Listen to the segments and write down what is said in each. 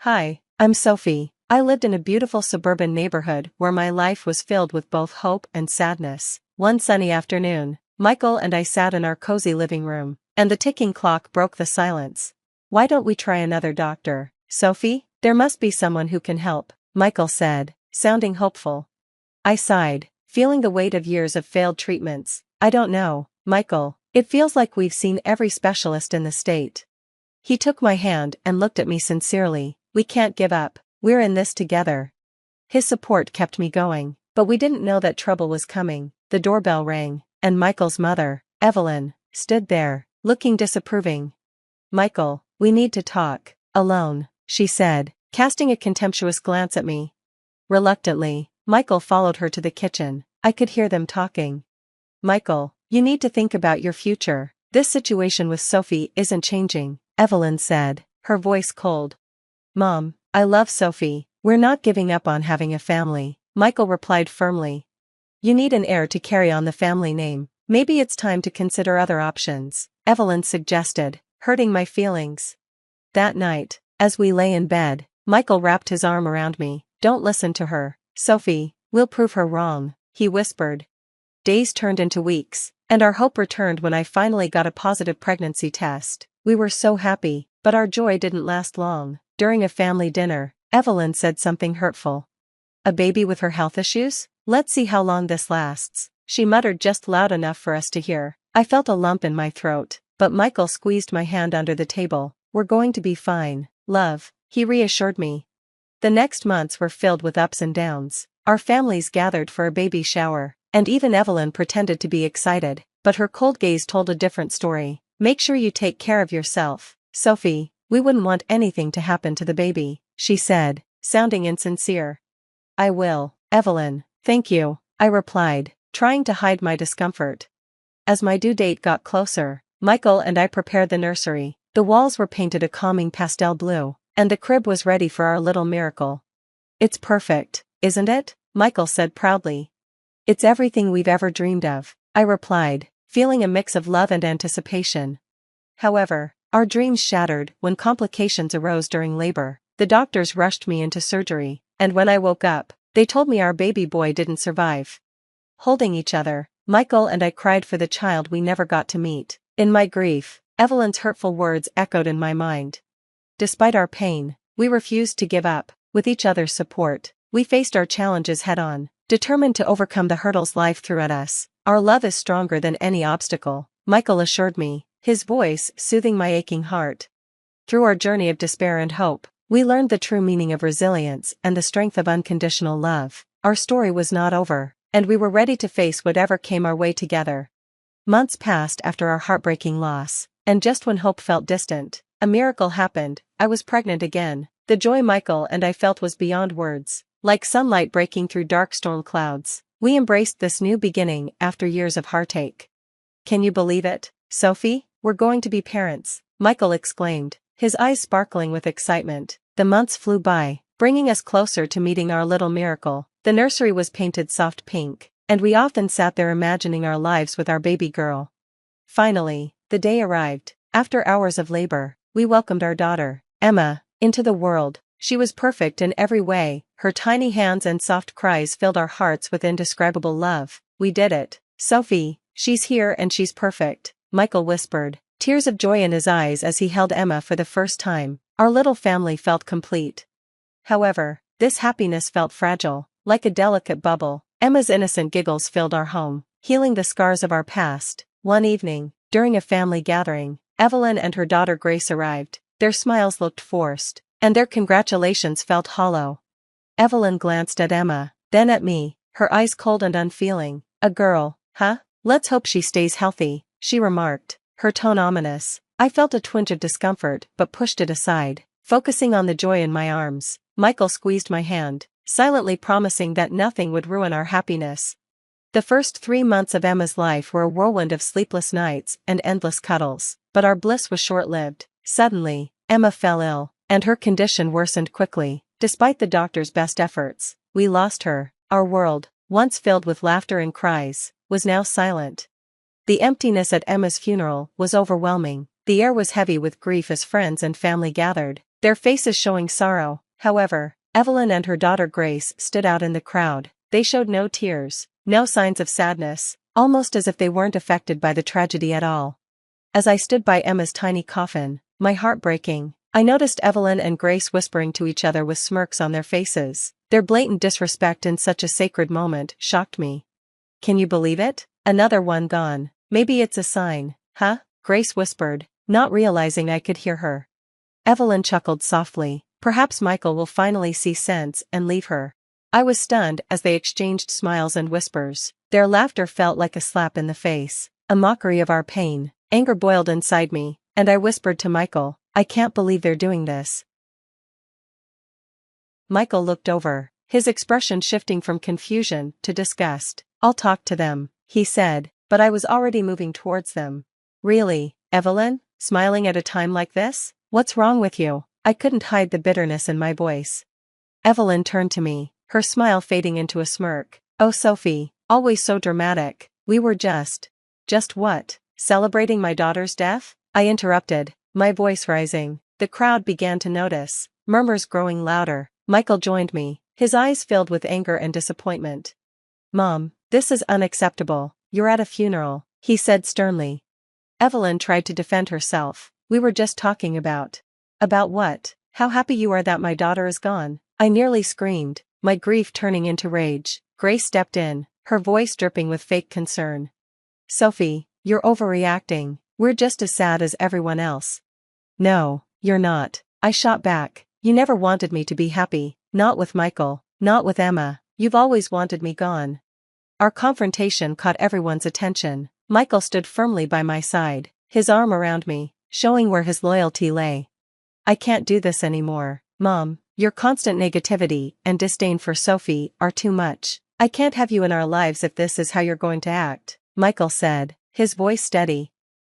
Hi, I'm Sophie. I lived in a beautiful suburban neighborhood where my life was filled with both hope and sadness. One sunny afternoon, Michael and I sat in our cozy living room, and the ticking clock broke the silence. "Why don't we try another doctor, Sophie? There must be someone who can help," Michael said, sounding hopeful. I sighed, feeling the weight of years of failed treatments. "I don't know, Michael. It feels like we've seen every specialist in the state." He took my hand and looked at me sincerely. "We can't give up. We're in this together." His support kept me going, but we didn't know that trouble was coming. The doorbell rang, and Michael's mother, Evelyn, stood there, looking disapproving. "Michael, we need to talk, alone," she said, casting a contemptuous glance at me. Reluctantly, Michael followed her to the kitchen. I could hear them talking. "Michael, you need to think about your future. This situation with Sophie isn't changing," Evelyn said, her voice cold. "Mom, I love Sophie. We're not giving up on having a family," Michael replied firmly. "You need an heir to carry on the family name. Maybe it's time to consider other options," Evelyn suggested, hurting my feelings. That night, as we lay in bed, Michael wrapped his arm around me. "Don't listen to her, Sophie. We'll prove her wrong," he whispered. Days turned into weeks, and our hope returned when I finally got a positive pregnancy test. We were so happy, but our joy didn't last long. During a family dinner, Evelyn said something hurtful. "A baby with her health issues? Let's see how long this lasts," she muttered just loud enough for us to hear. I felt a lump in my throat, but Michael squeezed my hand under the table. "We're going to be fine, love," he reassured me. The next months were filled with ups and downs. Our families gathered for a baby shower, and even Evelyn pretended to be excited, but her cold gaze told a different story. "Make sure you take care of yourself, Sophie. We wouldn't want anything to happen to the baby," she said, sounding insincere. "I will, Evelyn, thank you," I replied, trying to hide my discomfort. As my due date got closer, Michael and I prepared the nursery. The walls were painted a calming pastel blue, and the crib was ready for our little miracle. "It's perfect, isn't it?" Michael said proudly. "It's everything we've ever dreamed of," I replied, feeling a mix of love and anticipation. However, our dreams shattered when complications arose during labor. The doctors rushed me into surgery, and when I woke up, they told me our baby boy didn't survive. Holding each other, Michael and I cried for the child we never got to meet. In my grief, Evelyn's hurtful words echoed in my mind. Despite our pain, we refused to give up. With each other's support, we faced our challenges head-on, determined to overcome the hurdles life threw at us. "Our love is stronger than any obstacle," Michael assured me, his voice soothing my aching heart. Through our journey of despair and hope, we learned the true meaning of resilience and the strength of unconditional love. Our story was not over, and we were ready to face whatever came our way together. Months passed after our heartbreaking loss, and just when hope felt distant, a miracle happened. I was pregnant again. The joy Michael and I felt was beyond words. Like sunlight breaking through dark storm clouds, we embraced this new beginning after years of heartache. "Can you believe it, Sophie? We're going to be parents," Michael exclaimed, his eyes sparkling with excitement. The months flew by, bringing us closer to meeting our little miracle. The nursery was painted soft pink, and we often sat there imagining our lives with our baby girl. Finally, the day arrived. After hours of labor, we welcomed our daughter, Emma, into the world. She was perfect in every way. Her tiny hands and soft cries filled our hearts with indescribable love. "We did it, Sophie. She's here and she's perfect," Michael whispered, tears of joy in his eyes as he held Emma for the first time. Our little family felt complete. However, this happiness felt fragile, like a delicate bubble. Emma's innocent giggles filled our home, healing the scars of our past. One evening, during a family gathering, Evelyn and her daughter Grace arrived. Their smiles looked forced, and their congratulations felt hollow. Evelyn glanced at Emma, then at me, her eyes cold and unfeeling. "A girl, huh? Let's hope she stays healthy," she remarked, her tone ominous. I felt a twinge of discomfort but pushed it aside, focusing on the joy in my arms. Michael squeezed my hand, silently promising that nothing would ruin our happiness. The first 3 months of Emma's life were a whirlwind of sleepless nights and endless cuddles, but our bliss was short-lived. Suddenly, Emma fell ill, and her condition worsened quickly. Despite the doctor's best efforts, we lost her. Our world, once filled with laughter and cries, was now silent. The emptiness at Emma's funeral was overwhelming. The air was heavy with grief as friends and family gathered. their faces showing sorrow. However, Evelyn and her daughter Grace stood out in the crowd. They showed no tears, no signs of sadness, almost as if they weren't affected by the tragedy at all. As I stood by Emma's tiny coffin, my heart breaking, I noticed Evelyn and Grace whispering to each other with smirks on their faces. Their blatant disrespect in such a sacred moment shocked me. "Can you believe it? Another one gone. Maybe it's a sign, huh?" Grace whispered, not realizing I could hear her. Evelyn chuckled softly. "Perhaps Michael will finally see sense and leave her." I was stunned as they exchanged smiles and whispers. Their laughter felt like a slap in the face, a mockery of our pain. Anger boiled inside me, and I whispered to Michael, "I can't believe they're doing this." Michael looked over, his expression shifting from confusion to disgust. "I'll talk to them," he said, but I was already moving towards them. "Really, Evelyn? Smiling at a time like this? What's wrong with you?" I couldn't hide the bitterness in my voice. Evelyn turned to me, her smile fading into a smirk. "Oh Sophie, always so dramatic. We were just what? Celebrating my daughter's death?" I interrupted, my voice rising. The crowd began to notice, murmurs growing louder. Michael joined me, his eyes filled with anger and disappointment. "Mom, this is unacceptable. You're at a funeral," he said sternly. Evelyn tried to defend herself. "We were just talking about what? How happy you are that my daughter is gone," I nearly screamed, my grief turning into rage. Grace stepped in, her voice dripping with fake concern. "Sophie, you're overreacting. We're just as sad as everyone else." "No, you're not," I shot back. "You never wanted me to be happy, not with Michael, not with Emma. You've always wanted me gone." Our confrontation caught everyone's attention. Michael stood firmly by my side, his arm around me, showing where his loyalty lay. "I can't do this anymore, Mom. Your constant negativity and disdain for Sophie are too much. I can't have you in our lives if this is how you're going to act," Michael said, his voice steady.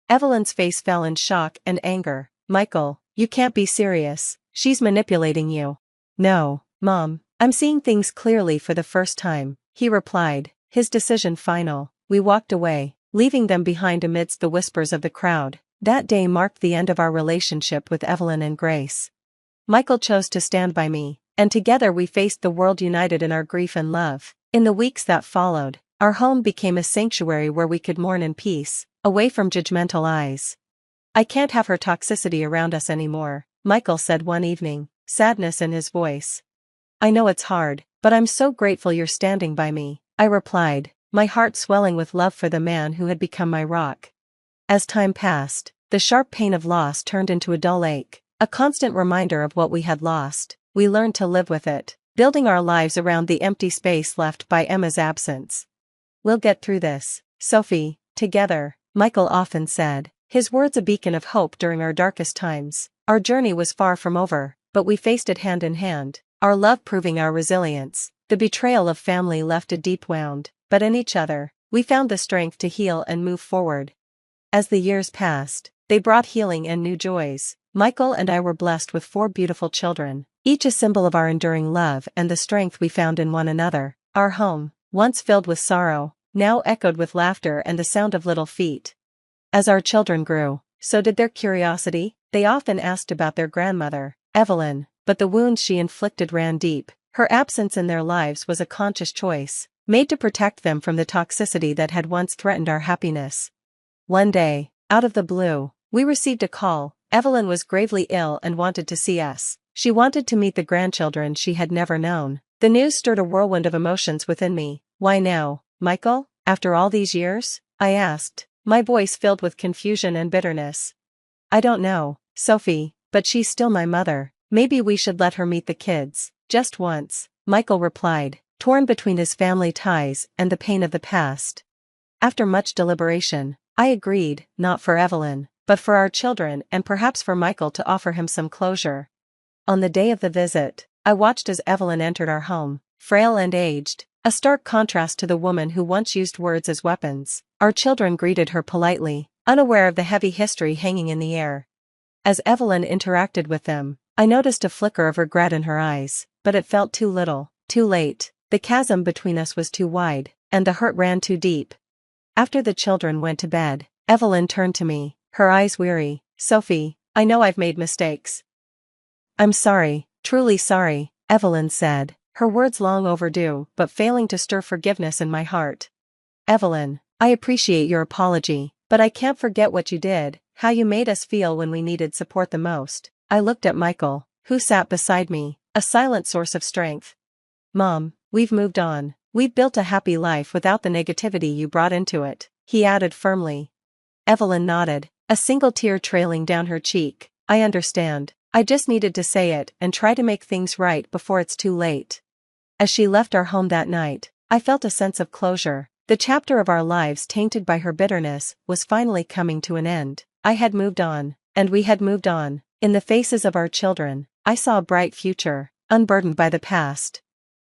Evelyn's face fell in shock and anger. "Michael, you can't be serious. She's manipulating you." "No, Mom, I'm seeing things clearly for the first time," he replied, his decision final. We walked away, leaving them behind amidst the whispers of the crowd. That day marked the end of our relationship with Evelyn and Grace. Michael chose to stand by me, and together we faced the world united in our grief and love. In the weeks that followed, our home became a sanctuary where we could mourn in peace, away from judgmental eyes. "I can't have her toxicity around us anymore," Michael said one evening, sadness in his voice. "I know it's hard, but I'm so grateful you're standing by me," I replied, my heart swelling with love for the man who had become my rock. As time passed, the sharp pain of loss turned into a dull ache, a constant reminder of what we had lost. We learned to live with it, building our lives around the empty space left by Emma's absence. "We'll get through this, Sophie, together," Michael often said, his words a beacon of hope during our darkest times. Our journey was far from over, but we faced it hand in hand, our love proving our resilience. The betrayal of family left a deep wound, but in each other, we found the strength to heal and move forward. As the years passed, they brought healing and new joys. Michael and I were blessed with 4 beautiful children, each a symbol of our enduring love and the strength we found in one another. Our home, once filled with sorrow, now echoed with laughter and the sound of little feet. As our children grew, so did their curiosity. They often asked about their grandmother, Evelyn, but the wounds she inflicted ran deep. Her absence in their lives was a conscious choice, made to protect them from the toxicity that had once threatened our happiness. One day, out of the blue, we received a call. Evelyn was gravely ill and wanted to see us. She wanted to meet the grandchildren she had never known. The news stirred a whirlwind of emotions within me. "Why now, Michael? After all these years?" I asked, my voice filled with confusion and bitterness. "I don't know, Sophie, but she's still my mother. Maybe we should let her meet the kids, just once," Michael replied, torn between his family ties and the pain of the past. After much deliberation, I agreed, not for Evelyn, but for our children and perhaps for Michael to offer him some closure. On the day of the visit, I watched as Evelyn entered our home, frail and aged, a stark contrast to the woman who once used words as weapons. Our children greeted her politely, unaware of the heavy history hanging in the air. As Evelyn interacted with them, I noticed a flicker of regret in her eyes, but it felt too little, too late. The chasm between us was too wide, and the hurt ran too deep. After the children went to bed, Evelyn turned to me, her eyes weary. "Sophie, I know I've made mistakes. I'm sorry, truly sorry, Evelyn said, her words long overdue but failing to stir forgiveness in my heart. Evelyn, I appreciate your apology, but I can't forget what you did, how you made us feel when we needed support the most. I looked at Michael, who sat beside me, a silent source of strength. Mom, we've moved on. We've built a happy life without the negativity you brought into it, he added firmly. Evelyn nodded, a single tear trailing down her cheek. I understand. I just needed to say it and try to make things right before it's too late. As she left our home that night, I felt a sense of closure. The chapter of our lives tainted by her bitterness was finally coming to an end. I had moved on, and we had moved on. In the faces of our children, I saw a bright future, unburdened by the past.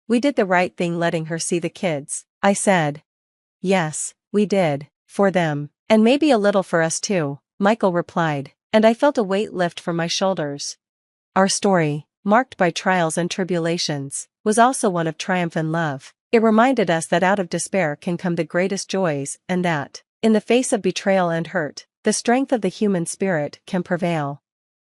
We did the right thing letting her see the kids, I said. Yes, we did, for them, and maybe a little for us too, Michael replied, and I felt a weight lift from my shoulders. Our story, marked by trials and tribulations, was also one of triumph and love. It reminded us that out of despair can come the greatest joys, and that, in the face of betrayal and hurt, the strength of the human spirit can prevail.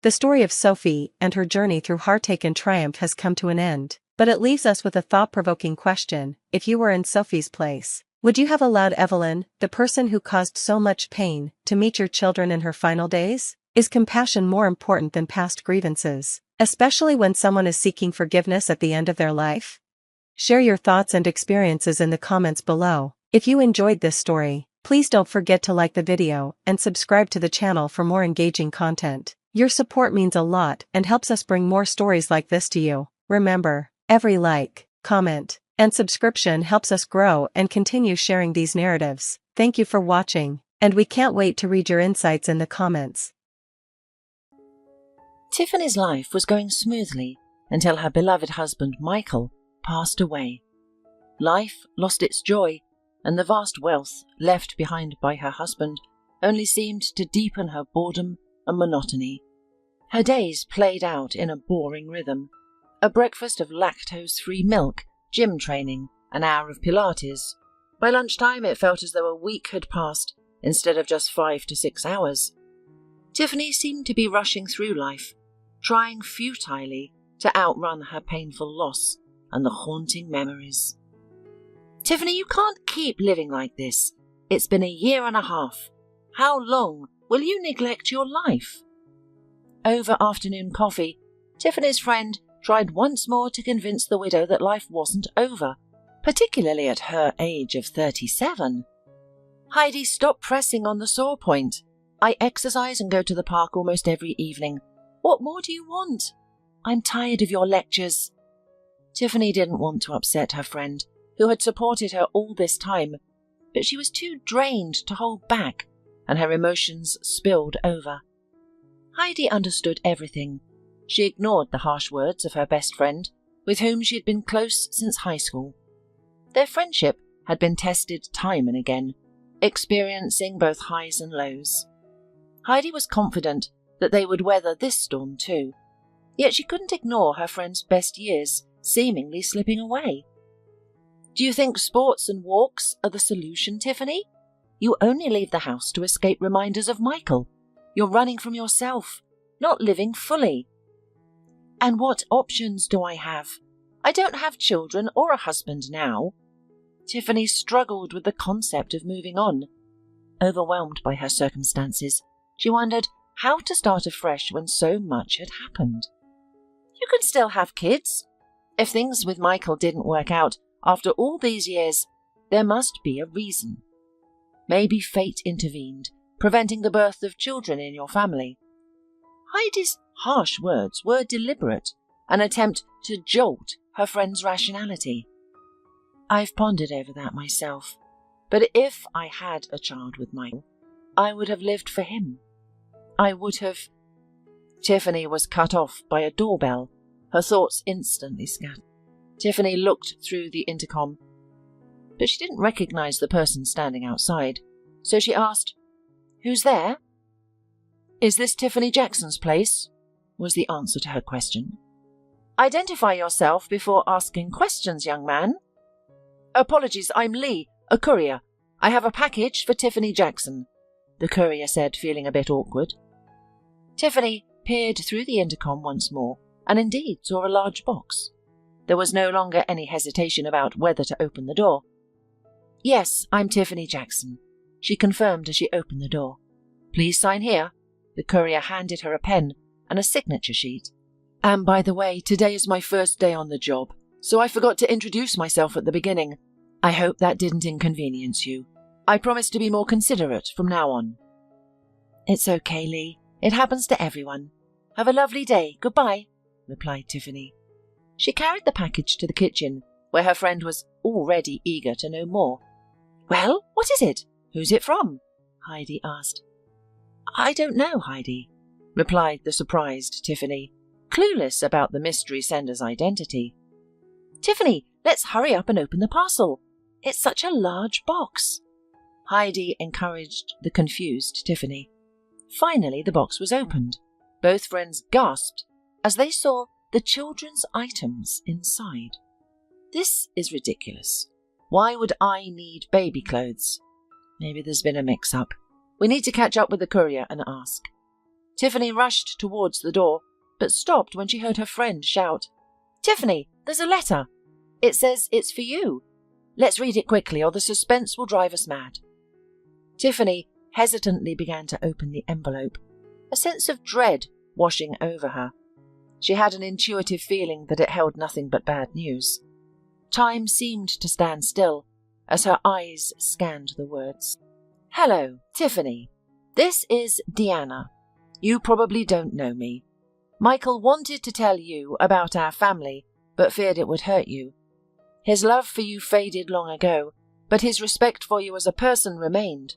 The story of Sophie and her journey through heartache and triumph has come to an end, but it leaves us with a thought-provoking question. If you were in Sophie's place, would you have allowed Evelyn, the person who caused so much pain, to meet your children in her final days? Is compassion more important than past grievances, especially when someone is seeking forgiveness at the end of their life? Share your thoughts and experiences in the comments below. If you enjoyed this story, please don't forget to like the video and subscribe to the channel for more engaging content. Your support means a lot and helps us bring more stories like this to you. Remember, every like, comment, and subscription helps us grow and continue sharing these narratives. Thank you for watching, and we can't wait to read your insights in the comments. Tiffany's life was going smoothly until her beloved husband Michael passed away. Life lost its joy, and the vast wealth left behind by her husband only seemed to deepen her boredom and monotony. Her days played out in a boring rhythm: a breakfast of lactose-free milk, gym training, an hour of Pilates. By lunchtime it felt as though a week had passed instead of just 5 to 6 hours. Tiffany seemed to be rushing through life, trying futilely to outrun her painful loss and the haunting memories. Tiffany, you can't keep living like this. It's been a year and a half. How long will you neglect your life? Over afternoon coffee, Tiffany's friend tried once more to convince the widow that life wasn't over, particularly at her age of 37. Heidi, stop pressing on the sore point. I exercise and go to the park almost every evening. What more do you want? I'm tired of your lectures. Tiffany didn't want to upset her friend, who had supported her all this time, but she was too drained to hold back, and her emotions spilled over. Heidi understood everything. She ignored the harsh words of her best friend, with whom she had been close since high school. Their friendship had been tested time and again, experiencing both highs and lows. Heidi was confident that they would weather this storm too, yet she couldn't ignore her friend's best years seemingly slipping away. Do you think sports and walks are the solution, Tiffany? You only leave the house to escape reminders of Michael. You're running from yourself, not living fully. And what options do I have? I don't have children or a husband now. Tiffany struggled with the concept of moving on. Overwhelmed by her circumstances, she wondered how to start afresh when so much had happened. You can still have kids. If things with Michael didn't work out after all these years, there must be a reason. Maybe fate intervened, preventing the birth of children in your family. Heidi's harsh words were deliberate, an attempt to jolt her friend's rationality. I've pondered over that myself, but if I had a child with Michael, I would have lived for him. I would have... Tiffany was cut off by a doorbell, her thoughts instantly scattered. Tiffany looked through the intercom, but she didn't recognize the person standing outside, so she asked, "Who's there?" "Is this Tiffany Jackson's place?" was the answer to her question. "Identify yourself before asking questions, young man." "Apologies, I'm Lee, a courier. I have a package for Tiffany Jackson," the courier said, feeling a bit awkward. Tiffany peered through the intercom once more, and indeed saw a large box. There was no longer any hesitation about whether to open the door. "Yes, I'm Tiffany Jackson," she confirmed as she opened the door. "Please sign here." The courier handed her a pen and a signature sheet. "And by the way, today is my first day on the job, so I forgot to introduce myself at the beginning. I hope that didn't inconvenience you. I promise to be more considerate from now on." "It's okay, Lee. It happens to everyone. Have a lovely day. Goodbye," replied Tiffany. She carried the package to the kitchen, where her friend was already eager to know more. "Well, what is it? Who's it from?" Heidi asked. "I don't know, Heidi," replied the surprised Tiffany, clueless about the mystery sender's identity. "Tiffany, let's hurry up and open the parcel. It's such a large box." Heidi encouraged the confused Tiffany. Finally, the box was opened. Both friends gasped as they saw the children's items inside. "This is ridiculous. Why would I need baby clothes? Maybe there's been a mix-up. We need to catch up with the courier and ask." Tiffany rushed towards the door, but stopped when she heard her friend shout, "Tiffany, there's a letter. It says it's for you. Let's read it quickly or the suspense will drive us mad." Tiffany hesitantly began to open the envelope, a sense of dread washing over her. She had an intuitive feeling that it held nothing but bad news. Time seemed to stand still as her eyes scanned the words. "Hello, Tiffany. This is Deanna. You probably don't know me. Michael wanted to tell you about our family, but feared it would hurt you. His love for you faded long ago, but his respect for you as a person remained.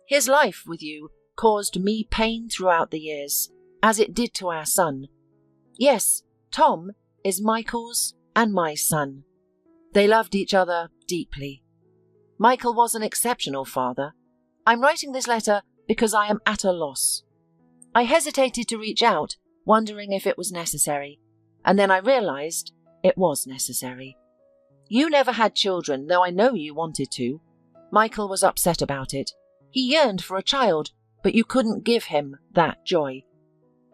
His life with you caused me pain throughout the years, as it did to our son. Yes, Tom is Michael's and my son. They loved each other deeply. Michael was an exceptional father. I'm writing this letter because I am at a loss. I hesitated to reach out, wondering if it was necessary, and then I realized it was necessary. You never had children, though I know you wanted to. Michael was upset about it. He yearned for a child, but you couldn't give him that joy.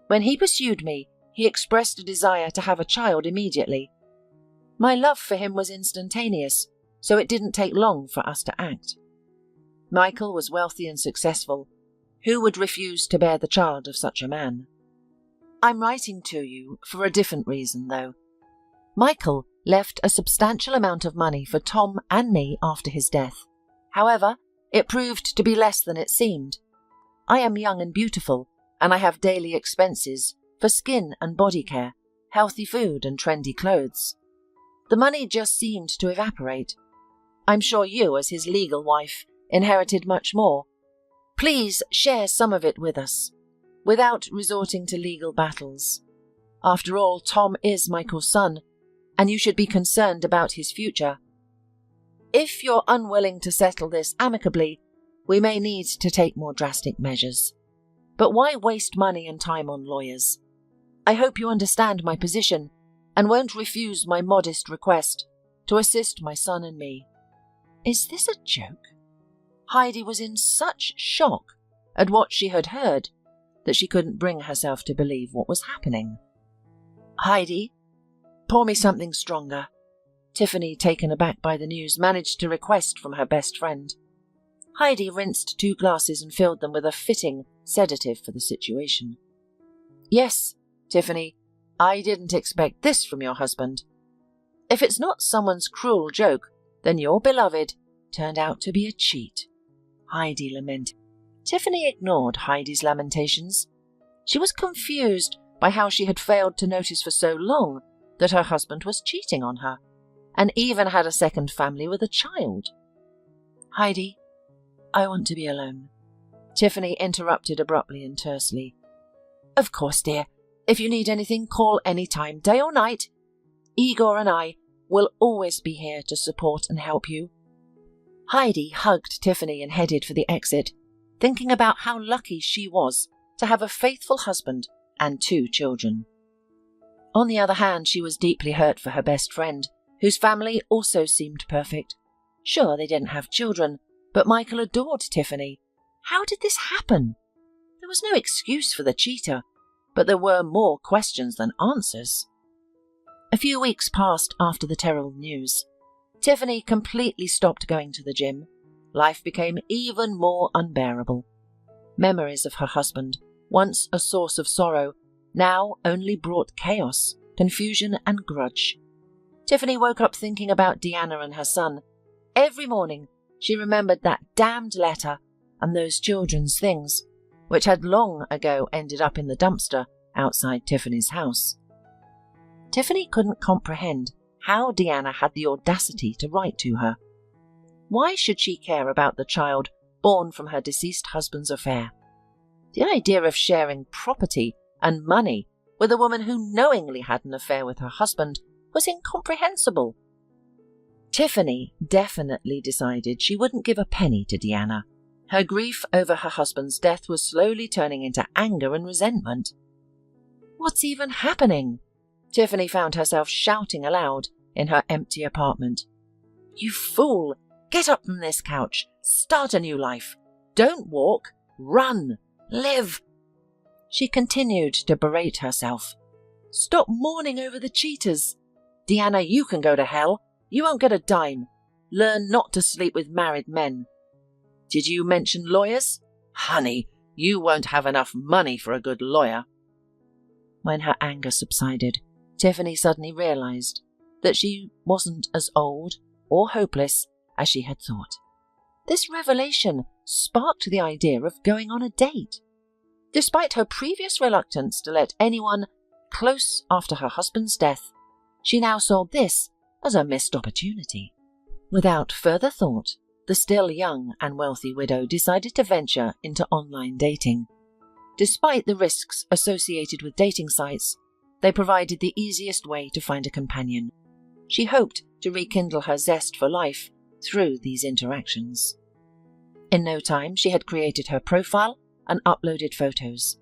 When he pursued me, he expressed a desire to have a child immediately. My love for him was instantaneous, so it didn't take long for us to act. Michael was wealthy and successful. Who would refuse to bear the child of such a man? I'm writing to you for a different reason, though. Michael left a substantial amount of money for Tom and me after his death. However, it proved to be less than it seemed. I am young and beautiful, and I have daily expenses for skin and body care, healthy food and trendy clothes. The money just seemed to evaporate. I'm sure you, as his legal wife, inherited much more. Please share some of it with us, without resorting to legal battles. After all, Tom is Michael's son, and you should be concerned about his future. If you're unwilling to settle this amicably, we may need to take more drastic measures. But why waste money and time on lawyers? I hope you understand my position and won't refuse my modest request to assist my son and me. Is this a joke? Heidi was in such shock at what she had heard that she couldn't bring herself to believe what was happening. Heidi, pour me something stronger. Tiffany, taken aback by the news, managed to request from her best friend. Heidi rinsed 2 glasses and filled them with a fitting sedative for the situation. Yes, Tiffany, I didn't expect this from your husband. If it's not someone's cruel joke, then your beloved turned out to be a cheat, Heidi lamented. Tiffany ignored Heidi's lamentations. She was confused by how she had failed to notice for so long that her husband was cheating on her, and even had a second family with a child. Heidi, I want to be alone. Tiffany interrupted abruptly and tersely. Of course, dear. If you need anything, call any time, day or night. Igor and I will always be here to support and help you. Heidi hugged Tiffany and headed for the exit, thinking about how lucky she was to have a faithful husband and 2 children. On the other hand, she was deeply hurt for her best friend, whose family also seemed perfect. Sure, they didn't have children, but Michael adored Tiffany. How did this happen? There was no excuse for the cheater. but there were more questions than answers. A few weeks passed after the terrible news. Tiffany completely stopped going to the gym. Life became even more unbearable. Memories of her husband, once a source of sorrow, now only brought chaos, confusion and grudge. Tiffany woke up thinking about Deanna and her son. Every morning she remembered that damned letter and those children's things, which had long ago ended up in the dumpster outside Tiffany's house. Tiffany couldn't comprehend how Deanna had the audacity to write to her. Why should she care about the child born from her deceased husband's affair? The idea of sharing property and money with a woman who knowingly had an affair with her husband was incomprehensible. Tiffany definitely decided she wouldn't give a penny to Deanna. Her grief over her husband's death was slowly turning into anger and resentment. What's even happening? Tiffany found herself shouting aloud in her empty apartment. You fool! Get up from this couch. Start a new life. Don't walk. Run. Live. She continued to berate herself. Stop mourning over the cheaters. Deanna, you can go to hell. You won't get a dime. Learn not to sleep with married men. Did you mention lawyers? Honey, you won't have enough money for a good lawyer. When her anger subsided, Tiffany suddenly realized that she wasn't as old or hopeless as she had thought. This revelation sparked the idea of going on a date. Despite her previous reluctance to let anyone close after her husband's death, she now saw this as a missed opportunity. Without further thought, the still young and wealthy widow decided to venture into online dating. Despite the risks associated with dating sites, they provided the easiest way to find a companion. She hoped to rekindle her zest for life through these interactions. In no time, she had created her profile and uploaded photos.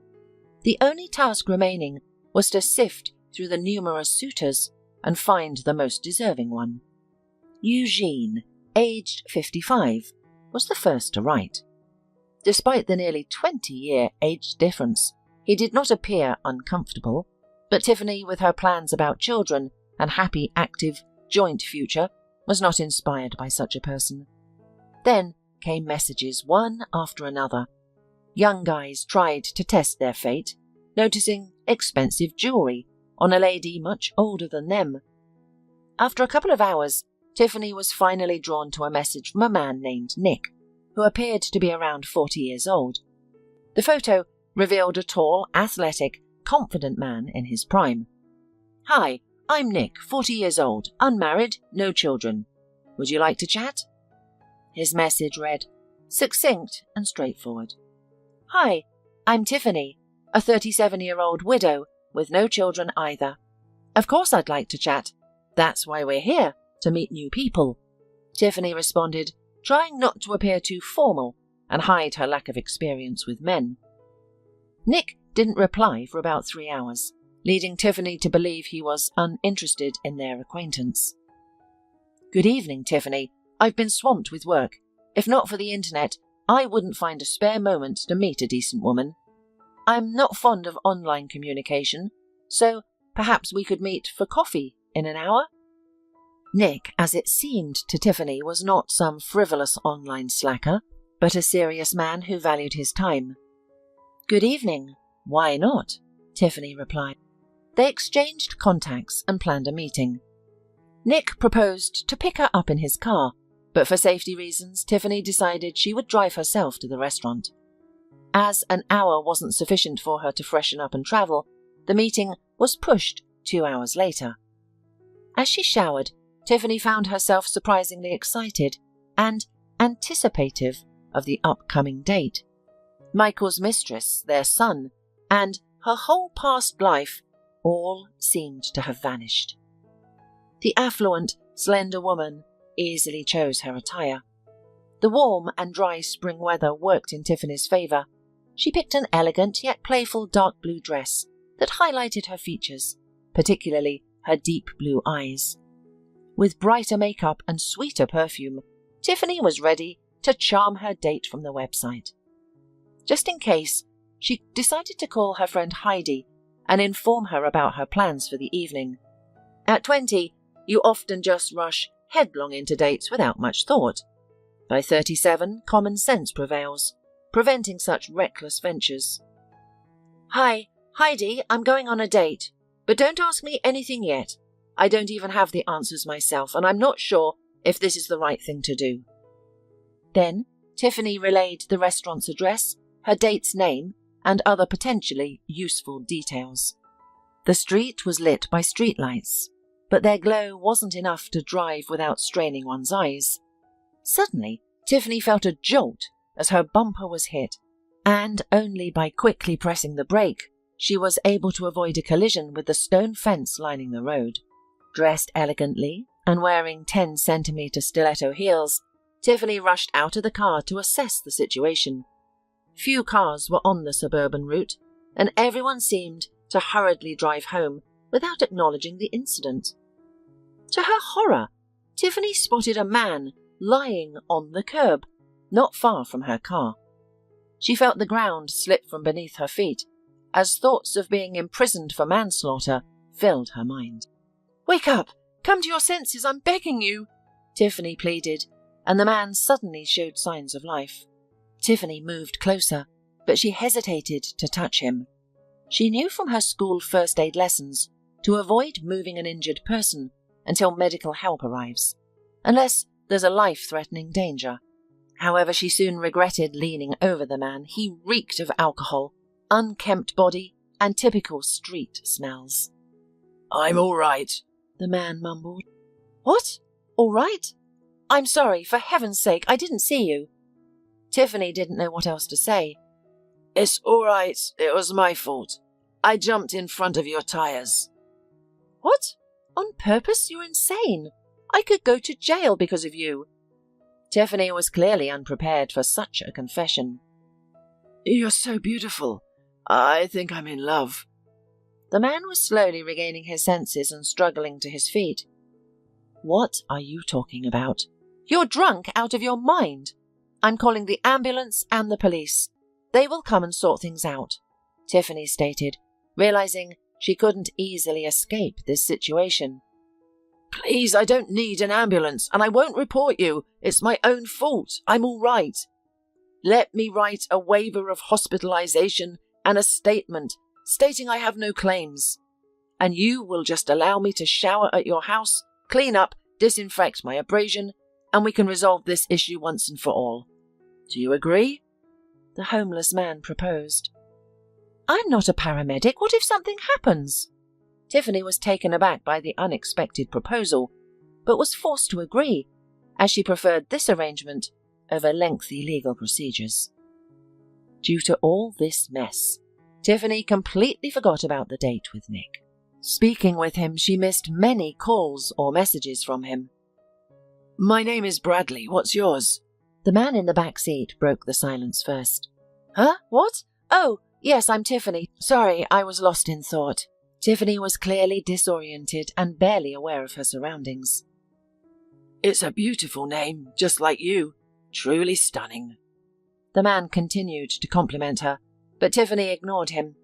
The only task remaining was to sift through the numerous suitors and find the most deserving one. Eugene, aged 55, was the first to write. Despite the nearly 20-year age difference, he did not appear uncomfortable, but Tiffany, with her plans about children and happy, active, joint future, was not inspired by such a person. Then came messages one after another. Young guys tried to test their fate, noticing expensive jewelry on a lady much older than them. After a couple of hours, Tiffany was finally drawn to a message from a man named Nick, who appeared to be around 40 years old. The photo revealed a tall, athletic, confident man in his prime. Hi, I'm Nick, 40 years old, unmarried, no children. Would you like to chat? His message read, succinct and straightforward. Hi, I'm Tiffany, a 37-year-old widow with no children either. Of course I'd like to chat. That's why we're here, to meet new people. Tiffany responded, trying not to appear too formal and hide her lack of experience with men. Nick didn't reply for about 3 hours, leading Tiffany to believe he was uninterested in their acquaintance. Good evening, Tiffany. I've been swamped with work. If not for the internet, I wouldn't find a spare moment to meet a decent woman. I'm not fond of online communication, so perhaps we could meet for coffee in an hour? Nick, as it seemed to Tiffany, was not some frivolous online slacker, but a serious man who valued his time. Good evening. Why not? Tiffany replied. They exchanged contacts and planned a meeting. Nick proposed to pick her up in his car, but for safety reasons, Tiffany decided she would drive herself to the restaurant. As an hour wasn't sufficient for her to freshen up and travel, the meeting was pushed 2 hours later. As she showered, Tiffany found herself surprisingly excited and anticipative of the upcoming date. Michael's mistress, their son, and her whole past life all seemed to have vanished. The affluent, slender woman easily chose her attire. The warm and dry spring weather worked in Tiffany's favour. She picked an elegant yet playful dark blue dress that highlighted her features, particularly her deep blue eyes. With brighter makeup and sweeter perfume, Tiffany was ready to charm her date from the website. Just in case, she decided to call her friend Heidi and inform her about her plans for the evening. At 20, you often just rush headlong into dates without much thought. By 37, common sense prevails, preventing such reckless ventures. "Hi, Heidi, I'm going on a date, but don't ask me anything yet. I don't even have the answers myself, and I'm not sure if this is the right thing to do." Then Tiffany relayed the restaurant's address, her date's name, and other potentially useful details. The street was lit by streetlights, but their glow wasn't enough to drive without straining one's eyes. Suddenly, Tiffany felt a jolt as her bumper was hit, and only by quickly pressing the brake, she was able to avoid a collision with the stone fence lining the road. Dressed elegantly and wearing 10-centimeter stiletto heels, Tiffany rushed out of the car to assess the situation. Few cars were on the suburban route, and everyone seemed to hurriedly drive home without acknowledging the incident. To her horror, Tiffany spotted a man lying on the curb, not far from her car. She felt the ground slip from beneath her feet as thoughts of being imprisoned for manslaughter filled her mind. "Wake up! Come to your senses, I'm begging you!" Tiffany pleaded, and the man suddenly showed signs of life. Tiffany moved closer, but she hesitated to touch him. She knew from her school first aid lessons to avoid moving an injured person until medical help arrives, unless there's a life-threatening danger. However, she soon regretted leaning over the man. He reeked of alcohol, unkempt body, and typical street smells. "I'm all right," the man mumbled. "What? All right? I'm sorry, for heaven's sake, I didn't see you." Tiffany didn't know what else to say. "It's all right, it was my fault. I jumped in front of your tires." "What? On purpose? You're insane. I could go to jail because of you." Tiffany was clearly unprepared for such a confession. "You're so beautiful. I think I'm in love." The man was slowly regaining his senses and struggling to his feet. "What are you talking about? You're drunk out of your mind. I'm calling the ambulance and the police. They will come and sort things out," Tiffany stated, realizing she couldn't easily escape this situation. "Please, I don't need an ambulance, and I won't report you. It's my own fault. I'm all right. Let me write a waiver of hospitalization and a statement stating I have no claims. And you will just allow me to shower at your house, clean up, disinfect my abrasion, and we can resolve this issue once and for all. Do you agree?" the homeless man proposed. "I'm not a paramedic. What if something happens?" Tiffany was taken aback by the unexpected proposal, but was forced to agree, as she preferred this arrangement over lengthy legal procedures. Due to all this mess, Tiffany completely forgot about the date with Nick. Speaking with him, she missed many calls or messages from him. "My name is Bradley. What's yours?" The man in the back seat broke the silence first. "Huh? What? Oh, yes, I'm Tiffany. Sorry, I was lost in thought." Tiffany was clearly disoriented and barely aware of her surroundings. "It's a beautiful name, just like you. Truly stunning." The man continued to compliment her, but Tiffany ignored him.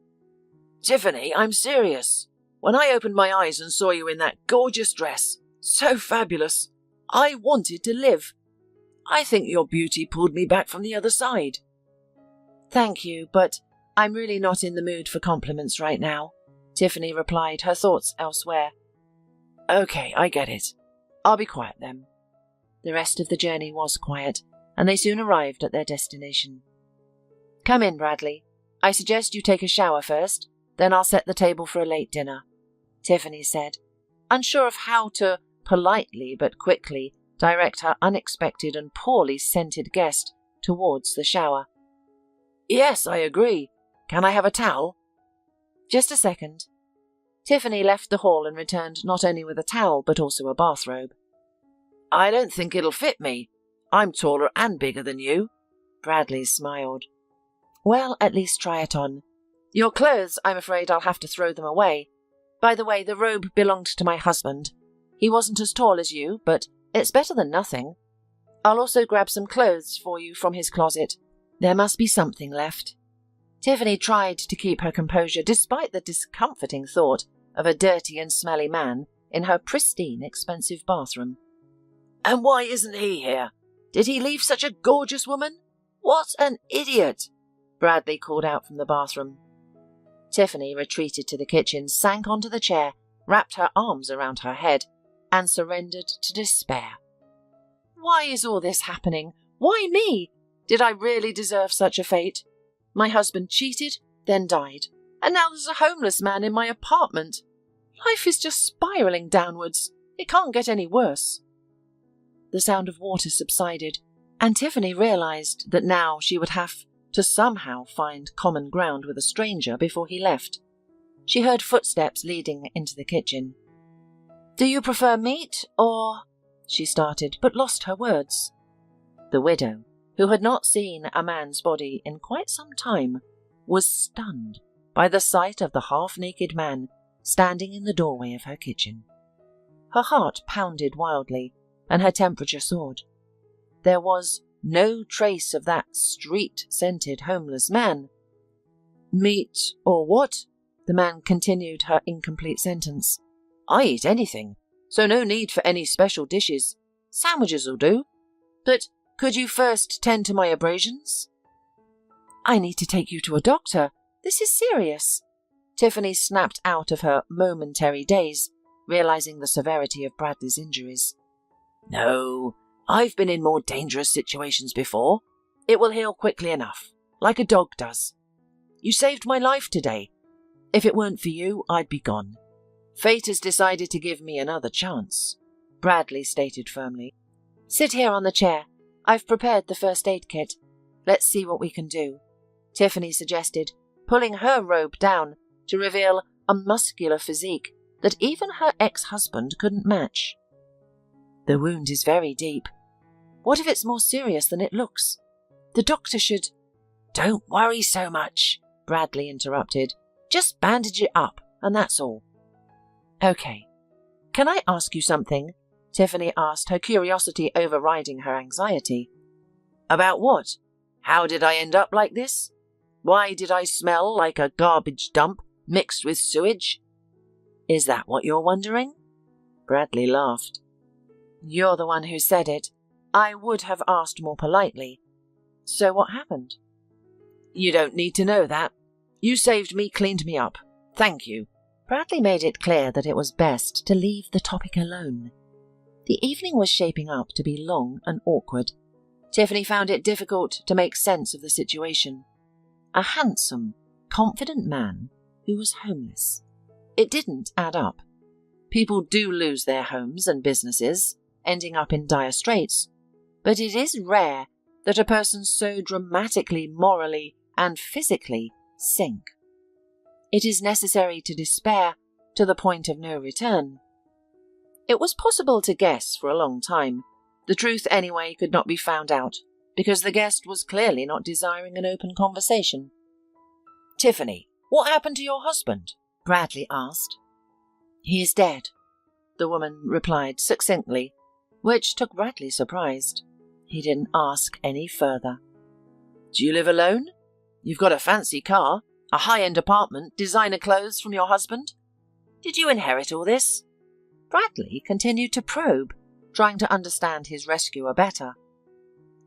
"Tiffany, I'm serious. When I opened my eyes and saw you in that gorgeous dress, so fabulous, I wanted to live. I think your beauty pulled me back from the other side." "Thank you, but I'm really not in the mood for compliments right now," Tiffany replied, her thoughts elsewhere. "Okay, I get it. I'll be quiet then." The rest of the journey was quiet, and they soon arrived at their destination. "Come in, Bradley. I suggest you take a shower first, then I'll set the table for a late dinner," Tiffany said, unsure of how to politely but quickly direct her unexpected and poorly scented guest towards the shower. "Yes, I agree. Can I have a towel?" "Just a second." Tiffany left the hall and returned not only with a towel but also a bathrobe. "I don't think it'll fit me. I'm taller and bigger than you." Bradley smiled. "Well, at least try it on. Your clothes, I'm afraid I'll have to throw them away. By the way, the robe belonged to my husband. He wasn't as tall as you, but it's better than nothing. I'll also grab some clothes for you from his closet. There must be something left." Tiffany tried to keep her composure despite the discomforting thought of a dirty and smelly man in her pristine, expensive bathroom. "And why isn't he here? Did he leave such a gorgeous woman? What an idiot!" Bradley called out from the bathroom. Tiffany retreated to the kitchen, sank onto the chair, wrapped her arms around her head, and surrendered to despair. Why is all this happening? Why me? Did I really deserve such a fate? My husband cheated, then died, and now there's a homeless man in my apartment. Life is just spiraling downwards. It can't get any worse. The sound of water subsided, and Tiffany realized that now she would have to somehow find common ground with a stranger before he left. She heard footsteps leading into the kitchen. "Do you prefer meat, or—" she started, but lost her words. The widow, who had not seen a man's body in quite some time, was stunned by the sight of the half-naked man standing in the doorway of her kitchen. Her heart pounded wildly, and her temperature soared. There was no trace of that street-scented homeless man. "Meat or what?" The man continued her incomplete sentence. "I eat anything, so no need for any special dishes. Sandwiches will do. But could you first tend to my abrasions?" "I need to take you to a doctor. This is serious." Tiffany snapped out of her momentary daze, realizing the severity of Bradley's injuries. "No, I've been in more dangerous situations before. It will heal quickly enough, like a dog does. You saved my life today. If it weren't for you, I'd be gone. Fate has decided to give me another chance," Bradley stated firmly. "Sit here on the chair. I've prepared the first aid kit. Let's see what we can do," Tiffany suggested, pulling her robe down to reveal a muscular physique that even her ex-husband couldn't match. "The wound is very deep. What if it's more serious than it looks? The doctor should—" "Don't worry so much," Bradley interrupted. "Just bandage it up, and that's all." "Okay. Can I ask you something?" Tiffany asked, her curiosity overriding her anxiety. "About what? How did I end up like this? Why did I smell like a garbage dump mixed with sewage? Is that what you're wondering?" Bradley laughed. "You're the one who said it. I would have asked more politely. So what happened?" "You don't need to know that. You saved me, cleaned me up. Thank you." Bradley made it clear that it was best to leave the topic alone. The evening was shaping up to be long and awkward. Tiffany found it difficult to make sense of the situation. A handsome, confident man who was homeless. It didn't add up. People do lose their homes and businesses, ending up in dire straits, but it is rare that a person so dramatically, morally, and physically sink. It is necessary to despair to the point of no return. It was possible to guess for a long time. The truth, anyway, could not be found out, because the guest was clearly not desiring an open conversation. "Tiffany, what happened to your husband?" Bradley asked. "He is dead," the woman replied succinctly, which took Bradley surprised. He didn't ask any further. "Do you live alone? You've got a fancy car, a high-end apartment, designer clothes from your husband. Did you inherit all this?" Bradley continued to probe, trying to understand his rescuer better.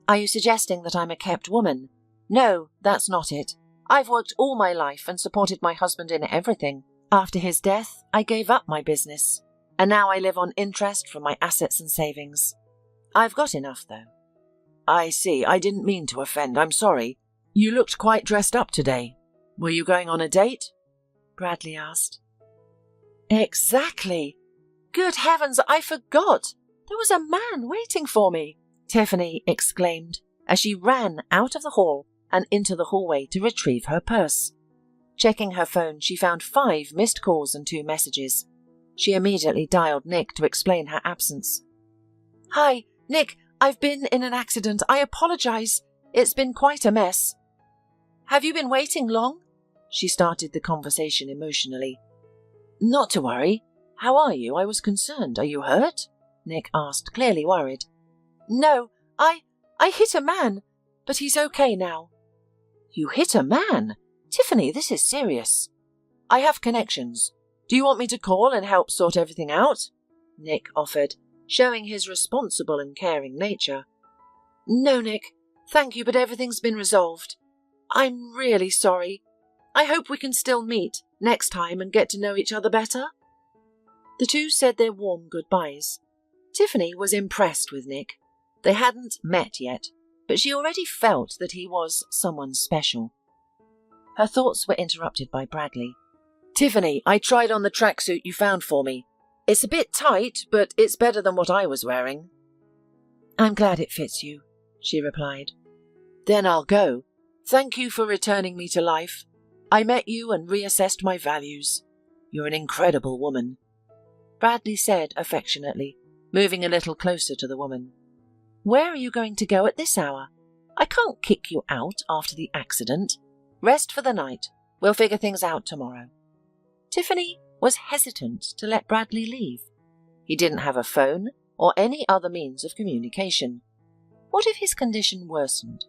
"Are you suggesting that I'm a kept woman? No, that's not it. I've worked all my life and supported my husband in everything. After his death, I gave up my business, and now I live on interest from my assets and savings. I've got enough, though." "I see. I didn't mean to offend. I'm sorry. You looked quite dressed up today. Were you going on a date?" Bradley asked. "Exactly. Good heavens, I forgot. There was a man waiting for me," Tiffany exclaimed as she ran out of the hall and into the hallway to retrieve her purse. Checking her phone, she found 5 missed calls and 2 messages. She immediately dialed Nick to explain her absence. "Hi, Nick, I've been in an accident. I apologize. It's been quite a mess." "Have you been waiting long?" She started the conversation emotionally. "Not to worry. How are you? I was concerned. Are you hurt?" Nick asked, clearly worried. "No, I hit a man, but he's okay now." "You hit a man?" Tiffany, this is serious. I have connections. Do you want me to call and help sort everything out? Nick offered, showing his responsible and caring nature. No, Nick. Thank you, but everything's been resolved. I'm really sorry. I hope we can still meet next time and get to know each other better. The two said their warm goodbyes. Tiffany was impressed with Nick. They hadn't met yet, but she already felt that he was someone special. Her thoughts were interrupted by Bradley. Tiffany, I tried on the tracksuit you found for me. It's a bit tight, but it's better than what I was wearing. I'm glad it fits you, she replied. Then I'll go. Thank you for returning me to life. I met you and reassessed my values. You're an incredible woman, Bradley said affectionately, moving a little closer to the woman. Where are you going to go at this hour? I can't kick you out after the accident. Rest for the night. We'll figure things out tomorrow. Tiffany was hesitant to let Bradley leave. He didn't have a phone or any other means of communication. What if his condition worsened?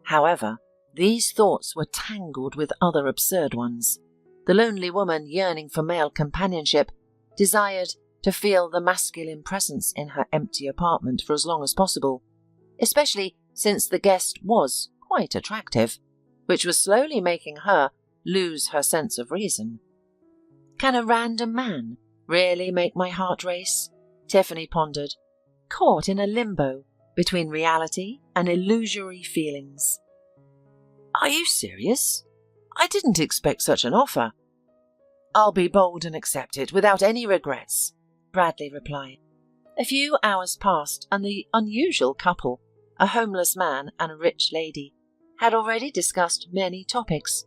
However, these thoughts were tangled with other absurd ones. The lonely woman, yearning for male companionship, desired to feel the masculine presence in her empty apartment for as long as possible, especially since the guest was quite attractive, which was slowly making her lose her sense of reason. Can a random man really make my heart race? Tiffany pondered, caught in a limbo between reality and illusory feelings. Are you serious? I didn't expect such an offer. I'll be bold and accept it without any regrets, Bradley replied. A few hours passed, and the unusual couple, a homeless man and a rich lady, had already discussed many topics,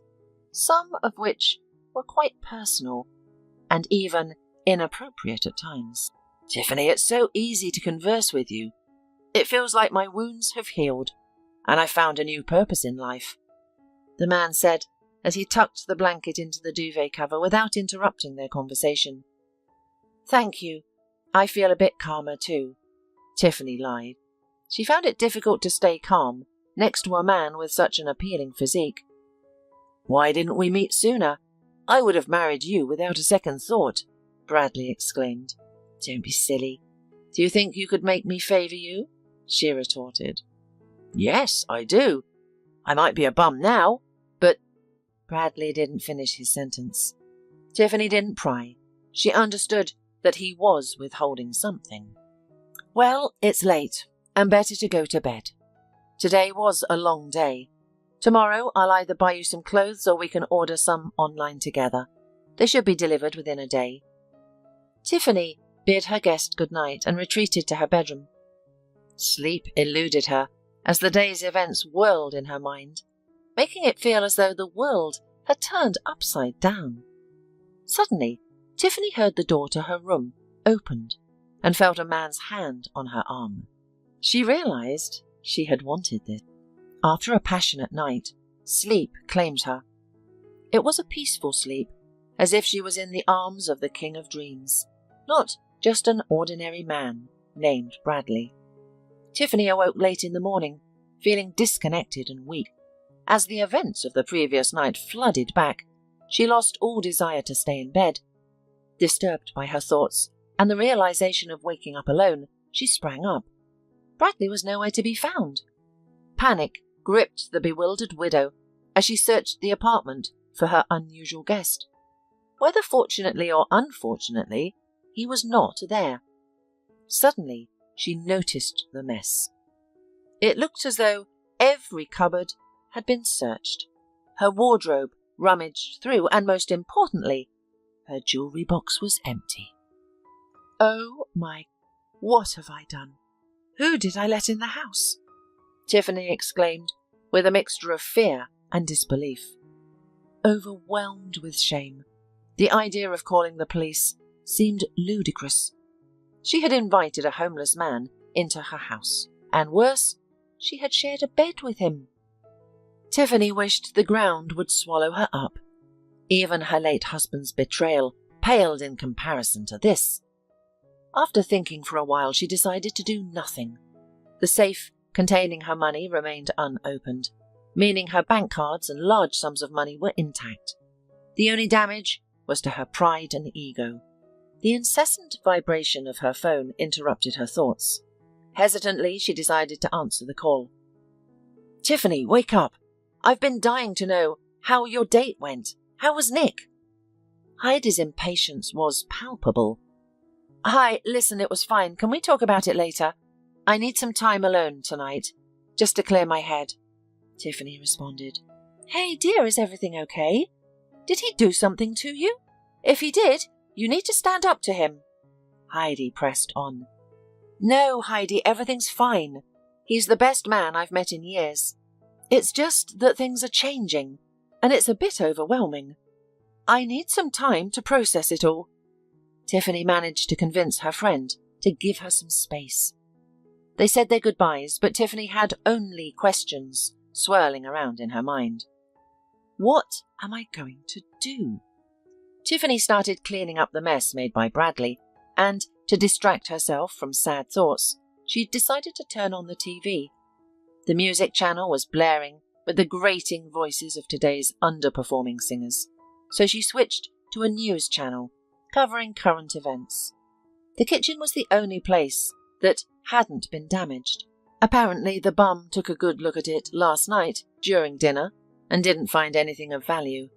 some of which were quite personal and even inappropriate at times. Tiffany, it's so easy to converse with you. It feels like my wounds have healed, and I found a new purpose in life, the man said as he tucked the blanket into the duvet cover without interrupting their conversation. Thank you. I feel a bit calmer too, Tiffany lied. She found it difficult to stay calm next to a man with such an appealing physique. Why didn't we meet sooner? I would have married you without a second thought, Bradley exclaimed. Don't be silly. Do you think you could make me favour you? She retorted. Yes, I do. I might be a bum now, but... Bradley didn't finish his sentence. Tiffany didn't pry. She understood that he was withholding something. Well, it's late, and better to go to bed. Today was a long day. Tomorrow I'll either buy you some clothes or we can order some online together. They should be delivered within a day. Tiffany bid her guest good night and retreated to her bedroom. Sleep eluded her as the day's events whirled in her mind, making it feel as though the world had turned upside down. Suddenly, Tiffany heard the door to her room opened and felt a man's hand on her arm. She realized she had wanted this. After a passionate night, sleep claimed her. It was a peaceful sleep, as if she was in the arms of the King of Dreams, not just an ordinary man named Bradley. Tiffany awoke late in the morning, feeling disconnected and weak. As the events of the previous night flooded back, she lost all desire to stay in bed. Disturbed by her thoughts and the realization of waking up alone, she sprang up. Bradley was nowhere to be found. Panic gripped the bewildered widow as she searched the apartment for her unusual guest. Whether fortunately or unfortunately, he was not there. Suddenly, she noticed the mess. It looked as though every cupboard had been searched, her wardrobe rummaged through, and most importantly, her jewellery box was empty. Oh my, what have I done? Who did I let in the house? Tiffany exclaimed, with a mixture of fear and disbelief. Overwhelmed with shame, the idea of calling the police seemed ludicrous. She had invited a homeless man into her house, and worse, she had shared a bed with him. Tiffany wished the ground would swallow her up. Even her late husband's betrayal paled in comparison to this. After thinking for a while, she decided to do nothing. The safe containing her money remained unopened. meaning her bank cards and large sums of money were intact. The only damage was to her pride and ego. The incessant vibration of her phone interrupted her thoughts. Hesitantly, she decided to answer the call. "Tiffany, wake up. I've been dying to know how your date went. How was Nick?" Heidi's impatience was palpable. "Hi, listen, it was fine. Can we talk about it later? I need some time alone tonight, just to clear my head," Tiffany responded. "Hey, dear, is everything okay? Did he do something to you? If he did, you need to stand up to him," Heidi pressed on. "No, Heidi, everything's fine. He's the best man I've met in years. It's just that things are changing, and it's a bit overwhelming. I need some time to process it all." Tiffany managed to convince her friend to give her some space. They said their goodbyes, but Tiffany had only questions swirling around in her mind. What am I going to do? Tiffany started cleaning up the mess made by Bradley, and to distract herself from sad thoughts, she decided to turn on the TV. The music channel was blaring with the grating voices of today's underperforming singers, so she switched to a news channel covering current events. The kitchen was the only place that hadn't been damaged. Apparently, the bum took a good look at it last night during dinner and didn't find anything of value.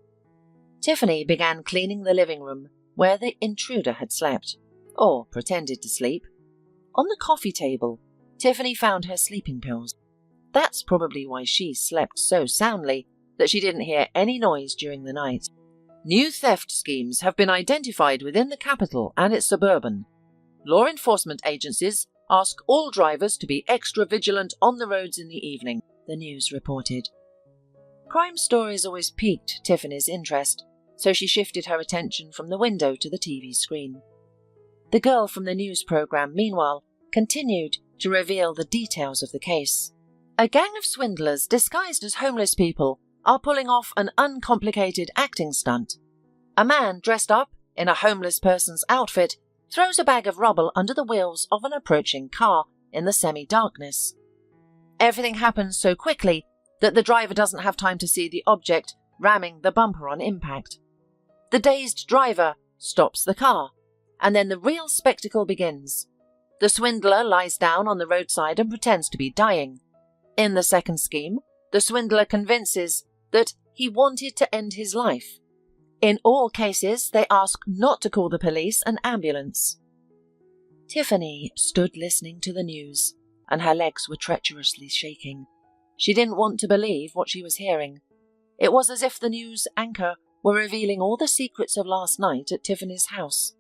Tiffany began cleaning the living room where the intruder had slept, or pretended to sleep. On the coffee table, Tiffany found her sleeping pills. That's probably why she slept so soundly that she didn't hear any noise during the night. New theft schemes have been identified within the capital and its suburban. Law enforcement agencies ask all drivers to be extra vigilant on the roads in the evening, the news reported. Crime stories always piqued Tiffany's interest, so she shifted her attention from the window to the TV screen. The girl from the news program, meanwhile, continued to reveal the details of the case. A gang of swindlers disguised as homeless people are pulling off an uncomplicated acting stunt. A man dressed up in a homeless person's outfit throws a bag of rubble under the wheels of an approaching car in the semi-darkness. Everything happens so quickly that the driver doesn't have time to see the object ramming the bumper on impact. The dazed driver stops the car, and then the real spectacle begins. The swindler lies down on the roadside and pretends to be dying. In the second scheme, the swindler convinces that he wanted to end his life. In all cases, they ask not to call the police and ambulance. Tiffany stood listening to the news, and her legs were treacherously shaking. She didn't want to believe what she was hearing. It was as if the news anchor were revealing all the secrets of last night at Tiffany's house.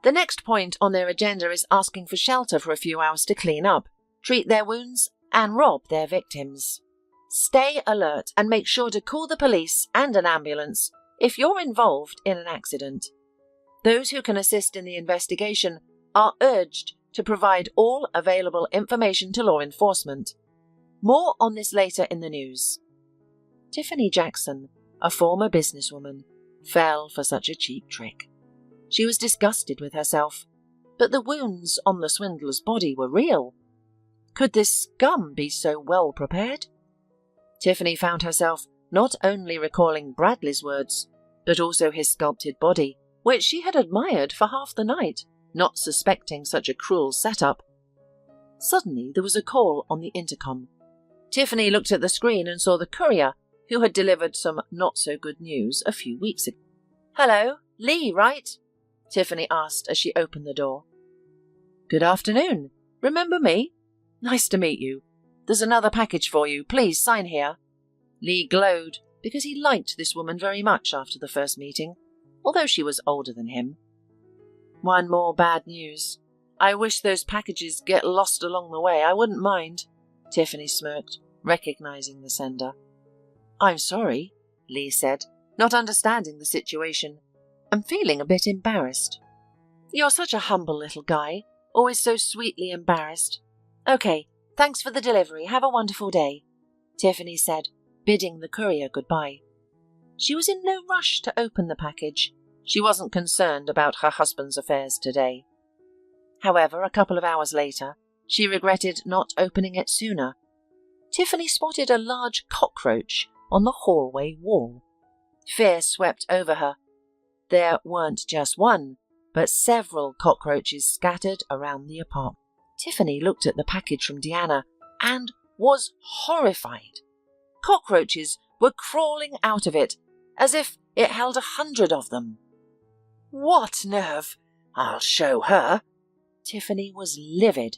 The next point on their agenda is asking for shelter for a few hours to clean up, treat their wounds, and rob their victims. Stay alert and make sure to call the police and an ambulance if you're involved in an accident. Those who can assist in the investigation are urged to provide all available information to law enforcement. More on this later in the news. Tiffany Jackson, a former businesswoman, fell for such a cheap trick. She was disgusted with herself, but the wounds on the swindler's body were real. Could this scum be so well prepared? Tiffany found herself not only recalling Bradley's words, but also his sculpted body, which she had admired for half the night, not suspecting such a cruel setup. Suddenly there was a call on the intercom. Tiffany looked at the screen and saw the courier who had delivered some not-so-good news a few weeks ago. "Hello, Lee, right?" Tiffany asked as she opened the door. "Good afternoon. Remember me? Nice to meet you. There's another package for you. Please sign here." Lee glowed because he liked this woman very much after the first meeting, although she was older than him. "One more bad news. I wish those packages get lost along the way. I wouldn't mind," Tiffany smirked, recognizing the sender. "I'm sorry," Lee said, not understanding the situation and feeling a bit embarrassed. "You're such a humble little guy, always so sweetly embarrassed. Okay, thanks for the delivery. Have a wonderful day," Tiffany said, bidding the courier goodbye. She was in no rush to open the package. She wasn't concerned about her husband's affairs today. However, a couple of hours later, she regretted not opening it sooner. Tiffany spotted a large cockroach on the hallway wall. Fear swept over her. There weren't just one, but several cockroaches scattered around the apartment. Tiffany looked at the package from Deanna and was horrified. Cockroaches were crawling out of it, as if it held 100 of them. What nerve! I'll show her. Tiffany was livid.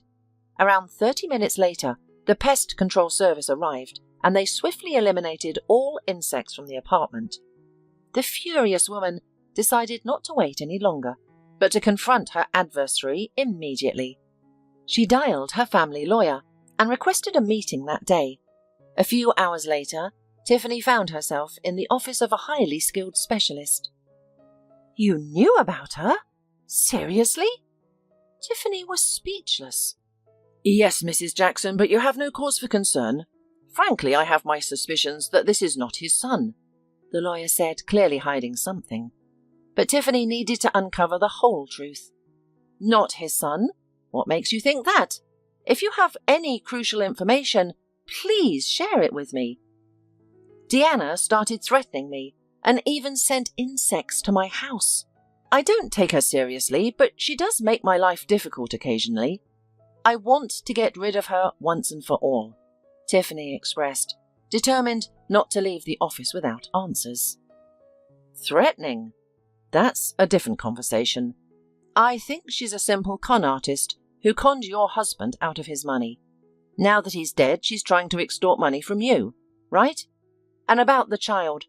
Around 30 minutes later, the pest control service arrived, and they swiftly eliminated all insects from the apartment. The furious woman decided not to wait any longer, but to confront her adversary immediately. She dialed her family lawyer and requested a meeting that day. A few hours later, Tiffany found herself in the office of a highly skilled specialist. You knew about her? Seriously? Tiffany was speechless. Yes, Mrs. Jackson, but you have no cause for concern. Frankly, I have my suspicions that this is not his son, the lawyer said, clearly hiding something. But Tiffany needed to uncover the whole truth. Not his son? What makes you think that? If you have any crucial information, please share it with me. Deanna started threatening me and even sent insects to my house. I don't take her seriously, but she does make my life difficult occasionally. I want to get rid of her once and for all, Tiffany expressed, determined not to leave the office without answers. Threatening? That's a different conversation. I think she's a simple con artist who conned your husband out of his money. Now that he's dead, she's trying to extort money from you, right? And about the child,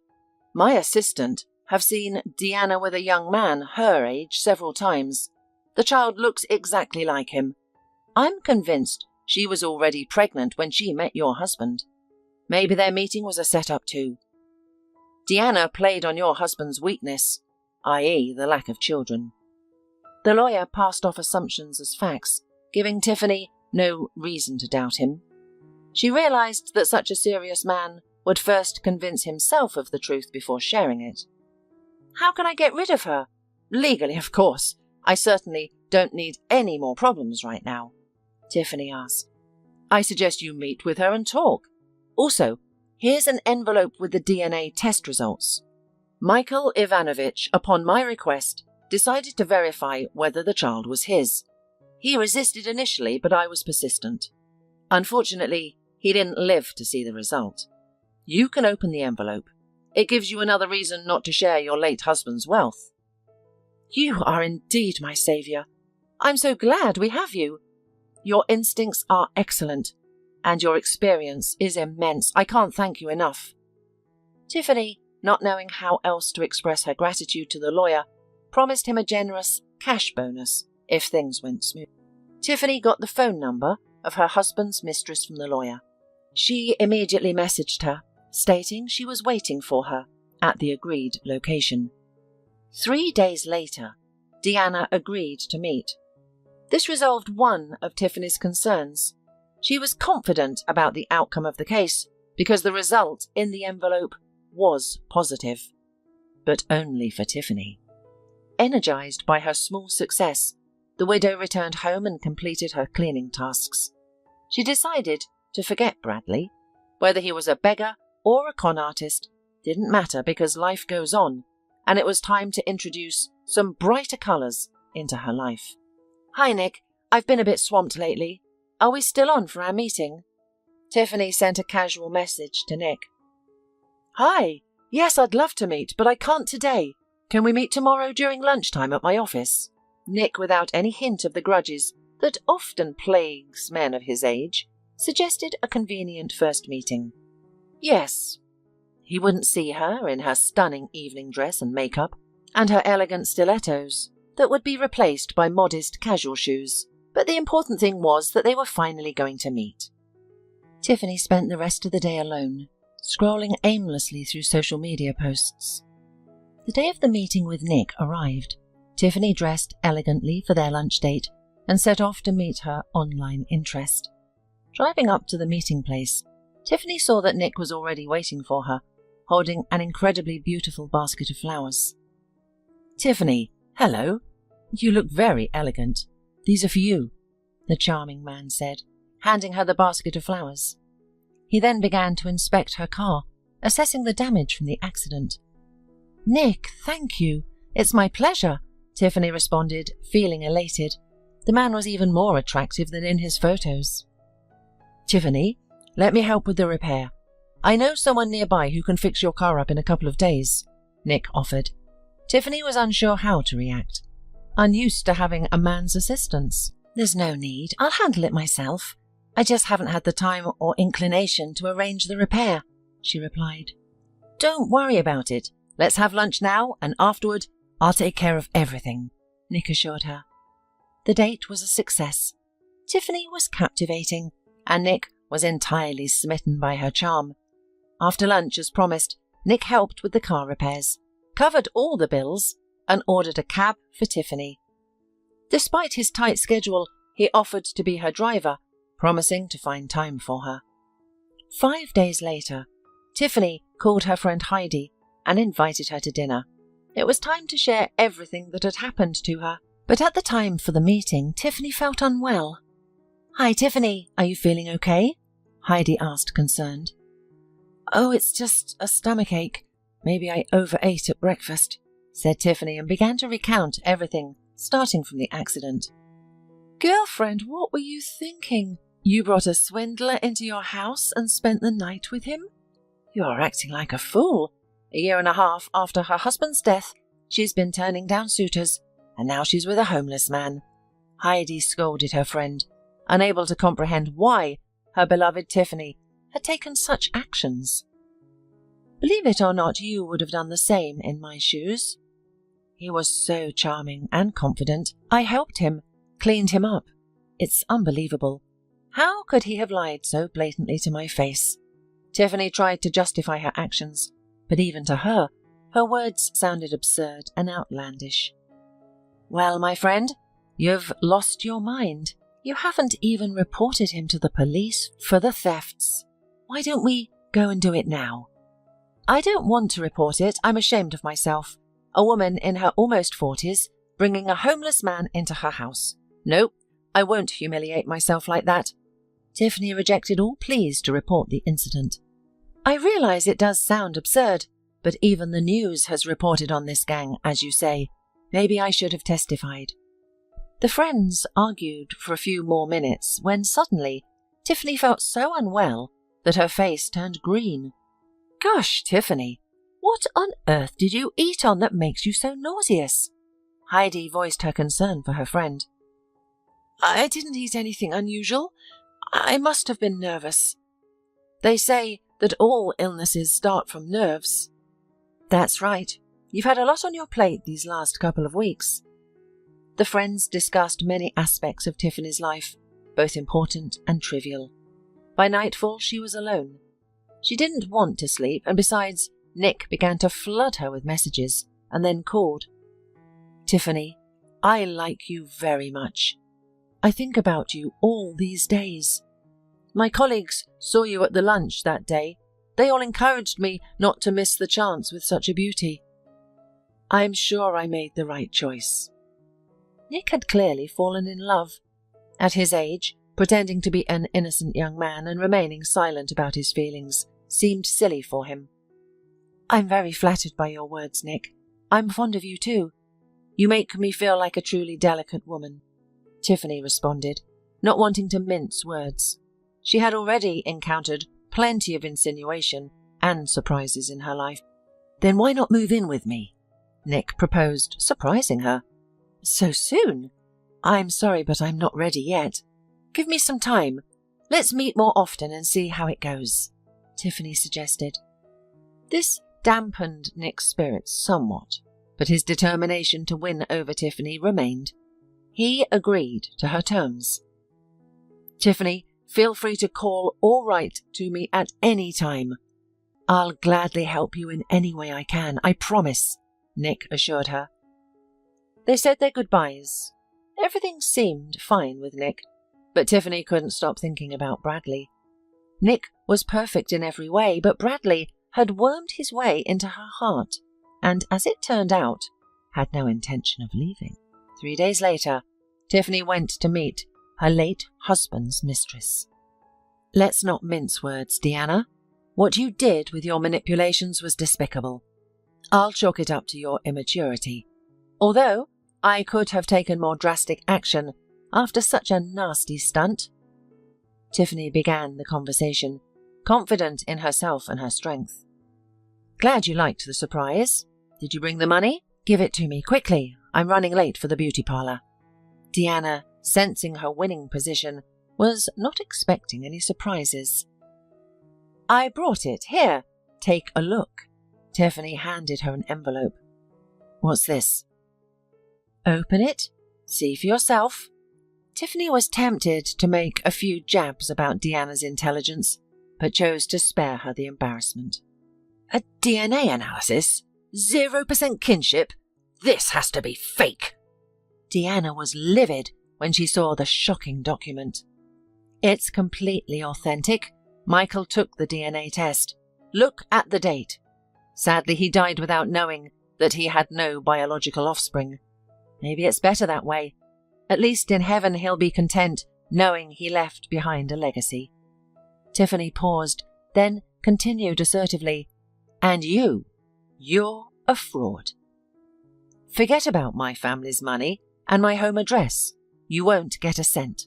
my assistant have seen Deanna with a young man her age several times. The child looks exactly like him. I'm convinced she was already pregnant when she met your husband. Maybe their meeting was a setup too. Deanna played on your husband's weakness, i.e. the lack of children. The lawyer passed off assumptions as facts, giving Tiffany no reason to doubt him. She realized that such a serious man would first convince himself of the truth before sharing it. How can I get rid of her? Legally, of course. I certainly don't need any more problems right now, Tiffany asked. I suggest you meet with her and talk. Also, here's an envelope with the DNA test results. Michael Ivanovich, upon my request, decided to verify whether the child was his. He resisted initially, but I was persistent. Unfortunately, he didn't live to see the result. You can open the envelope. It gives you another reason not to share your late husband's wealth. You are indeed my saviour. I'm so glad we have you. Your instincts are excellent, and your experience is immense. I can't thank you enough. Tiffany, not knowing how else to express her gratitude to the lawyer, promised him a generous cash bonus if things went smooth. Tiffany got the phone number of her husband's mistress from the lawyer. She immediately messaged her, stating she was waiting for her at the agreed location. 3 days later, Deanna agreed to meet. This resolved one of Tiffany's concerns. She was confident about the outcome of the case because the result in the envelope was positive. But only for Tiffany. Energized by her small success, the widow returned home and completed her cleaning tasks. She decided to forget Bradley. Whether he was a beggar or a con artist didn't matter because life goes on, and it was time to introduce some brighter colours into her life. Hi, Nick. I've been a bit swamped lately. Are we still on for our meeting? Tiffany sent a casual message to Nick. Hi. Yes, I'd love to meet, but I can't today. Can we meet tomorrow during lunchtime at my office? Nick, without any hint of the grudges that often plagues men of his age, suggested a convenient first meeting. Yes. He wouldn't see her in her stunning evening dress and makeup, and her elegant stilettos that would be replaced by modest casual shoes, but the important thing was that they were finally going to meet. Tiffany spent the rest of the day alone, scrolling aimlessly through social media posts. The day of the meeting with Nick arrived. Tiffany dressed elegantly for their lunch date and set off to meet her online interest. Driving up to the meeting place, Tiffany saw that Nick was already waiting for her, holding an incredibly beautiful basket of flowers. Tiffany, hello. You look very elegant. These are for you, the charming man said, handing her the basket of flowers. He then began to inspect her car, assessing the damage from the accident. "Nick, thank you. It's my pleasure," Tiffany responded, feeling elated. The man was even more attractive than in his photos. "Tiffany, let me help with the repair. I know someone nearby who can fix your car up in a couple of days," Nick offered. Tiffany was unsure how to react, unused to having a man's assistance. "There's no need. I'll handle it myself. I just haven't had the time or inclination to arrange the repair," she replied. "Don't worry about it. Let's have lunch now, and afterward, I'll take care of everything," Nick assured her. The date was a success. Tiffany was captivating, and Nick was entirely smitten by her charm. After lunch, as promised, Nick helped with the car repairs, covered all the bills, and ordered a cab for Tiffany. Despite his tight schedule, he offered to be her driver, promising to find time for her. 5 days later, Tiffany called her friend Heidi and invited her to dinner. It was time to share everything that had happened to her, but at the time for the meeting, Tiffany felt unwell. "Hi, Tiffany, are you feeling okay?" Heidi asked, concerned. "Oh, it's just a stomachache. Maybe I overate at breakfast," said Tiffany, and began to recount everything, starting from the accident. "Girlfriend, what were you thinking? You brought a swindler into your house and spent the night with him? You're acting like a fool. A year and a half after her husband's death, she's been turning down suitors, and now she's with a homeless man," Heidi scolded her friend, unable to comprehend why her beloved Tiffany had taken such actions. "Believe it or not, you would have done the same in my shoes. He was so charming and confident. I helped him, cleaned him up. It's unbelievable. How could he have lied so blatantly to my face?" Tiffany tried to justify her actions, but even to her, her words sounded absurd and outlandish. "Well, my friend, you've lost your mind. You haven't even reported him to the police for the thefts. Why don't we go and do it now?" "I don't want to report it. I'm ashamed of myself. A woman in her almost 40s, bringing a homeless man into her house. Nope, I won't humiliate myself like that." Tiffany rejected all pleas to report the incident. "I realize it does sound absurd, but even the news has reported on this gang, as you say. Maybe I should have testified." The friends argued for a few more minutes when suddenly Tiffany felt so unwell that her face turned green. "Gosh, Tiffany, what on earth did you eat on that makes you so nauseous?" Heidi voiced her concern for her friend. "I didn't eat anything unusual. I must have been nervous. They say that all illnesses start from nerves." "That's right. You've had a lot on your plate these last couple of weeks." The friends discussed many aspects of Tiffany's life, both important and trivial. By nightfall, she was alone. She didn't want to sleep, and besides, Nick began to flood her with messages, and then called. "Tiffany, I like you very much. I think about you all these days. My colleagues saw you at the lunch that day. They all encouraged me not to miss the chance with such a beauty. I'm sure I made the right choice." Nick had clearly fallen in love. At his age, pretending to be an innocent young man and remaining silent about his feelings seemed silly for him. "I'm very flattered by your words, Nick. I'm fond of you too. You make me feel like a truly delicate woman," Tiffany responded, not wanting to mince words. She had already encountered plenty of insinuation and surprises in her life. "Then why not move in with me?" Nick proposed, surprising her. "So soon? I'm sorry, but I'm not ready yet. Give me some time. Let's meet more often and see how it goes," Tiffany suggested. This dampened Nick's spirits somewhat, but his determination to win over Tiffany remained. He agreed to her terms. "Tiffany, feel free to call or write to me at any time. I'll gladly help you in any way I can, I promise," Nick assured her. They said their goodbyes. Everything seemed fine with Nick, but Tiffany couldn't stop thinking about Bradley. Nick was perfect in every way, but Bradley had wormed his way into her heart, and as it turned out, had no intention of leaving. 3 days later, Tiffany went to meet her late husband's mistress. Let's not mince words, Deanna. What you did with your manipulations was despicable. I'll chalk it up to your immaturity. Although I could have taken more drastic action after such a nasty stunt. Tiffany began the conversation, confident in herself and her strength. Glad you liked the surprise. Did you bring the money? Give it to me, quickly. I'm running late for the beauty parlour. Deanna, sensing her winning position, was not expecting any surprises. I brought it. Here, take a look. Tiffany handed her an envelope. What's this? Open it. See for yourself. Tiffany was tempted to make a few jabs about Deanna's intelligence, but chose to spare her the embarrassment. A DNA analysis? 0% kinship? This has to be fake. Deanna was livid when she saw the shocking document. It's completely authentic. Michael took the DNA test. Look at the date. Sadly, he died without knowing that he had no biological offspring. Maybe it's better that way. At least in heaven he'll be content knowing he left behind a legacy. Tiffany paused, then continued assertively, And you're a fraud. Forget about my family's money and my home address. You won't get a cent,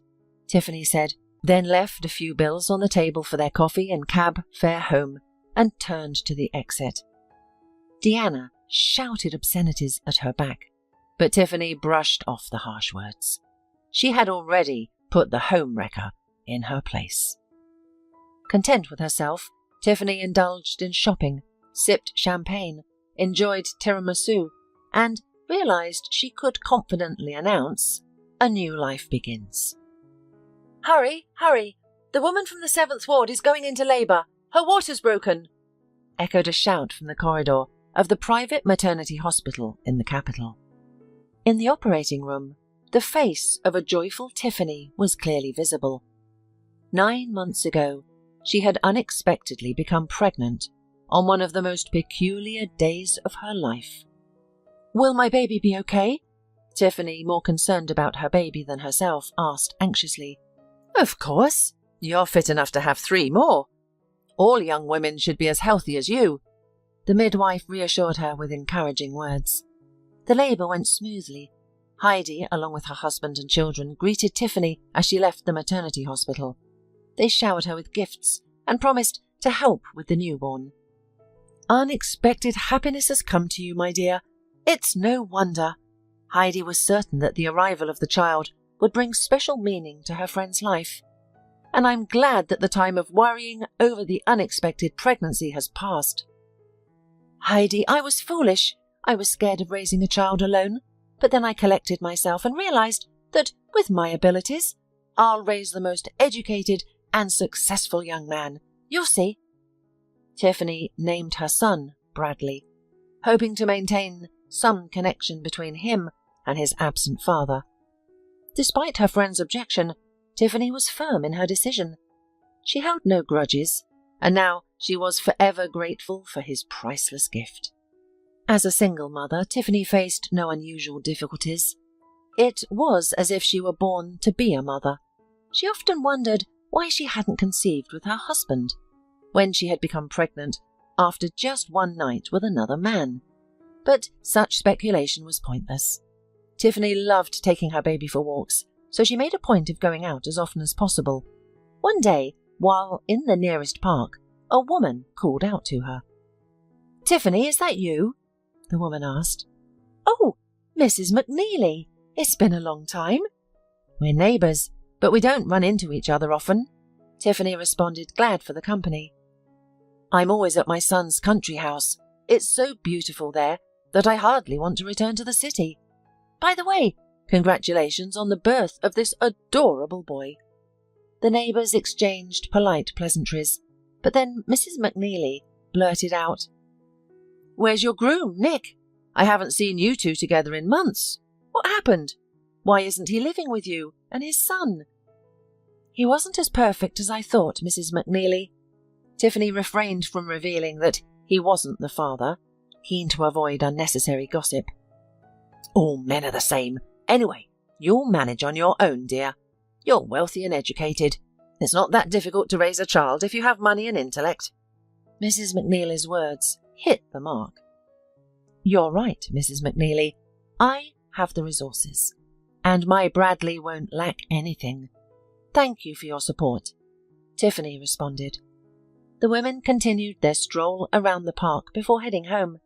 Tiffany said, then left a few bills on the table for their coffee and cab fare home and turned to the exit. Deanna shouted obscenities at her back, but Tiffany brushed off the harsh words. She had already put the home wrecker in her place. Content with herself, Tiffany indulged in shopping, sipped champagne, enjoyed tiramisu, and realized she could confidently announce, a new life begins. Hurry, hurry! The woman from the 7th ward is going into labour. Her water's broken! Echoed a shout from the corridor of the private maternity hospital in the capital. In the operating room, the face of a joyful Tiffany was clearly visible. 9 months ago, she had unexpectedly become pregnant on one of the most peculiar days of her life. Will my baby be okay? Tiffany, more concerned about her baby than herself, asked anxiously. Of course. You're fit enough to have 3 more. All young women should be as healthy as you. The midwife reassured her with encouraging words. The labour went smoothly. Heidi, along with her husband and children, greeted Tiffany as she left the maternity hospital. They showered her with gifts and promised to help with the newborn. Unexpected happiness has come to you, my dear. It's no wonder. Heidi was certain that the arrival of the child would bring special meaning to her friend's life. And I'm glad that the time of worrying over the unexpected pregnancy has passed. Heidi, I was foolish. I was scared of raising a child alone, but then I collected myself and realized that with my abilities, I'll raise the most educated and successful young man. You'll see. Tiffany named her son Bradley, hoping to maintain some connection between him and his absent father. Despite her friend's objection, Tiffany was firm in her decision. She held no grudges, and now she was forever grateful for his priceless gift. As a single mother, Tiffany faced no unusual difficulties. It was as if she were born to be a mother. She often wondered why she hadn't conceived with her husband, when she had become pregnant after just one night with another man. But such speculation was pointless. Tiffany loved taking her baby for walks, so she made a point of going out as often as possible. One day, while in the nearest park, a woman called out to her. Tiffany, is that you? The woman asked. Oh, Mrs. McNeely. It's been a long time. We're neighbours, but we don't run into each other often, Tiffany responded, glad for the company. I'm always at my son's country house. It's so beautiful there that I hardly want to return to the city. By the way, congratulations on the birth of this adorable boy. The neighbours exchanged polite pleasantries, but then Mrs. McNeely blurted out, Where's your groom, Nick? I haven't seen you two together in months. What happened? Why isn't he living with you and his son? He wasn't as perfect as I thought, Mrs. McNeely. Tiffany refrained from revealing that he wasn't the father, keen to avoid unnecessary gossip. All men are the same. Anyway, you'll manage on your own, dear. You're wealthy and educated. It's not that difficult to raise a child if you have money and intellect. Mrs. McNeely's words hit the mark. You're right, Mrs. McNeely. I have the resources, and my Bradley won't lack anything. Thank you for your support, Tiffany responded. The women continued their stroll around the park before heading home.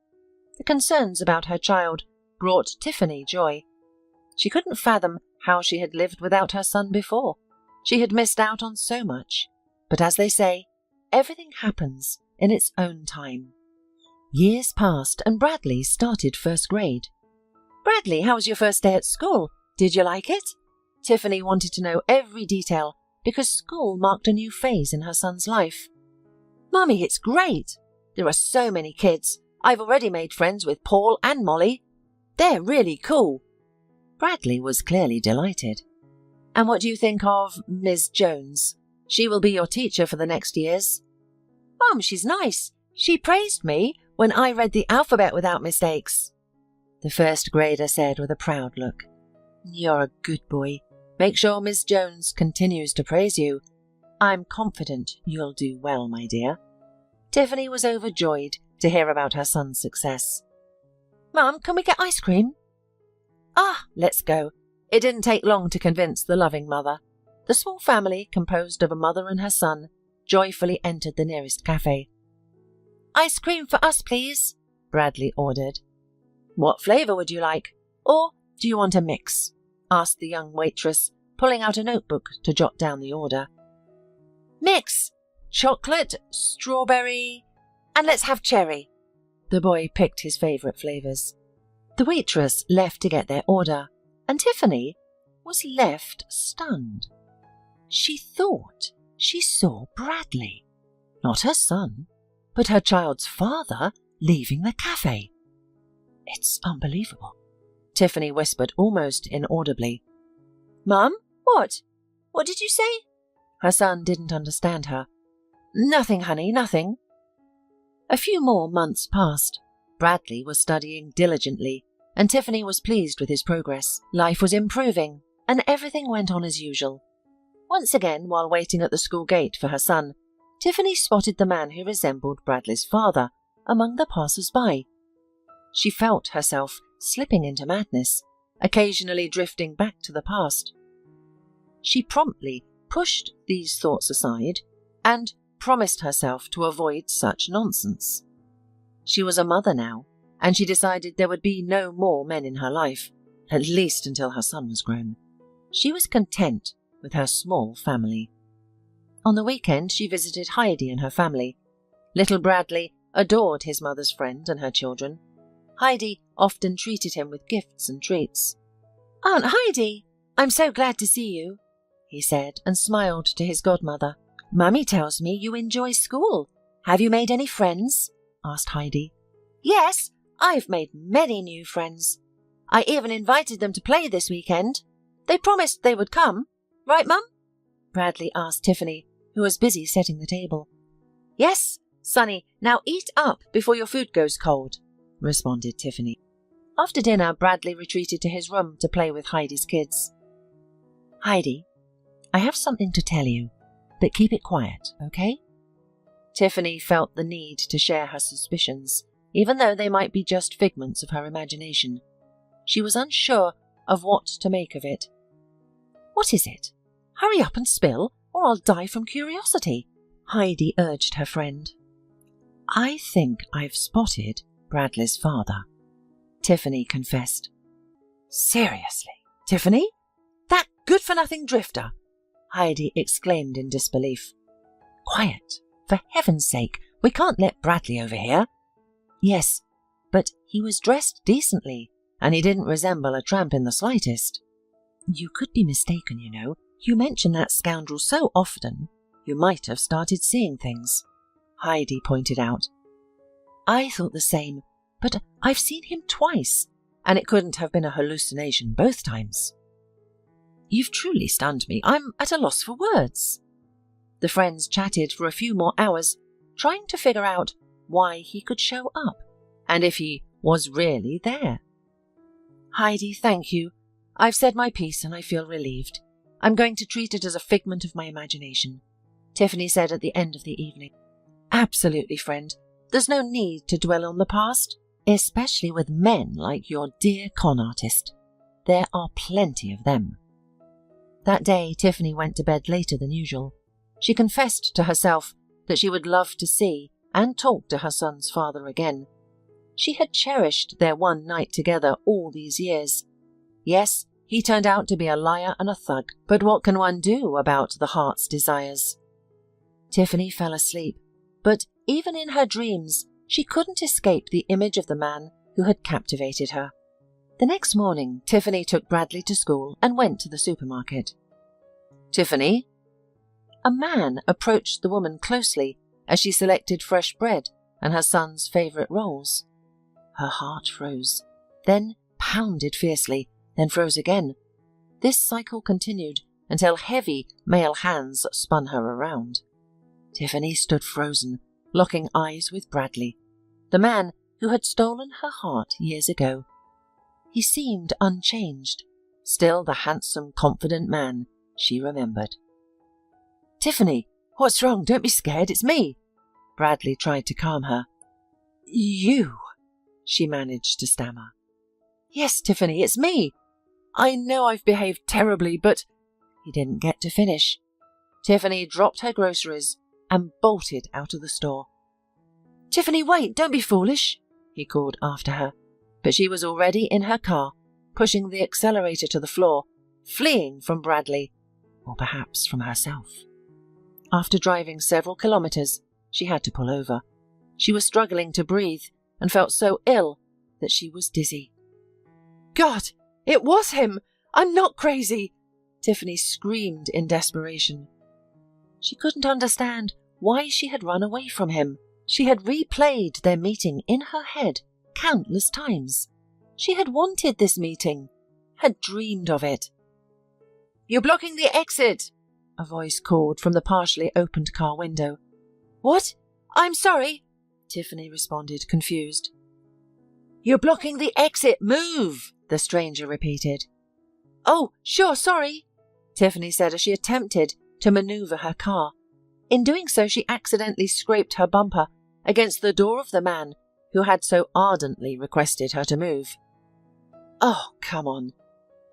The concerns about her child brought Tiffany joy. She couldn't fathom how she had lived without her son before. She had missed out on so much. But as they say, everything happens in its own time. Years passed and Bradley started first grade. Bradley, how was your first day at school? Did you like it? Tiffany wanted to know every detail because school marked a new phase in her son's life. Mummy, it's great. There are so many kids. I've already made friends with Paul and Molly. They're really cool. Bradley was clearly delighted. And what do you think of Ms. Jones? She will be your teacher for the next years. Mum, she's nice. She praised me when I read the alphabet without mistakes, the first grader said with a proud look. You're a good boy. Make sure Miss Jones continues to praise you. I'm confident you'll do well, my dear. Tiffany was overjoyed to hear about her son's success. Mum, can we get ice cream? Let's go. It didn't take long to convince the loving mother. The small family, composed of a mother and her son, joyfully entered the nearest cafe. Ice cream for us, please, Bradley ordered. What flavour would you like? Or do you want a mix? Asked the young waitress, pulling out a notebook to jot down the order. Mix! Chocolate, strawberry, and let's have cherry. The boy picked his favourite flavours. The waitress left to get their order, and Tiffany was left stunned. She thought she saw Bradley, not her son, but her child's father, leaving the cafe. It's unbelievable, Tiffany whispered almost inaudibly. Mum, what? What did you say? Her son didn't understand her. Nothing, honey, nothing. A few more months passed. Bradley was studying diligently, and Tiffany was pleased with his progress. Life was improving, and everything went on as usual. Once again, while waiting at the school gate for her son, Tiffany spotted the man who resembled Bradley's father among the passers-by. She felt herself slipping into madness, occasionally drifting back to the past. She promptly pushed these thoughts aside and promised herself to avoid such nonsense. She was a mother now, and she decided there would be no more men in her life, at least until her son was grown. She was content with her small family. On the weekend, she visited Heidi and her family. Little Bradley adored his mother's friend and her children. Heidi often treated him with gifts and treats. Aunt Heidi, I'm so glad to see you, he said, and smiled to his godmother. Mummy tells me you enjoy school. Have you made any friends? Asked Heidi. Yes, I've made many new friends. I even invited them to play this weekend. They promised they would come. Right, Mum? Bradley asked Tiffany, who was busy setting the table. Yes, Sonny, now eat up before your food goes cold, responded Tiffany. After dinner, Bradley retreated to his room to play with Heidi's kids. Heidi, I have something to tell you, but keep it quiet, okay? Tiffany felt the need to share her suspicions, even though they might be just figments of her imagination. She was unsure of what to make of it. What is it? Hurry up and spill, or I'll die from curiosity, Heidi urged her friend. I think I've spotted Bradley's father, Tiffany confessed. Seriously, Tiffany? That good-for-nothing drifter? Heidi exclaimed in disbelief. Quiet, for heaven's sake, we can't let Bradley overhear. Yes, but he was dressed decently, and he didn't resemble a tramp in the slightest. You could be mistaken, you know. You mention that scoundrel so often, you might have started seeing things, Heidi pointed out. I thought the same, but I've seen him twice, and it couldn't have been a hallucination both times. You've truly stunned me. I'm at a loss for words. The friends chatted for a few more hours, trying to figure out why he could show up, and if he was really there. Heidi, thank you. I've said my piece and I feel relieved. I'm going to treat it as a figment of my imagination," Tiffany said at the end of the evening. "Absolutely, friend. There's no need to dwell on the past, especially with men like your dear con artist. There are plenty of them." That day, Tiffany went to bed later than usual. She confessed to herself that she would love to see and talk to her son's father again. She had cherished their one night together all these years. Yes, he turned out to be a liar and a thug, but what can one do about the heart's desires? Tiffany fell asleep, but even in her dreams, she couldn't escape the image of the man who had captivated her. The next morning, Tiffany took Bradley to school and went to the supermarket. "Tiffany?" A man approached the woman closely as she selected fresh bread and her son's favourite rolls. Her heart froze, then pounded fiercely, then froze again. This cycle continued until heavy male hands spun her around. Tiffany stood frozen, locking eyes with Bradley, the man who had stolen her heart years ago. He seemed unchanged, still the handsome, confident man she remembered. "Tiffany, what's wrong? Don't be scared, it's me." Bradley tried to calm her. "You," she managed to stammer. "Yes, Tiffany, it's me. I know I've behaved terribly, but—" He didn't get to finish. Tiffany dropped her groceries and bolted out of the store. "Tiffany, wait, don't be foolish," he called after her, but she was already in her car, pushing the accelerator to the floor, fleeing from Bradley, or perhaps from herself. After driving several kilometers, she had to pull over. She was struggling to breathe and felt so ill that she was dizzy. "God, it was him! I'm not crazy!" Tiffany screamed in desperation. She couldn't understand why she had run away from him. She had replayed their meeting in her head countless times. She had wanted this meeting, had dreamed of it. "You're blocking the exit!" a voice called from the partially opened car window. "What? I'm sorry," Tiffany responded, confused. "You're blocking the exit! Move!" the stranger repeated. "Oh, sure, sorry," Tiffany said as she attempted to maneuver her car. In doing so, she accidentally scraped her bumper against the door of the man who had so ardently requested her to move. "Oh, come on.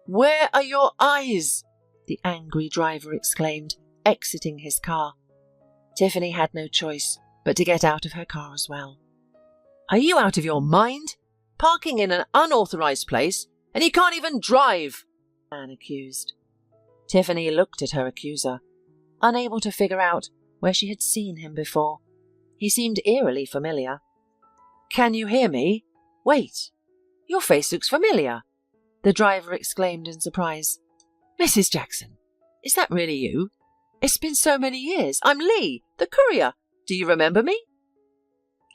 Where are your eyes?" the angry driver exclaimed, exiting his car. Tiffany had no choice but to get out of her car as well. "Are you out of your mind? Parking in an unauthorized place, and you can't even drive," the man accused. Tiffany looked at her accuser, unable to figure out where she had seen him before. He seemed eerily familiar. "Can you hear me? Wait, your face looks familiar," the driver exclaimed in surprise. "Mrs. Jackson, is that really you? It's been so many years. I'm Lee, the courier. Do you remember me?"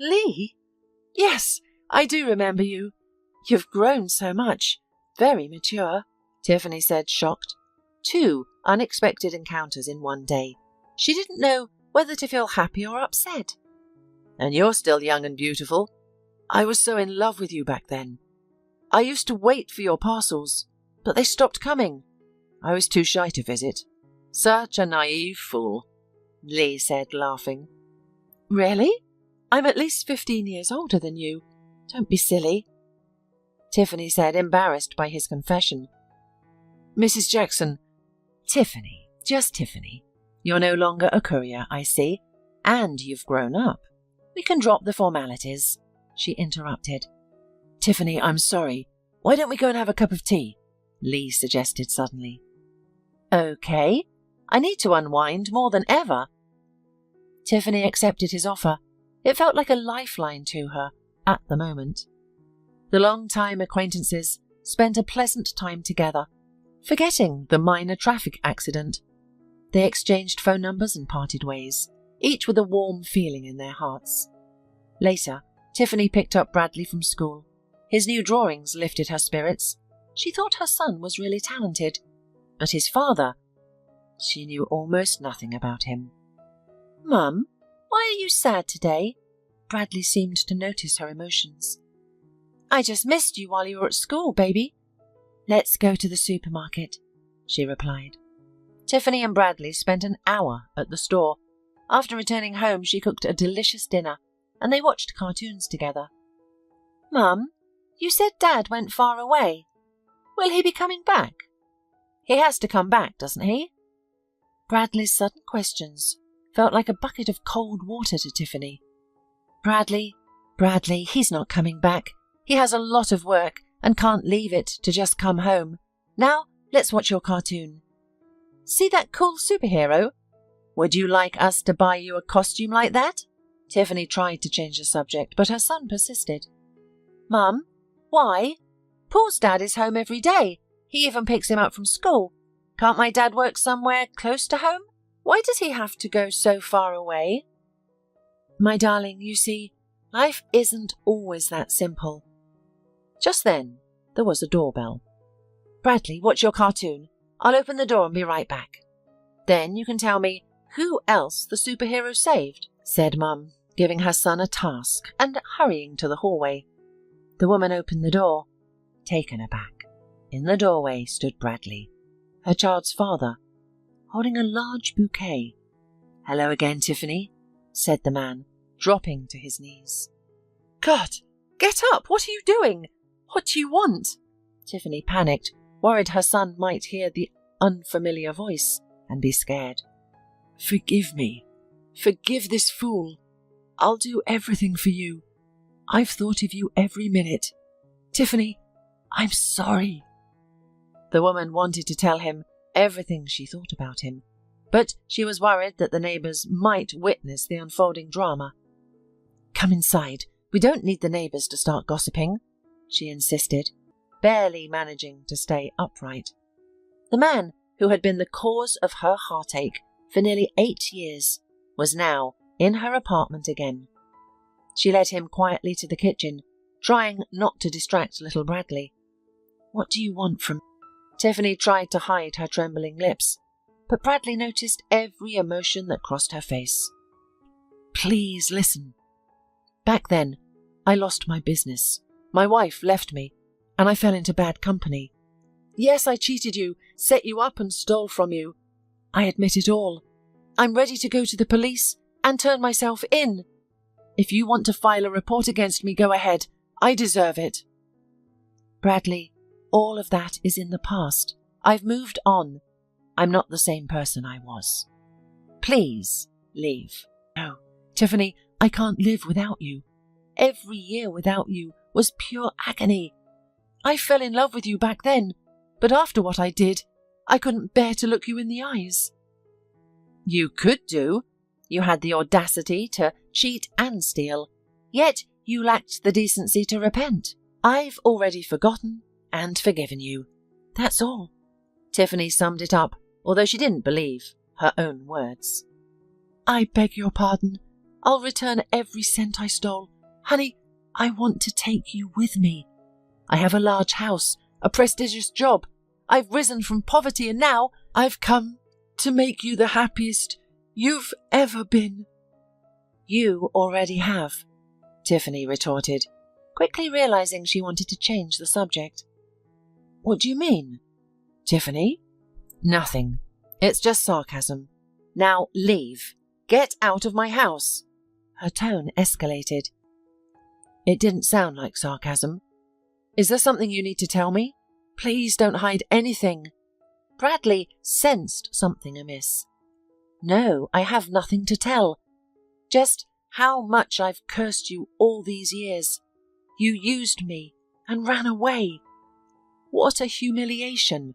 "Lee? Yes, I do remember you. You've grown so much. Very mature," Tiffany said, shocked. 2 unexpected encounters in one day. She didn't know whether to feel happy or upset. "And you're still young and beautiful. I was so in love with you back then. I used to wait for your parcels, but they stopped coming. I was too shy to visit. Such a naive fool," Lee said, laughing. "Really? I'm at least 15 years older than you. Don't be silly," Tiffany said, embarrassed by his confession. "Mrs. Jackson." "Tiffany, just Tiffany. You're no longer a courier, I see, and you've grown up. We can drop the formalities," she interrupted. "Tiffany, I'm sorry. Why don't we go and have a cup of tea?" Lee suggested suddenly. "Okay. I need to unwind more than ever." Tiffany accepted his offer. It felt like a lifeline to her at the moment. The long-time acquaintances spent a pleasant time together, forgetting the minor traffic accident. They exchanged phone numbers and parted ways, each with a warm feeling in their hearts. Later, Tiffany picked up Bradley from school. His new drawings lifted her spirits. She thought her son was really talented, but his father, she knew almost nothing about him. "Mum, why are you sad today?" Bradley seemed to notice her emotions. "I just missed you while you were at school, baby." "Let's go to the supermarket," she replied. Tiffany and Bradley spent an hour at the store. After returning home, she cooked a delicious dinner, and they watched cartoons together. "Mum, you said Dad went far away. Will he be coming back?" "He has to come back, doesn't he?" Bradley's sudden questions felt like a bucket of cold water to Tiffany. Bradley, he's not coming back. He has a lot of work and can't leave it to just come home. Now, let's watch your cartoon." "See that cool superhero? Would you like us to buy you a costume like that?" Tiffany tried to change the subject, but her son persisted. "Mum, why? Paul's dad is home every day. He even picks him up from school. Can't my dad work somewhere close to home? Why does he have to go so far away?" "My darling, you see, life isn't always that simple." Just then, there was a doorbell. "Bradley, watch your cartoon. I'll open the door and be right back. Then you can tell me who else the superhero saved," said Mum, giving her son a task and hurrying to the hallway. The woman opened the door. Taken aback, in the doorway stood Bradley, her child's father, holding a large bouquet. "Hello again, Tiffany," said the man, dropping to his knees. "God, get up! What are you doing? What do you want?" Tiffany panicked, worried her son might hear the unfamiliar voice and be scared. "Forgive me. Forgive this fool. I'll do everything for you. I've thought of you every minute. Tiffany, I'm sorry." The woman wanted to tell him everything she thought about him, but she was worried that the neighbours might witness the unfolding drama. "Come inside. We don't need the neighbours to start gossiping," she insisted, barely managing to stay upright. The man who had been the cause of her heartache for nearly 8 years was now in her apartment again. She led him quietly to the kitchen, trying not to distract little Bradley. "What do you want from me?" Tiffany tried to hide her trembling lips, but Bradley noticed every emotion that crossed her face. "Please listen. Back then, I lost my business. My wife left me, and I fell into bad company. Yes, I cheated you, set you up and stole from you. I admit it all. I'm ready to go to the police and turn myself in. If you want to file a report against me, go ahead. I deserve it." "Bradley, all of that is in the past. I've moved on. I'm not the same person I was. Please, leave." "No, Tiffany, I can't live without you. Every year without you was pure agony. I fell in love with you back then, but after what I did, I couldn't bear to look you in the eyes." "You could do. You had the audacity to cheat and steal, yet you lacked the decency to repent. I've already forgotten and forgiven you. That's all." Tiffany summed it up, although she didn't believe her own words. "I beg your pardon. I'll return every cent I stole. Honey, I want to take you with me. I have a large house, a prestigious job. I've risen from poverty, and now I've come to make you the happiest you've ever been." "You already have," Tiffany retorted, quickly realizing she wanted to change the subject. "What do you mean?" "Tiffany?" "Nothing. It's just sarcasm. Now leave. Get out of my house." Her tone escalated. It didn't sound like sarcasm. "Is there something you need to tell me? Please don't hide anything." Bradley sensed something amiss. "No, I have nothing to tell. Just how much I've cursed you all these years. You used me and ran away. What a humiliation."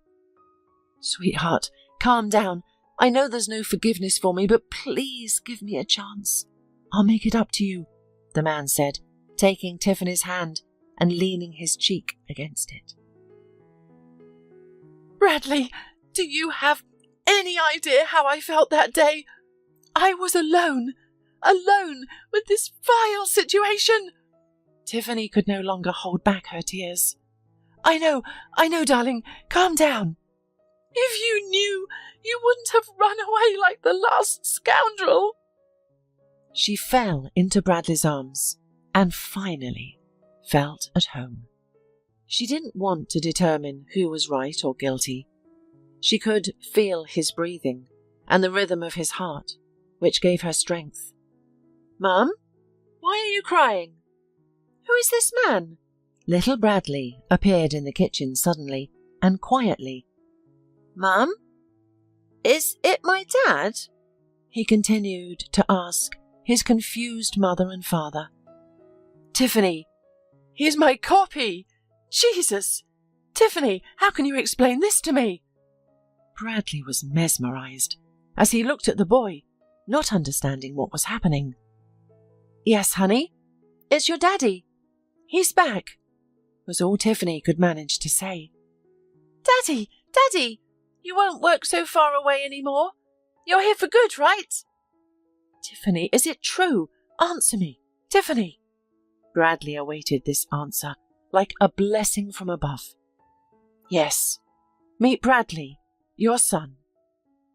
"Sweetheart, calm down. I know there's no forgiveness for me, but please give me a chance. I'll make it up to you," the man said, taking Tiffany's hand and leaning his cheek against it. "Bradley, do you have any idea how I felt that day? I was alone with this vile situation." Tiffany could no longer hold back her tears. I know, darling. Calm down. If you knew, you wouldn't have run away like the last scoundrel." She fell into Bradley's arms and finally felt at home. She didn't want to determine who was right or guilty. She could feel his breathing and the rhythm of his heart, which gave her strength. "Mum, why are you crying? Who is this man?" Little Bradley appeared in the kitchen suddenly and quietly. "Mum, is it my dad?" he continued to ask his confused mother and father. "Tiffany, he's my copy! Jesus! Tiffany, how can you explain this to me?" Bradley was mesmerized as he looked at the boy, not understanding what was happening. "Yes, honey, it's your daddy. He's back," was all Tiffany could manage to say. "Daddy, Daddy, you won't work so far away anymore. You're here for good, right?" "Tiffany, is it true? Answer me, Tiffany." Bradley awaited this answer like a blessing from above. "Yes, meet Bradley, your son,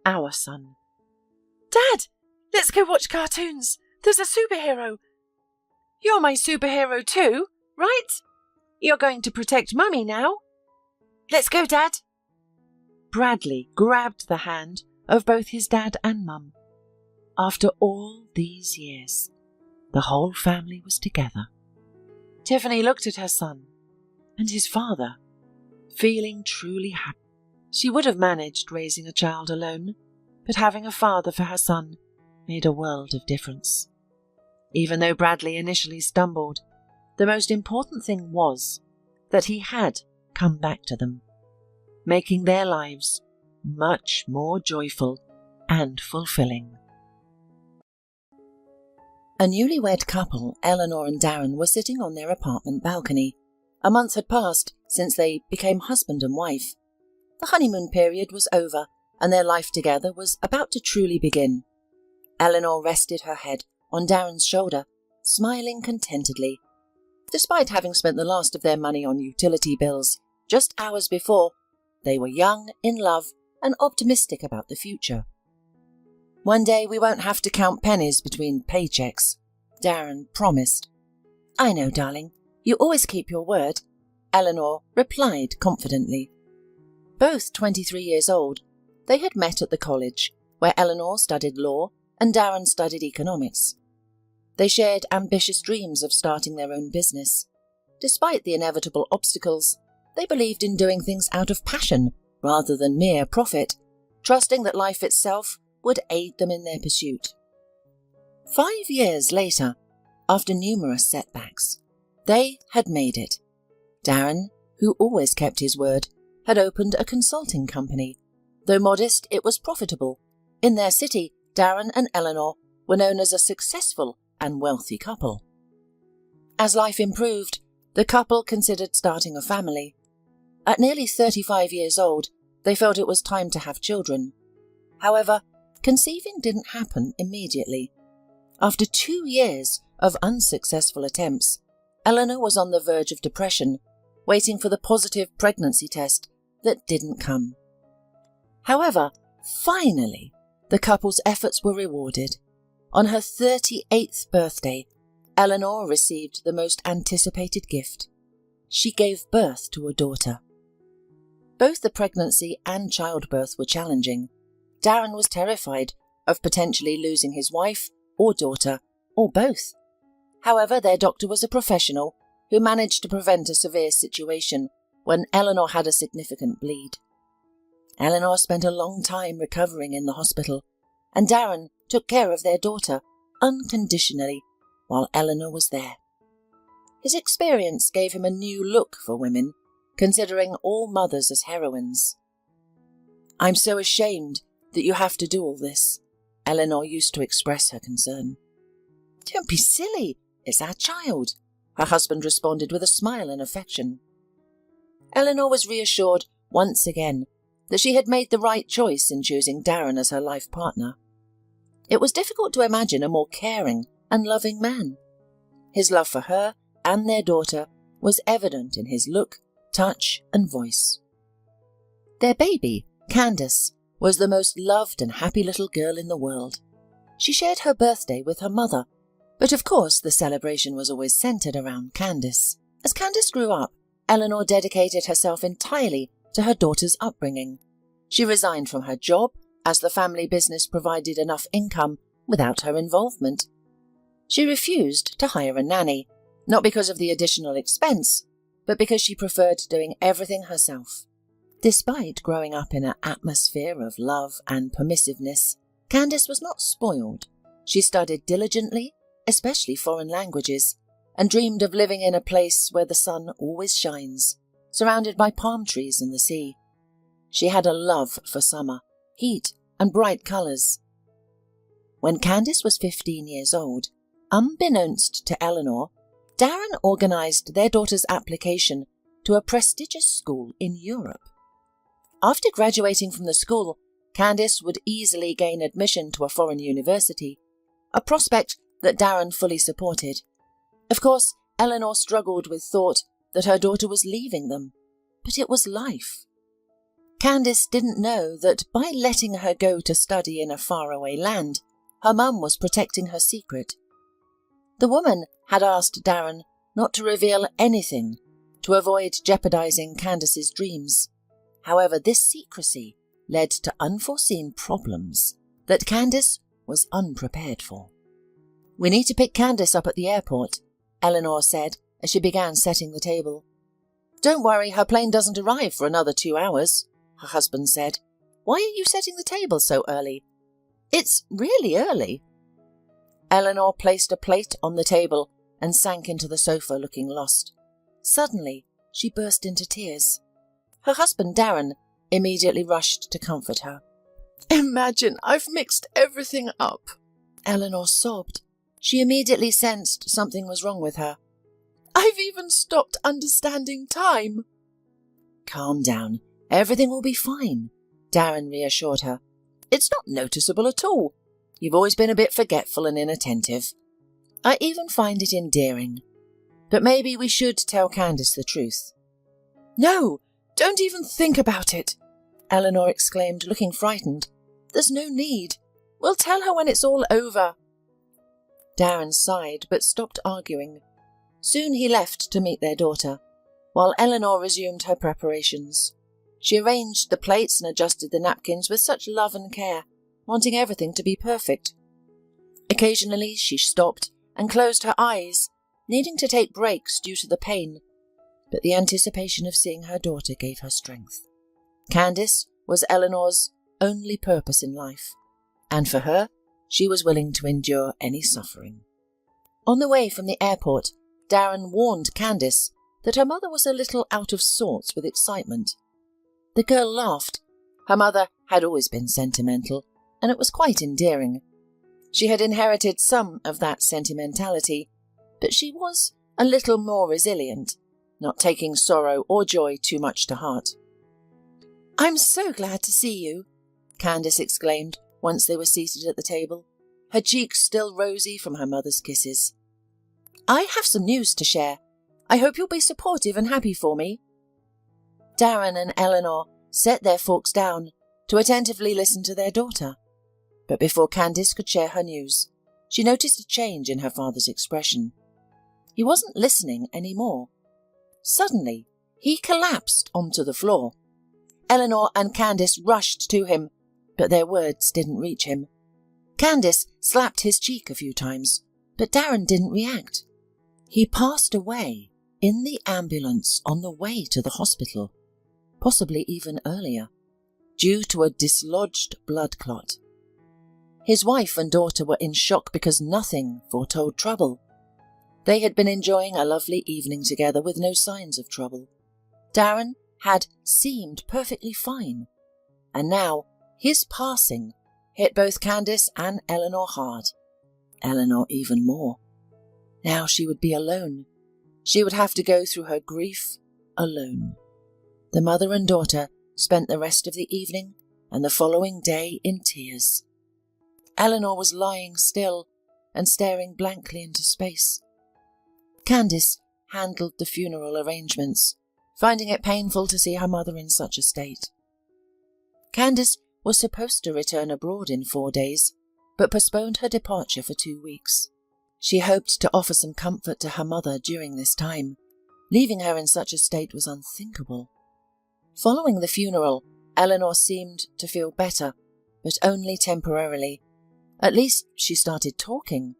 our son." "Dad, let's go watch cartoons. There's a superhero. You're my superhero too, right? You're going to protect Mummy now. Let's go, Dad." Bradley grabbed the hand of both his dad and Mum. After all these years, the whole family was together. Tiffany looked at her son and his father, feeling truly happy. She would have managed raising a child alone, but having a father for her son made a world of difference. Even though Bradley initially stumbled, the most important thing was that he had come back to them, making their lives much more joyful and fulfilling. A newlywed couple, Eleanor and Darren, were sitting on their apartment balcony. A month had passed since they became husband and wife. The honeymoon period was over, and their life together was about to truly begin. Eleanor rested her head on Darren's shoulder, smiling contentedly. Despite having spent the last of their money on utility bills just hours before, they were young, in love, and optimistic about the future. "One day we won't have to count pennies between paychecks," Darren promised. "I know, darling. You always keep your word," Eleanor replied confidently. Both 23 years old, they had met at the college, where Eleanor studied law and Darren studied economics. They shared ambitious dreams of starting their own business. Despite the inevitable obstacles, they believed in doing things out of passion rather than mere profit, trusting that life itself would aid them in their pursuit. 5 years later, after numerous setbacks, they had made it. Darren, who always kept his word, had opened a consulting company. Though modest, it was profitable. In their city, Darren and Eleanor were known as a successful and wealthy couple. As life improved, the couple considered starting a family. At nearly 35 years old, they felt it was time to have children. However, conceiving didn't happen immediately. After 2 years of unsuccessful attempts, Eleanor was on the verge of depression, waiting for the positive pregnancy test that didn't come. However, finally, the couple's efforts were rewarded. On her 38th birthday, Eleanor received the most anticipated gift. She gave birth to a daughter. Both the pregnancy and childbirth were challenging. Darren was terrified of potentially losing his wife or daughter, or both. However, their doctor was a professional who managed to prevent a severe situation when Eleanor had a significant bleed. Eleanor spent a long time recovering in the hospital, and Darren took care of their daughter unconditionally while Eleanor was there. His experience gave him a new look for women, considering all mothers as heroines. "I'm so ashamed that you have to do all this," Eleanor used to express her concern. "Don't be silly, it's our child," her husband responded with a smile and affection. Eleanor was reassured once again that she had made the right choice in choosing Darren as her life partner. It was difficult to imagine a more caring and loving man. His love for her and their daughter was evident in his look, touch, and voice. Their baby, Candace, was the most loved and happy little girl in the world. She shared her birthday with her mother, but of course the celebration was always centered around Candace. As Candace grew up, Eleanor dedicated herself entirely to her daughter's upbringing. She resigned from her job as the family business provided enough income without her involvement. She refused to hire a nanny, not because of the additional expense, but because she preferred doing everything herself. Despite growing up in an atmosphere of love and permissiveness, Candice was not spoiled. She studied diligently, especially foreign languages, and dreamed of living in a place where the sun always shines, surrounded by palm trees and the sea. She had a love for summer, heat, and bright colours. When Candice was 15 years old, unbeknownst to Eleanor, Darren organised their daughter's application to a prestigious school in Europe. After graduating from the school, Candice would easily gain admission to a foreign university, a prospect that Darren fully supported. Of course, Eleanor struggled with thought that her daughter was leaving them, but it was life. Candice didn't know that by letting her go to study in a faraway land, her mum was protecting her secret. The woman had asked Darren not to reveal anything to avoid jeopardizing Candice's dreams. However, this secrecy led to unforeseen problems that Candice was unprepared for. "We need to pick Candice up at the airport," Eleanor said as she began setting the table. "Don't worry, her plane doesn't arrive for another 2 hours," her husband said. "Why are you setting the table so early?" "It's really early." Eleanor placed a plate on the table and sank into the sofa looking lost. Suddenly, she burst into tears. Her husband, Darren, immediately rushed to comfort her. "Imagine, I've mixed everything up," Eleanor sobbed. She immediately sensed something was wrong with her. "I've even stopped understanding time." "Calm down. Everything will be fine," Darren reassured her. "It's not noticeable at all. You've always been a bit forgetful and inattentive. I even find it endearing. But maybe we should tell Candice the truth." "No, don't even think about it," Eleanor exclaimed, looking frightened. "There's no need. We'll tell her when it's all over." Darren sighed but stopped arguing. Soon he left to meet their daughter, while Eleanor resumed her preparations. She arranged the plates and adjusted the napkins with such love and care, wanting everything to be perfect. Occasionally she stopped and closed her eyes, needing to take breaks due to the pain, but the anticipation of seeing her daughter gave her strength. Candice was Eleanor's only purpose in life, and for her, she was willing to endure any suffering. On the way from the airport, Darren warned Candice that her mother was a little out of sorts with excitement. The girl laughed. Her mother had always been sentimental, and it was quite endearing. She had inherited some of that sentimentality, but she was a little more resilient, not taking sorrow or joy too much to heart. "I'm so glad to see you," Candice exclaimed once they were seated at the table, her cheeks still rosy from her mother's kisses. "I have some news to share. I hope you'll be supportive and happy for me." Darren and Eleanor set their forks down to attentively listen to their daughter. But before Candice could share her news, she noticed a change in her father's expression. He wasn't listening anymore. Suddenly, he collapsed onto the floor. Eleanor and Candice rushed to him, but their words didn't reach him. Candice slapped his cheek a few times, but Darren didn't react. He passed away in the ambulance on the way to the hospital, possibly even earlier, due to a dislodged blood clot. His wife and daughter were in shock because nothing foretold trouble. They had been enjoying a lovely evening together with no signs of trouble. Darren had seemed perfectly fine, and now his passing hit both Candice and Eleanor hard. Eleanor even more. Now she would be alone. She would have to go through her grief alone. The mother and daughter spent the rest of the evening and the following day in tears. Eleanor was lying still and staring blankly into space. Candice handled the funeral arrangements, finding it painful to see her mother in such a state. Candice was supposed to return abroad in 4 days, but postponed her departure for 2 weeks. She hoped to offer some comfort to her mother during this time. Leaving her in such a state was unthinkable. Following the funeral, Eleanor seemed to feel better, but only temporarily. At least she started talking.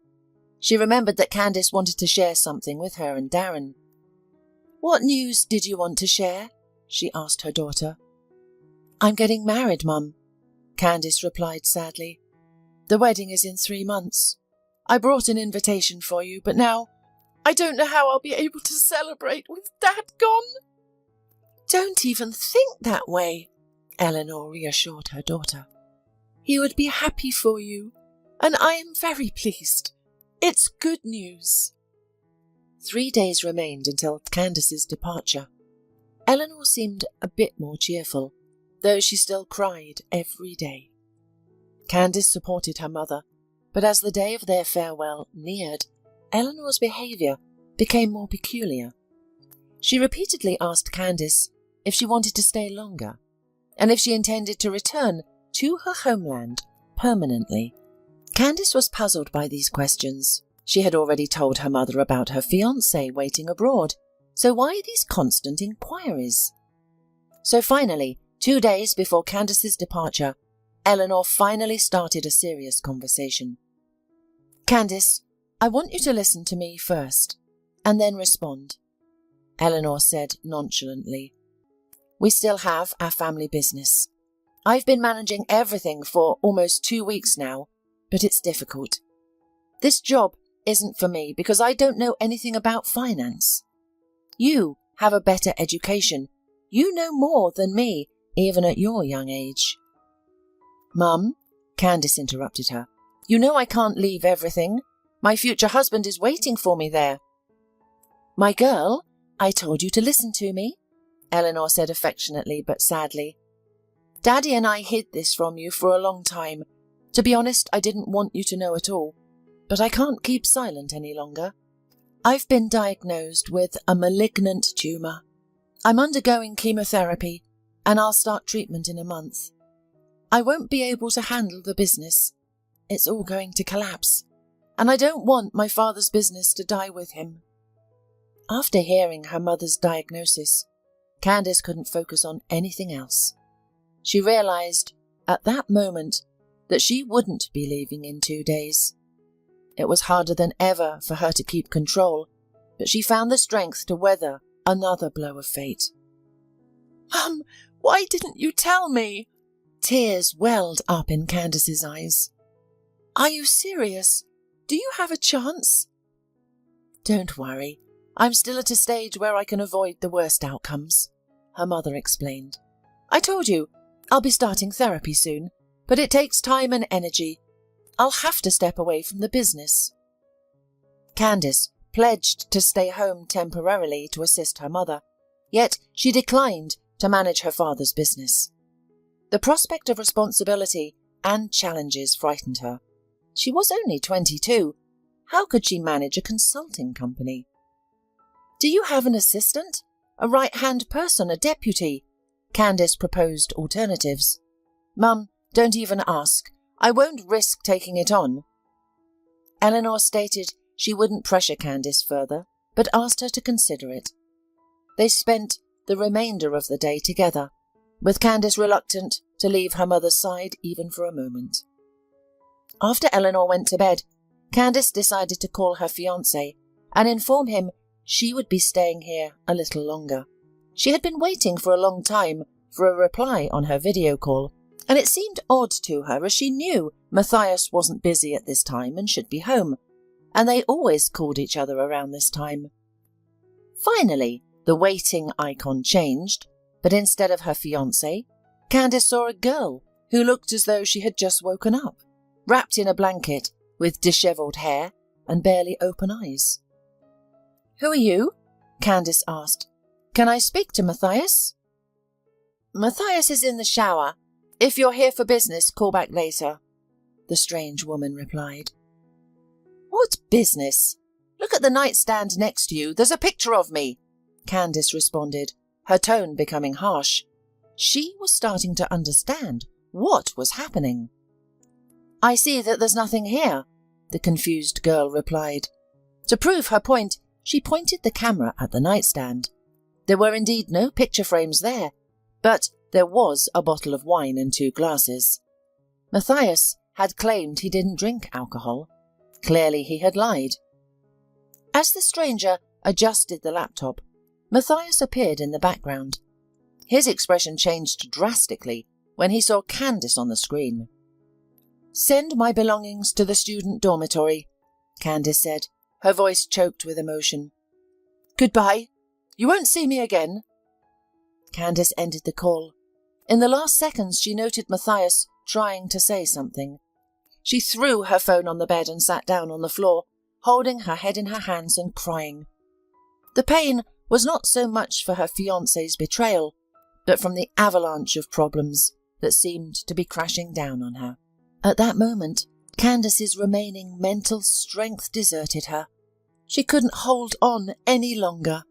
She remembered that Candice wanted to share something with her and Darren. "What news did you want to share?" she asked her daughter. "I'm getting married, Mum," Candice replied sadly. "The wedding is in 3 months. I brought an invitation for you, but now I don't know how I'll be able to celebrate with Dad gone." "Don't even think that way," Eleanor reassured her daughter. "He would be happy for you, and I am very pleased. It's good news." 3 days remained until Candice's departure. Eleanor seemed a bit more cheerful, though she still cried every day. Candice supported her mother, but as the day of their farewell neared, Eleanor's behaviour became more peculiar. She repeatedly asked Candice if she wanted to stay longer, and if she intended to return to her homeland permanently. Candice was puzzled by these questions. She had already told her mother about her fiancé waiting abroad, so why these constant inquiries? So finally, 2 days before Candice's departure, Eleanor finally started a serious conversation. "Candice, I want you to listen to me first, and then respond," Eleanor said nonchalantly. "We still have our family business. I've been managing everything for almost 2 weeks now, but it's difficult. This job isn't for me because I don't know anything about finance. You have a better education. You know more than me, even at your young age." "Mum," Candice interrupted her, "you know I can't leave everything. My future husband is waiting for me there." "My girl, I told you to listen to me," Eleanor said affectionately but sadly. "Daddy and I hid this from you for a long time. To be honest, I didn't want you to know at all. But I can't keep silent any longer. I've been diagnosed with a malignant tumour. I'm undergoing chemotherapy, and I'll start treatment in a month. I won't be able to handle the business. It's all going to collapse, and I don't want my father's business to die with him." After hearing her mother's diagnosis, Candice couldn't focus on anything else. She realised, at that moment, that she wouldn't be leaving in 2 days. It was harder than ever for her to keep control, but she found the strength to weather another blow of fate. "Mum, why didn't you tell me?" Tears welled up in Candice's eyes. "Are you serious? Do you have a chance?" "Don't worry. I'm still at a stage where I can avoid the worst outcomes," her mother explained. "I told you, I'll be starting therapy soon, but it takes time and energy. I'll have to step away from the business." Candice pledged to stay home temporarily to assist her mother, yet she declined to manage her father's business. The prospect of responsibility and challenges frightened her. She was only 22. How could she manage a consulting company? "Do you have an assistant? A right-hand person, a deputy?" Candice proposed alternatives. "Mum, don't even ask. I won't risk taking it on." Eleanor stated she wouldn't pressure Candice further, but asked her to consider it. They spent the remainder of the day together, with Candice reluctant to leave her mother's side even for a moment. After Eleanor went to bed, Candice decided to call her fiancé and inform him she would be staying here a little longer. She had been waiting for a long time for a reply on her video call, and it seemed odd to her as she knew Matthias wasn't busy at this time and should be home, and they always called each other around this time. Finally, the waiting icon changed, but instead of her fiancé, Candice saw a girl who looked as though she had just woken up, wrapped in a blanket with dishevelled hair and barely open eyes. "Who are you?" Candice asked. "Can I speak to Matthias?" "Matthias is in the shower. If you're here for business, call back later," the strange woman replied. "What business? Look at the nightstand next to you. There's a picture of me," Candice responded, her tone becoming harsh. She was starting to understand what was happening. "I see that there's nothing here," the confused girl replied. To prove her point, she pointed the camera at the nightstand. There were indeed no picture frames there, but There was a bottle of wine and 2 glasses. Matthias had claimed he didn't drink alcohol. Clearly he had lied. As the stranger adjusted the laptop, Matthias appeared in the background. His expression changed drastically when he saw Candice on the screen. "Send my belongings to the student dormitory," Candice said, her voice choked with emotion. "Goodbye. You won't see me again." Candice ended the call. In the last seconds, she noted Matthias trying to say something. She threw her phone on the bed and sat down on the floor, holding her head in her hands and crying. The pain was not so much for her fiancé's betrayal, but from the avalanche of problems that seemed to be crashing down on her. At that moment, Candice's remaining mental strength deserted her. She couldn't hold on any longer.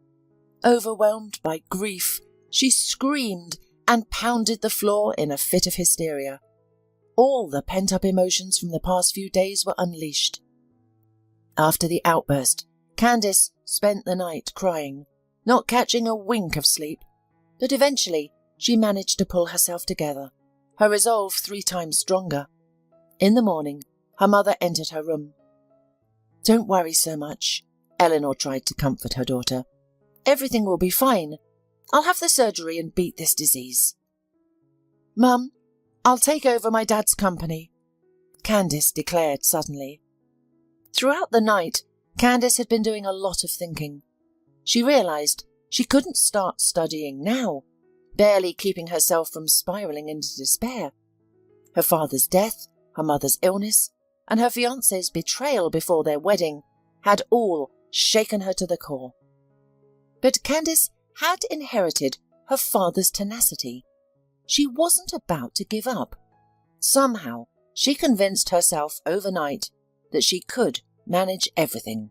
Overwhelmed by grief, she screamed and pounded the floor in a fit of hysteria. All the pent-up emotions from the past few days were unleashed. After the outburst, Candice spent the night crying, not catching a wink of sleep, but eventually she managed to pull herself together, her resolve 3 times stronger. In the morning, her mother entered her room. "Don't worry so much," Eleanor tried to comfort her daughter. "Everything will be fine. I'll have the surgery and beat this disease." "Mum, I'll take over my dad's company," Candice declared suddenly. Throughout the night, Candice had been doing a lot of thinking. She realised she couldn't start studying now, barely keeping herself from spiralling into despair. Her father's death, her mother's illness, and her fiancé's betrayal before their wedding had all shaken her to the core. But Candice had inherited her father's tenacity. She wasn't about to give up. Somehow, she convinced herself overnight that she could manage everything.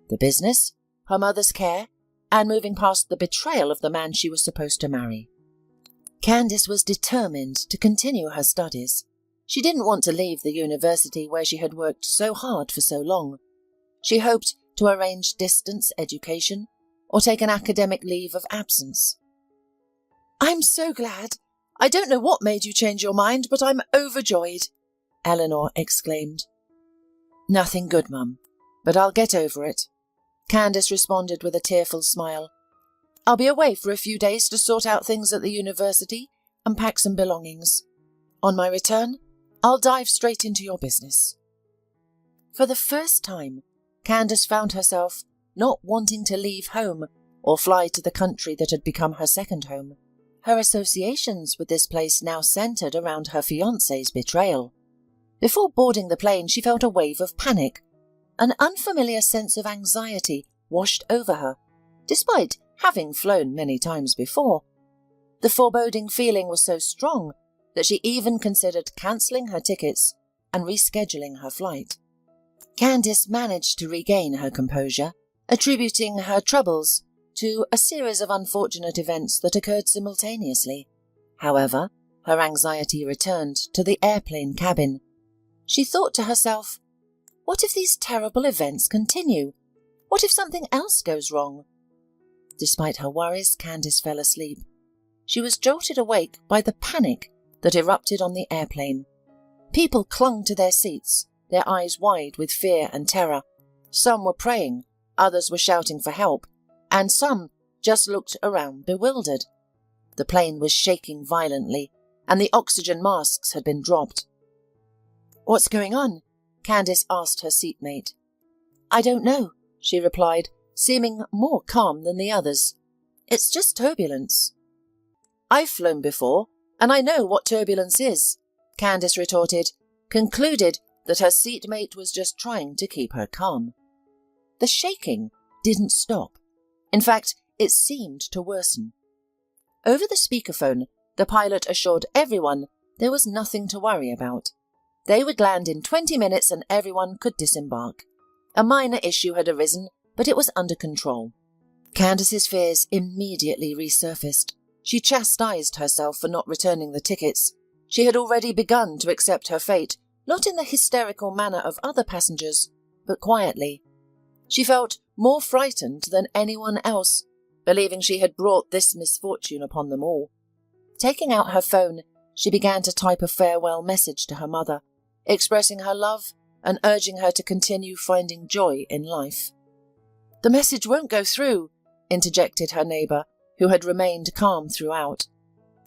The business, her mother's care, and moving past the betrayal of the man she was supposed to marry. Candice was determined to continue her studies. She didn't want to leave the university where she had worked so hard for so long. She hoped to arrange distance education or take an academic leave of absence. "I'm so glad. I don't know what made you change your mind, but I'm overjoyed," Eleanor exclaimed. "Nothing good, Mum, but I'll get over it," Candice responded with a tearful smile. "I'll be away for a few days to sort out things at the university and pack some belongings. On my return, I'll dive straight into your business." For the first time, Candice found herself not wanting to leave home or fly to the country that had become her second home. Her associations with this place now centred around her fiancé's betrayal. Before boarding the plane, she felt a wave of panic. An unfamiliar sense of anxiety washed over her, despite having flown many times before. The foreboding feeling was so strong that she even considered cancelling her tickets and rescheduling her flight. Candice managed to regain her composure, attributing her troubles to a series of unfortunate events that occurred simultaneously. However, her anxiety returned to the airplane cabin. She thought to herself, what if these terrible events continue? What if something else goes wrong? Despite her worries, Candice fell asleep. She was jolted awake by the panic that erupted on the airplane. People clung to their seats, their eyes wide with fear and terror. Some were praying, others were shouting for help, and some just looked around bewildered. The plane was shaking violently, and the oxygen masks had been dropped. "What's going on?" Candice asked her seatmate. "I don't know," she replied, seeming more calm than the others. "It's just turbulence." "I've flown before, and I know what turbulence is," Candice retorted, concluded that her seatmate was just trying to keep her calm. The shaking didn't stop. In fact, it seemed to worsen. Over the speakerphone, the pilot assured everyone there was nothing to worry about. They would land in 20 minutes and everyone could disembark. A minor issue had arisen, but it was under control. Candice's fears immediately resurfaced. She chastised herself for not returning the tickets. She had already begun to accept her fate, not in the hysterical manner of other passengers, but quietly. She felt more frightened than anyone else, believing she had brought this misfortune upon them all. Taking out her phone, she began to type a farewell message to her mother, expressing her love and urging her to continue finding joy in life. "The message won't go through," interjected her neighbour, who had remained calm throughout.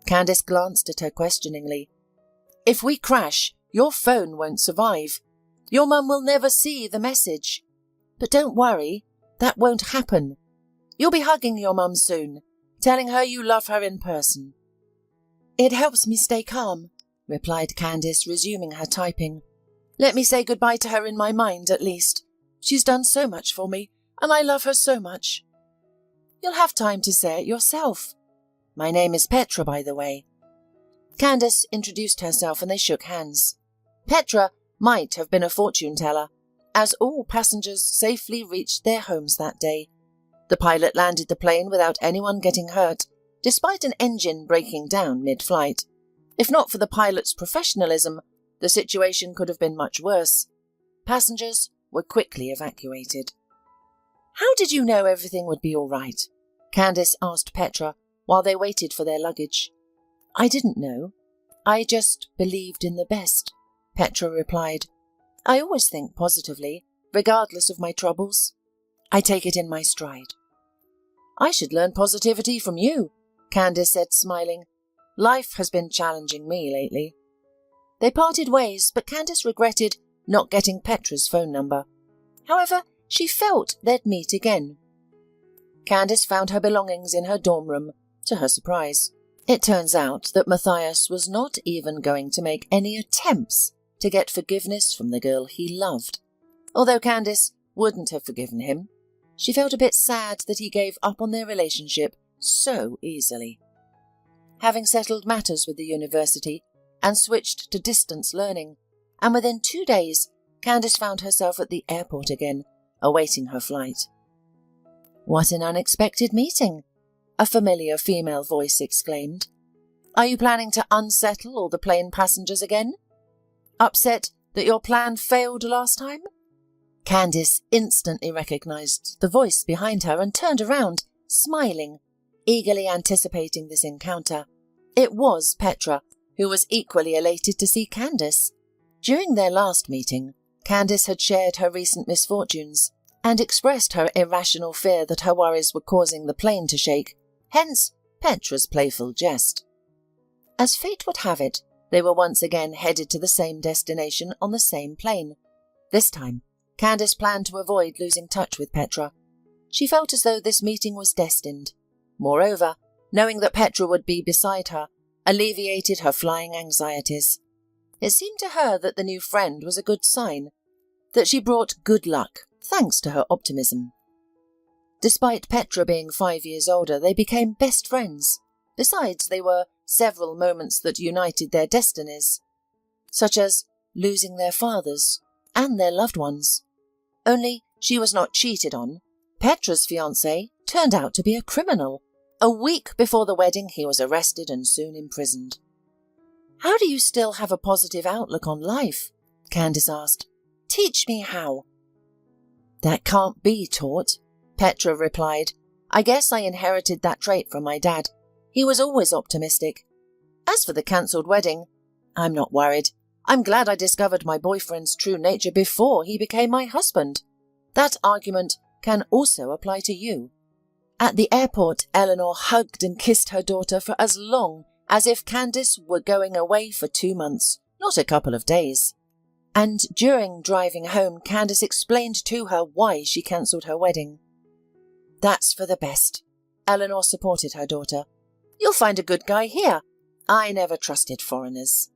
Candice glanced at her questioningly. "If we crash, your phone won't survive. Your mum will never see the message. But don't worry, that won't happen. You'll be hugging your mum soon, telling her you love her in person." "It helps me stay calm," replied Candice, resuming her typing. "Let me say goodbye to her in my mind, at least. She's done so much for me, and I love her so much." "You'll have time to say it yourself. My name is Petra, by the way." Candice introduced herself and they shook hands. Petra might have been a fortune teller, as all passengers safely reached their homes that day. The pilot landed the plane without anyone getting hurt, despite an engine breaking down mid-flight. If not for the pilot's professionalism, the situation could have been much worse. Passengers were quickly evacuated. "How did you know everything would be all right?" Candice asked Petra while they waited for their luggage. "I didn't know. I just believed in the best," Petra replied. "I always think positively, regardless of my troubles. I take it in my stride." "I should learn positivity from you," Candice said, smiling. "Life has been challenging me lately." They parted ways, but Candice regretted not getting Petra's phone number. However, she felt they'd meet again. Candice found her belongings in her dorm room, to her surprise. It turns out that Matthias was not even going to make any attempts to get forgiveness from the girl he loved. Although Candice wouldn't have forgiven him, she felt a bit sad that he gave up on their relationship so easily. Having settled matters with the university and switched to distance learning, and within 2 days, Candice found herself at the airport again, awaiting her flight. "What an unexpected meeting," a familiar female voice exclaimed. "Are you planning to unsettle all the plane passengers again? Upset that your plan failed last time?" Candice instantly recognized the voice behind her and turned around, smiling, eagerly anticipating this encounter. It was Petra, who was equally elated to see Candice. During their last meeting, Candice had shared her recent misfortunes and expressed her irrational fear that her worries were causing the plane to shake, hence Petra's playful jest. As fate would have it, they were once again headed to the same destination on the same plane. This time, Candice planned to avoid losing touch with Petra. She felt as though this meeting was destined. Moreover, knowing that Petra would be beside her alleviated her flying anxieties. It seemed to her that the new friend was a good sign, that she brought good luck, thanks to her optimism. Despite Petra being 5 years older, they became best friends. Besides, there were several moments that united their destinies, such as losing their fathers and their loved ones. Only she was not cheated on. Petra's fiancé turned out to be a criminal. A week before the wedding, he was arrested and soon imprisoned. "How do you still have a positive outlook on life?" Candice asked. "Teach me how." "That can't be taught," Petra replied. "I guess I inherited that trait from my dad. He was always optimistic. As for the cancelled wedding, I'm not worried. I'm glad I discovered my boyfriend's true nature before he became my husband. That argument can also apply to you." At the airport, Eleanor hugged and kissed her daughter for as long as if Candice were going away for 2 months, not a couple of days. And during driving home, Candice explained to her why she cancelled her wedding. "That's for the best." Eleanor supported her daughter. "You'll find a good guy here. I never trusted foreigners."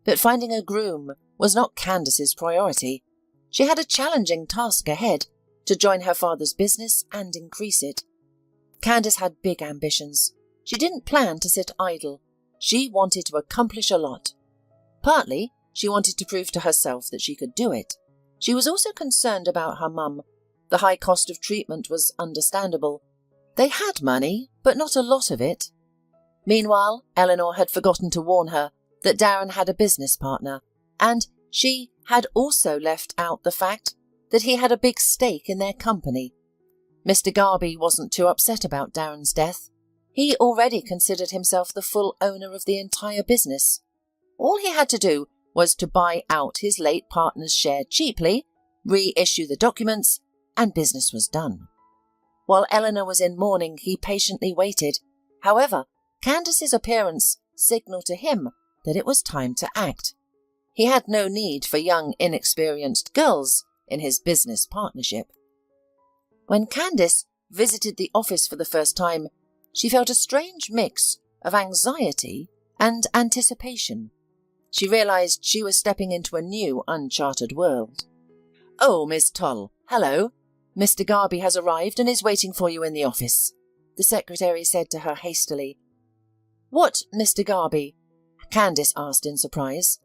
But finding a groom was not Candice's priority. She had a challenging task ahead, to join her father's business and increase it. Candice had big ambitions. She didn't plan to sit idle. She wanted to accomplish a lot. Partly, she wanted to prove to herself that she could do it. She was also concerned about her mum. The high cost of treatment was understandable. They had money, but not a lot of it. Meanwhile, Eleanor had forgotten to warn her that Darren had a business partner, and she had also left out the fact that he had a big stake in their company. Mr. Garby wasn't too upset about Darren's death. He already considered himself the full owner of the entire business. All he had to do was to buy out his late partner's share cheaply, reissue the documents, and business was done. While Eleanor was in mourning, he patiently waited. However, Candace's appearance signalled to him that it was time to act. He had no need for young, inexperienced girls in his business partnership. When Candace visited the office for the first time, she felt a strange mix of anxiety and anticipation. She realised she was stepping into a new, uncharted world. "Oh, Miss Tull, hello. Mr. Garby has arrived and is waiting for you in the office," the secretary said to her hastily. "What, Mr. Garby?" Candace asked in surprise.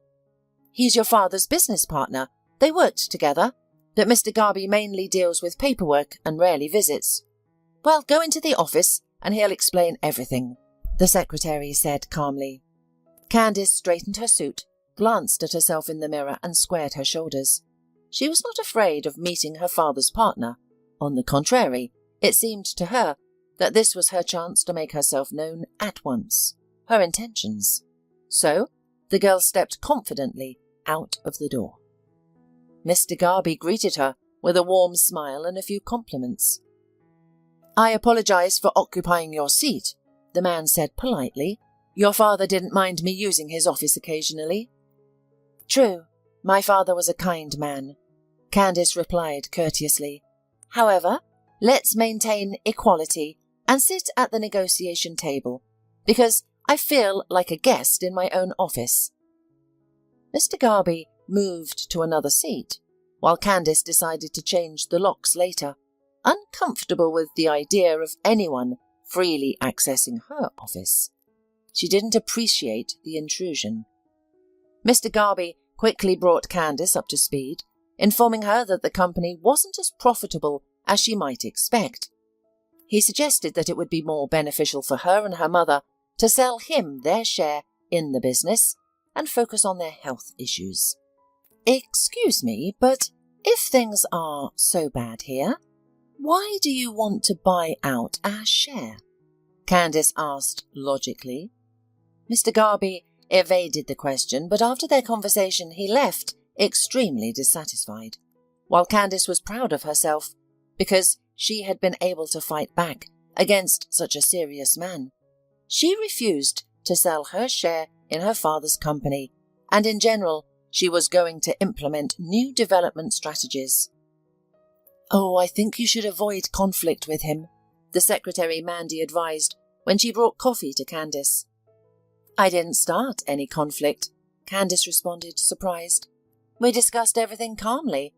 "He's your father's business partner. They worked together, but Mr. Garby mainly deals with paperwork and rarely visits." "Well, go into the office and he'll explain everything," the secretary said calmly. Candace straightened her suit, glanced at herself in the mirror and squared her shoulders. She was not afraid of meeting her father's partner. On the contrary, it seemed to her that this was her chance to make herself known at once, her intentions. So, the girl stepped confidently out of the door. Mr. Garby greeted her with a warm smile and a few compliments. "I apologize for occupying your seat," the man said politely. "Your father didn't mind me using his office occasionally." "True, my father was a kind man," Candace replied courteously. "However, let's maintain equality and sit at the negotiation table, because I feel like a guest in my own office." Mr. Garby moved to another seat, while Candace decided to change the locks later, uncomfortable with the idea of anyone freely accessing her office. She didn't appreciate the intrusion. Mr. Garby quickly brought Candace up to speed, informing her that the company wasn't as profitable as she might expect. He suggested that it would be more beneficial for her and her mother to sell him their share in the business and focus on their health issues. "Excuse me, but if things are so bad here, why do you want to buy out our share?" Candace asked logically. Mr. Garby evaded the question, but after their conversation he left extremely dissatisfied, while Candace was proud of herself because she had been able to fight back against such a serious man. She refused to sell her share in her father's company, and in general she was going to implement new development strategies. "Oh, I think you should avoid conflict with him," the secretary Mandy advised when she brought coffee to Candace. "I didn't start any conflict," Candace responded, surprised. "We discussed everything calmly.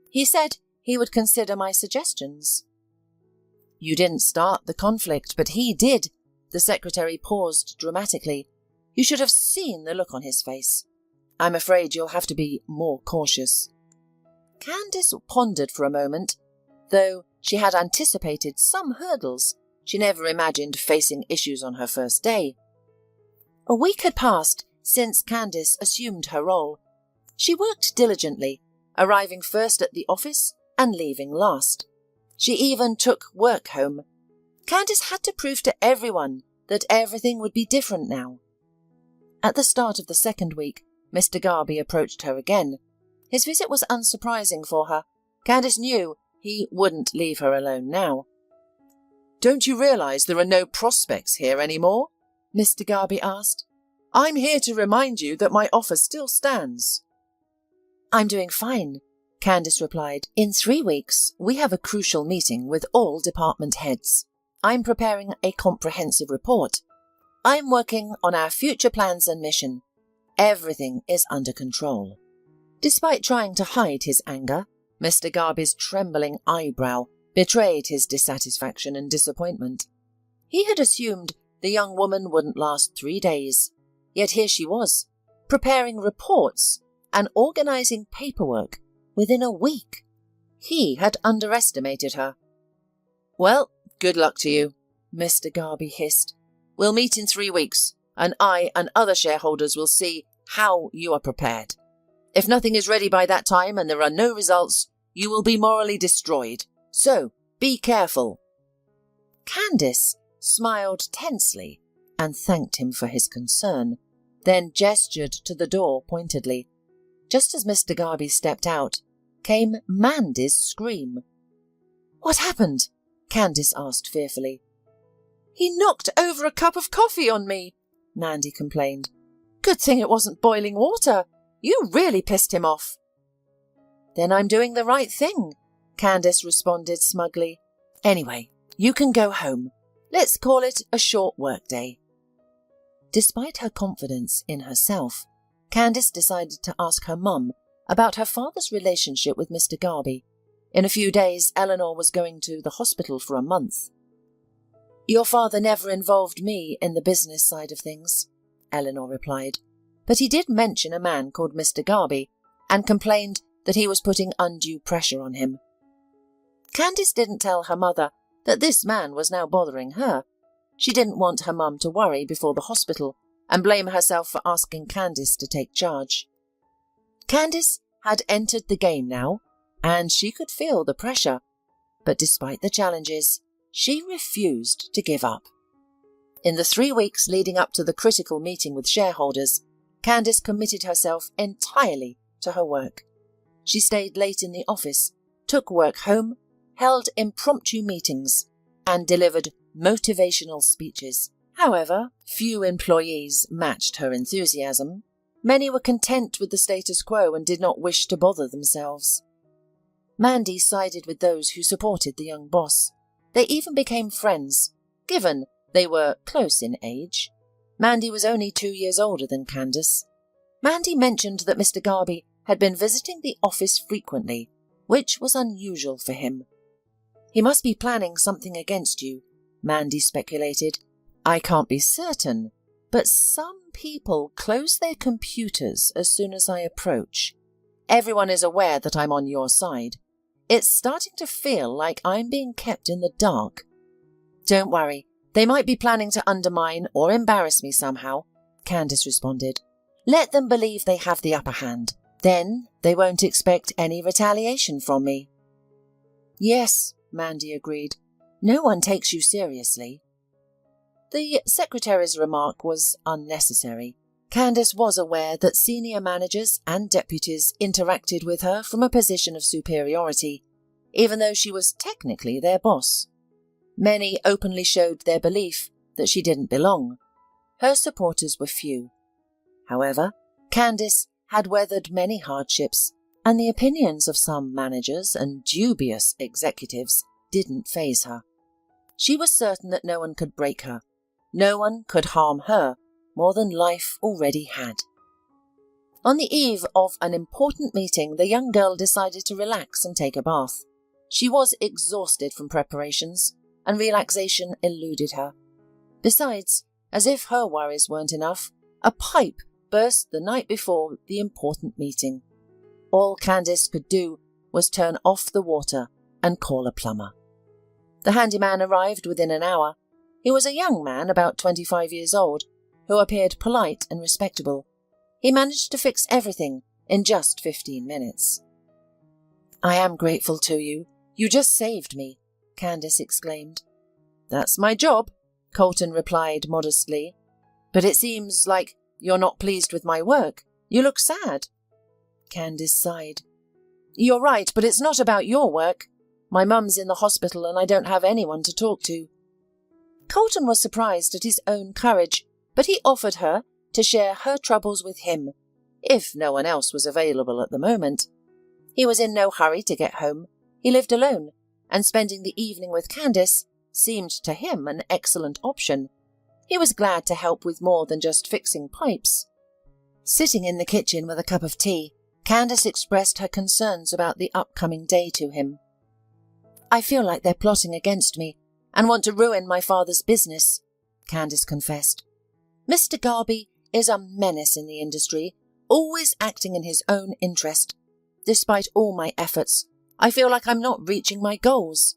He said he would consider my suggestions." "You didn't start the conflict, but he did." The secretary paused dramatically. "You should have seen the look on his face. I'm afraid you'll have to be more cautious." Candace pondered for a moment. Though she had anticipated some hurdles, she never imagined facing issues on her first day. A week had passed since Candace assumed her role. She worked diligently, arriving first at the office and leaving last. She even took work home. Candace had to prove to everyone that everything would be different now. At the start of the second week, Mr. Garby approached her again. His visit was unsurprising for her. Candace knew he wouldn't leave her alone now. "Don't you realise there are no prospects here anymore?" Mr. Garby asked. "I'm here to remind you that my offer still stands." "I'm doing fine," Candace replied. "In 3 weeks, we have a crucial meeting with all department heads. I'm preparing a comprehensive report. I'm working on our future plans and mission. Everything is under control." Despite trying to hide his anger, Mr. Garby's trembling eyebrow betrayed his dissatisfaction and disappointment. He had assumed the young woman wouldn't last 3 days, yet here she was, preparing reports and organising paperwork within a week. He had underestimated her. "Well, good luck to you," Mr. Garby hissed. "We'll meet in 3 weeks, and I and other shareholders will see how you are prepared. If nothing is ready by that time and there are no results, you will be morally destroyed. So, be careful." Candace smiled tensely and thanked him for his concern, then gestured to the door pointedly. Just as Mr. Garby stepped out, came Mandy's scream. "What happened?" Candace asked fearfully. "He knocked over a cup of coffee on me," Mandy complained. "Good thing it wasn't boiling water. You really pissed him off." "Then I'm doing the right thing," Candace responded smugly. "Anyway, you can go home. Let's call it a short workday." Despite her confidence in herself, Candace decided to ask her mum about her father's relationship with Mr. Garby. In a few days, Eleanor was going to the hospital for a month. "Your father never involved me in the business side of things," Eleanor replied, "but he did mention a man called Mr. Garby and complained that he was putting undue pressure on him." Candace didn't tell her mother that this man was now bothering her. She didn't want her mum to worry before the hospital and blame herself for asking Candace to take charge. Candace had entered the game now, and she could feel the pressure, but despite the challenges, she refused to give up. In the 3 weeks leading up to the critical meeting with shareholders, Candace committed herself entirely to her work. She stayed late in the office, took work home, held impromptu meetings, and delivered motivational speeches. However, few employees matched her enthusiasm. Many were content with the status quo and did not wish to bother themselves. Mandy sided with those who supported the young boss. They even became friends, given they were close in age. Mandy was only 2 years older than Candace. Mandy mentioned that Mr. Garby had been visiting the office frequently, which was unusual for him. "He must be planning something against you," Mandy speculated. "I can't be certain, but some people close their computers as soon as I approach. Everyone is aware that I'm on your side. It's starting to feel like I'm being kept in the dark." "Don't worry, they might be planning to undermine or embarrass me somehow," Candace responded. "Let them believe they have the upper hand. Then they won't expect any retaliation from me." "Yes," Mandy agreed. "No one takes you seriously." The secretary's remark was unnecessary. Candace was aware that senior managers and deputies interacted with her from a position of superiority, even though she was technically their boss. Many openly showed their belief that she didn't belong. Her supporters were few. However, Candace had weathered many hardships, and the opinions of some managers and dubious executives didn't faze her. She was certain that no one could break her. No one could harm her more than life already had. On the eve of an important meeting, the young girl decided to relax and take a bath. She was exhausted from preparations, and relaxation eluded her. Besides, as if her worries weren't enough, a pipe burst the night before the important meeting. All Candace could do was turn off the water and call a plumber. The handyman arrived within an hour. He was a young man, about 25 years old, who appeared polite and respectable. He managed to fix everything in just 15 minutes. "I am grateful to you. You just saved me," Candace exclaimed. "That's my job," Colton replied modestly. "But it seems like you're not pleased with my work. You look sad." Candace sighed. "You're right, but it's not about your work. My mum's in the hospital and I don't have anyone to talk to." Colton was surprised at his own courage, but he offered her to share her troubles with him, if no one else was available at the moment. He was in no hurry to get home. He lived alone, and spending the evening with Candace seemed to him an excellent option. He was glad to help with more than just fixing pipes. Sitting in the kitchen with a cup of tea, Candace expressed her concerns about the upcoming day to him. "I feel like they're plotting against me and want to ruin my father's business," Candace confessed. "Mr. Garby is a menace in the industry, always acting in his own interest. Despite all my efforts, I feel like I'm not reaching my goals.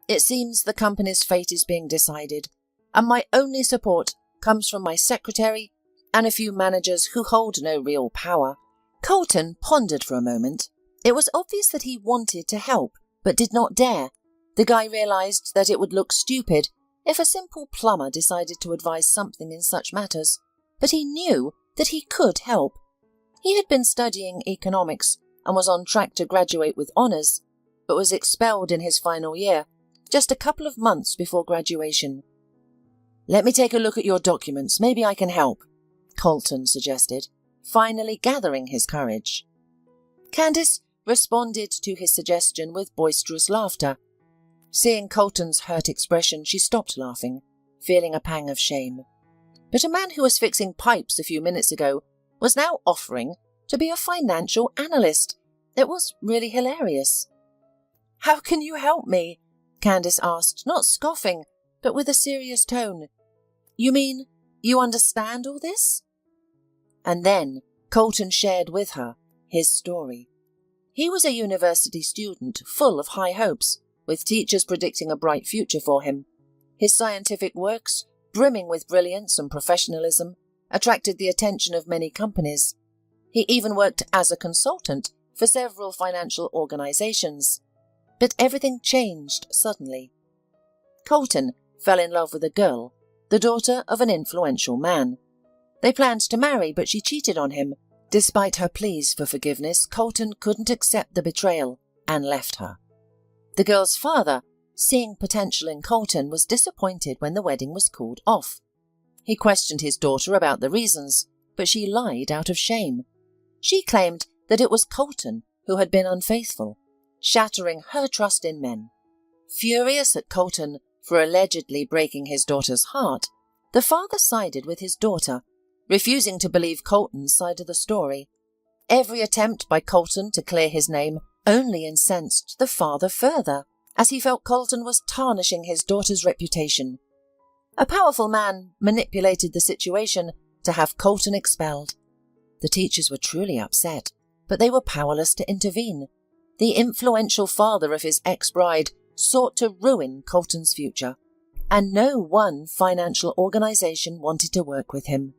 It seems the company's fate is being decided, and my only support comes from my secretary and a few managers who hold no real power." Colton pondered for a moment. It was obvious that he wanted to help, but did not dare. The guy realized that it would look stupid if a simple plumber decided to advise something in such matters, but he knew that he could help. He had been studying economics and was on track to graduate with honours, but was expelled in his final year, just a couple of months before graduation. "Let me take a look at your documents. Maybe I can help," Colton suggested, finally gathering his courage. Candace responded to his suggestion with boisterous laughter. Seeing Colton's hurt expression, she stopped laughing, feeling a pang of shame. But a man who was fixing pipes a few minutes ago was now offering to be a financial analyst. It was really hilarious. "How can you help me?" Candace asked, not scoffing, but with a serious tone. "You mean you understand all this?" And then Colton shared with her his story. He was a university student full of high hopes, with teachers predicting a bright future for him. His scientific works, brimming with brilliance and professionalism, attracted the attention of many companies. He even worked as a consultant for several financial organizations. But everything changed suddenly. Colton fell in love with a girl, the daughter of an influential man. They planned to marry, but she cheated on him. Despite her pleas for forgiveness, Colton couldn't accept the betrayal and left her. The girl's father, seeing potential in Colton, was disappointed when the wedding was called off. He questioned his daughter about the reasons, but she lied out of shame. She claimed that it was Colton who had been unfaithful, shattering her trust in men. Furious at Colton for allegedly breaking his daughter's heart, the father sided with his daughter, refusing to believe Colton's side of the story. Every attempt by Colton to clear his name only incensed the father further, as he felt Colton was tarnishing his daughter's reputation. A powerful man manipulated the situation to have Colton expelled. The teachers were truly upset, but they were powerless to intervene. The influential father of his ex-bride sought to ruin Colton's future, and no one financial organization wanted to work with him.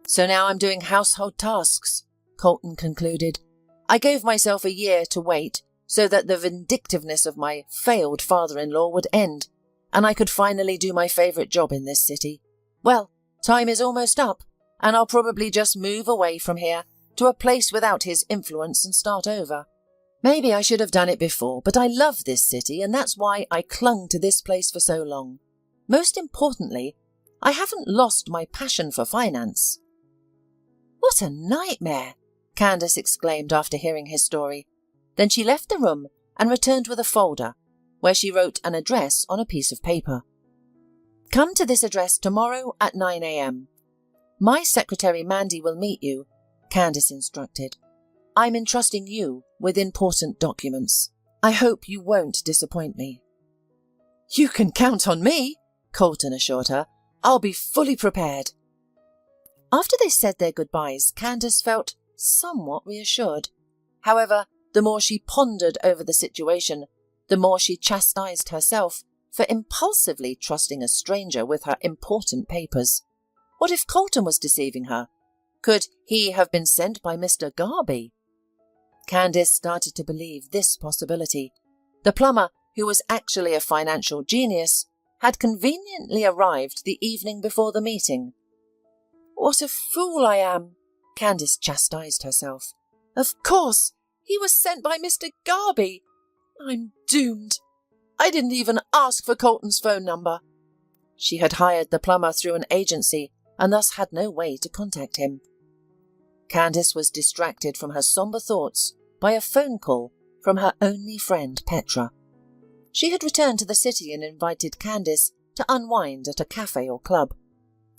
"So now I'm doing household tasks," Colton concluded. "I gave myself a year to wait so that the vindictiveness of my failed father-in-law would end, and I could finally do my favourite job in this city. Well, time is almost up, and I'll probably just move away from here to a place without his influence and start over. Maybe I should have done it before, but I love this city, and that's why I clung to this place for so long. Most importantly, I haven't lost my passion for finance." "What a nightmare!" Candace exclaimed after hearing his story. Then she left the room and returned with a folder, where she wrote an address on a piece of paper. "Come to this address tomorrow at 9 a.m. My secretary Mandy will meet you," Candace instructed. "I'm entrusting you with important documents. I hope you won't disappoint me." "You can count on me," Colton assured her. "I'll be fully prepared." After they said their goodbyes, Candace felt somewhat reassured. However, the more she pondered over the situation, the more she chastised herself for impulsively trusting a stranger with her important papers. What if Colton was deceiving her? Could he have been sent by Mr. Garby? Candace started to believe this possibility. The plumber, who was actually a financial genius, had conveniently arrived the evening before the meeting. "What a fool I am," Candace chastised herself. "Of course, he was sent by Mr. Garby. I'm doomed. I didn't even ask for Colton's phone number." She had hired the plumber through an agency and thus had no way to contact him. Candace was distracted from her sombre thoughts by a phone call from her only friend Petra. She had returned to the city and invited Candace to unwind at a cafe or club.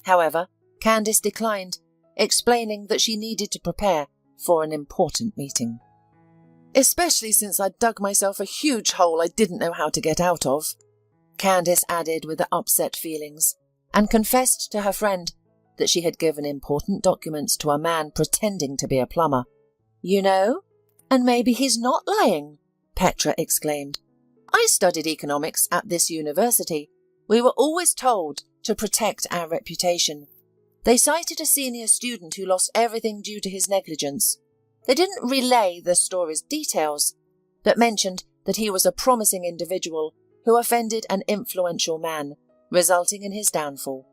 However, Candace declined, explaining that she needed to prepare for an important meeting. "Especially since I'd dug myself a huge hole I didn't know how to get out of," Candace added with upset feelings, and confessed to her friend that she had given important documents to a man pretending to be a plumber. "You know, and maybe he's not lying," Petra exclaimed. "I studied economics at this university. We were always told to protect our reputation. They cited a senior student who lost everything due to his negligence. They didn't relay the story's details, but mentioned that he was a promising individual who offended an influential man, resulting in his downfall.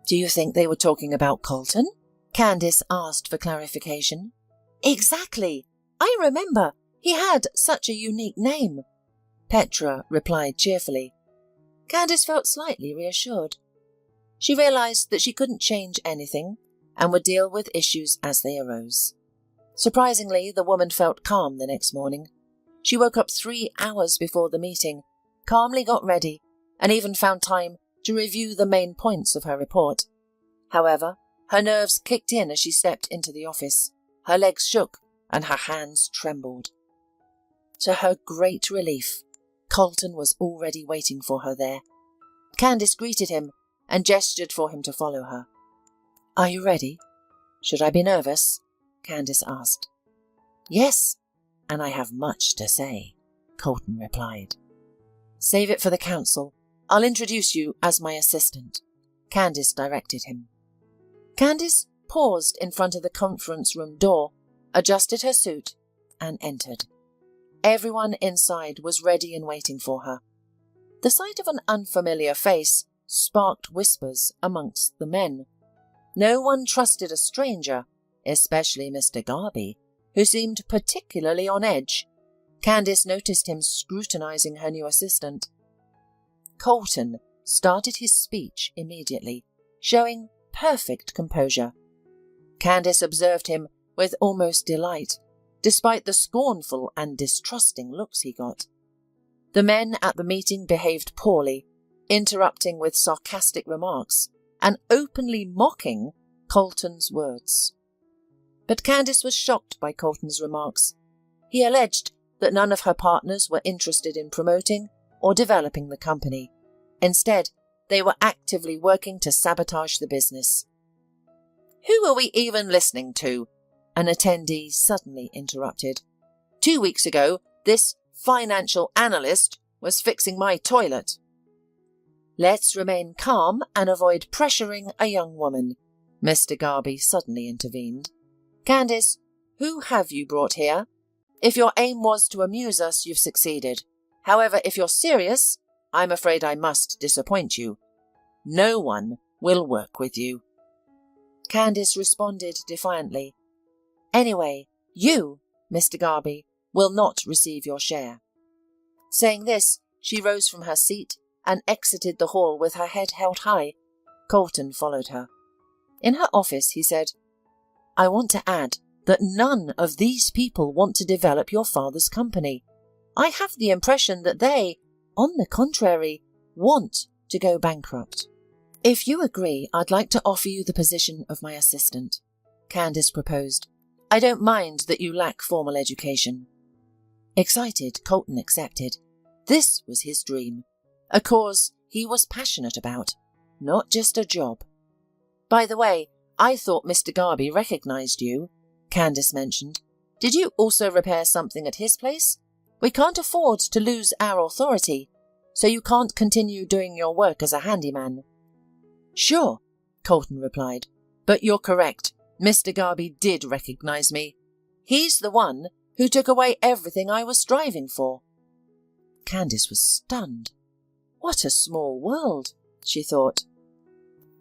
"Do you think they were talking about Colton?" Candice asked for clarification. "Exactly. I remember. He had such a unique name," Petra replied cheerfully. Candice felt slightly reassured. She realized that she couldn't change anything and would deal with issues as they arose. Surprisingly, the woman felt calm the next morning. She woke up 3 hours before the meeting, calmly got ready, and even found time to review the main points of her report. However, her nerves kicked in as she stepped into the office. Her legs shook and her hands trembled. To her great relief, Colton was already waiting for her there. Candice greeted him and gestured for him to follow her. "Are you ready? Should I be nervous?" Candice asked. "Yes, and I have much to say," Colton replied. "Save it for the council. I'll introduce you as my assistant," Candice directed him. Candice paused in front of the conference room door, adjusted her suit, and entered. Everyone inside was ready and waiting for her. The sight of an unfamiliar face sparked whispers amongst the men. No one trusted a stranger, especially Mr. Garby, who seemed particularly on edge. Candice noticed him scrutinizing her new assistant. Colton started his speech immediately, showing perfect composure. Candice observed him with almost delight, despite the scornful and distrusting looks he got. The men at the meeting behaved poorly, interrupting with sarcastic remarks and openly mocking Colton's words. But Candice was shocked by Colton's remarks. He alleged that none of her partners were interested in promoting or developing the company. Instead, they were actively working to sabotage the business. "Who are we even listening to?" an attendee suddenly interrupted. "2 weeks ago, this financial analyst was fixing my toilet." "Let's remain calm and avoid pressuring a young woman," Mr. Garby suddenly intervened. "Candice, who have you brought here? If your aim was to amuse us, you've succeeded. However, if you're serious, I'm afraid I must disappoint you. No one will work with you." Candice responded defiantly. "Anyway, you, Mr. Garby, will not receive your share." Saying this, she rose from her seat and exited the hall with her head held high. Colton followed her. In her office, he said, "I want to add that none of these people want to develop your father's company. I have the impression that they, on the contrary, want to go bankrupt. If you agree, I'd like to offer you the position of my assistant," Candice proposed. "I don't mind that you lack formal education." Excited, Colton accepted. This was his dream, a cause he was passionate about, not just a job. "By the way, I thought Mr. Garby recognized you," Candice mentioned. "Did you also repair something at his place? We can't afford to lose our authority, so you can't continue doing your work as a handyman." "Sure," Colton replied, "but you're correct. Mr. Garby did recognize me. He's the one who took away everything I was striving for." Candice was stunned. What a small world, she thought.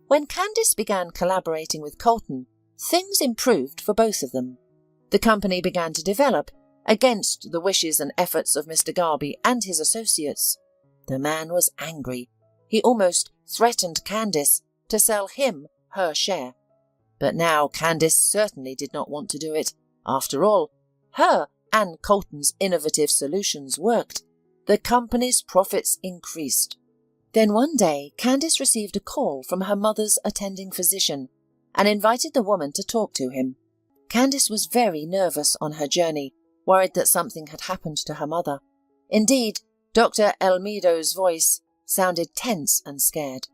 When Candice began collaborating with Colton, things improved for both of them. The company began to develop against the wishes and efforts of Mr. Garby and his associates. The man was angry. He almost threatened Candice to sell him her share. But now Candice certainly did not want to do it. After all, her and Colton's innovative solutions worked. The company's profits increased. Then one day, Candice received a call from her mother's attending physician and invited the woman to talk to him. Candice was very nervous on her journey, worried that something had happened to her mother. Indeed, Dr. Elmido's voice sounded tense and scared.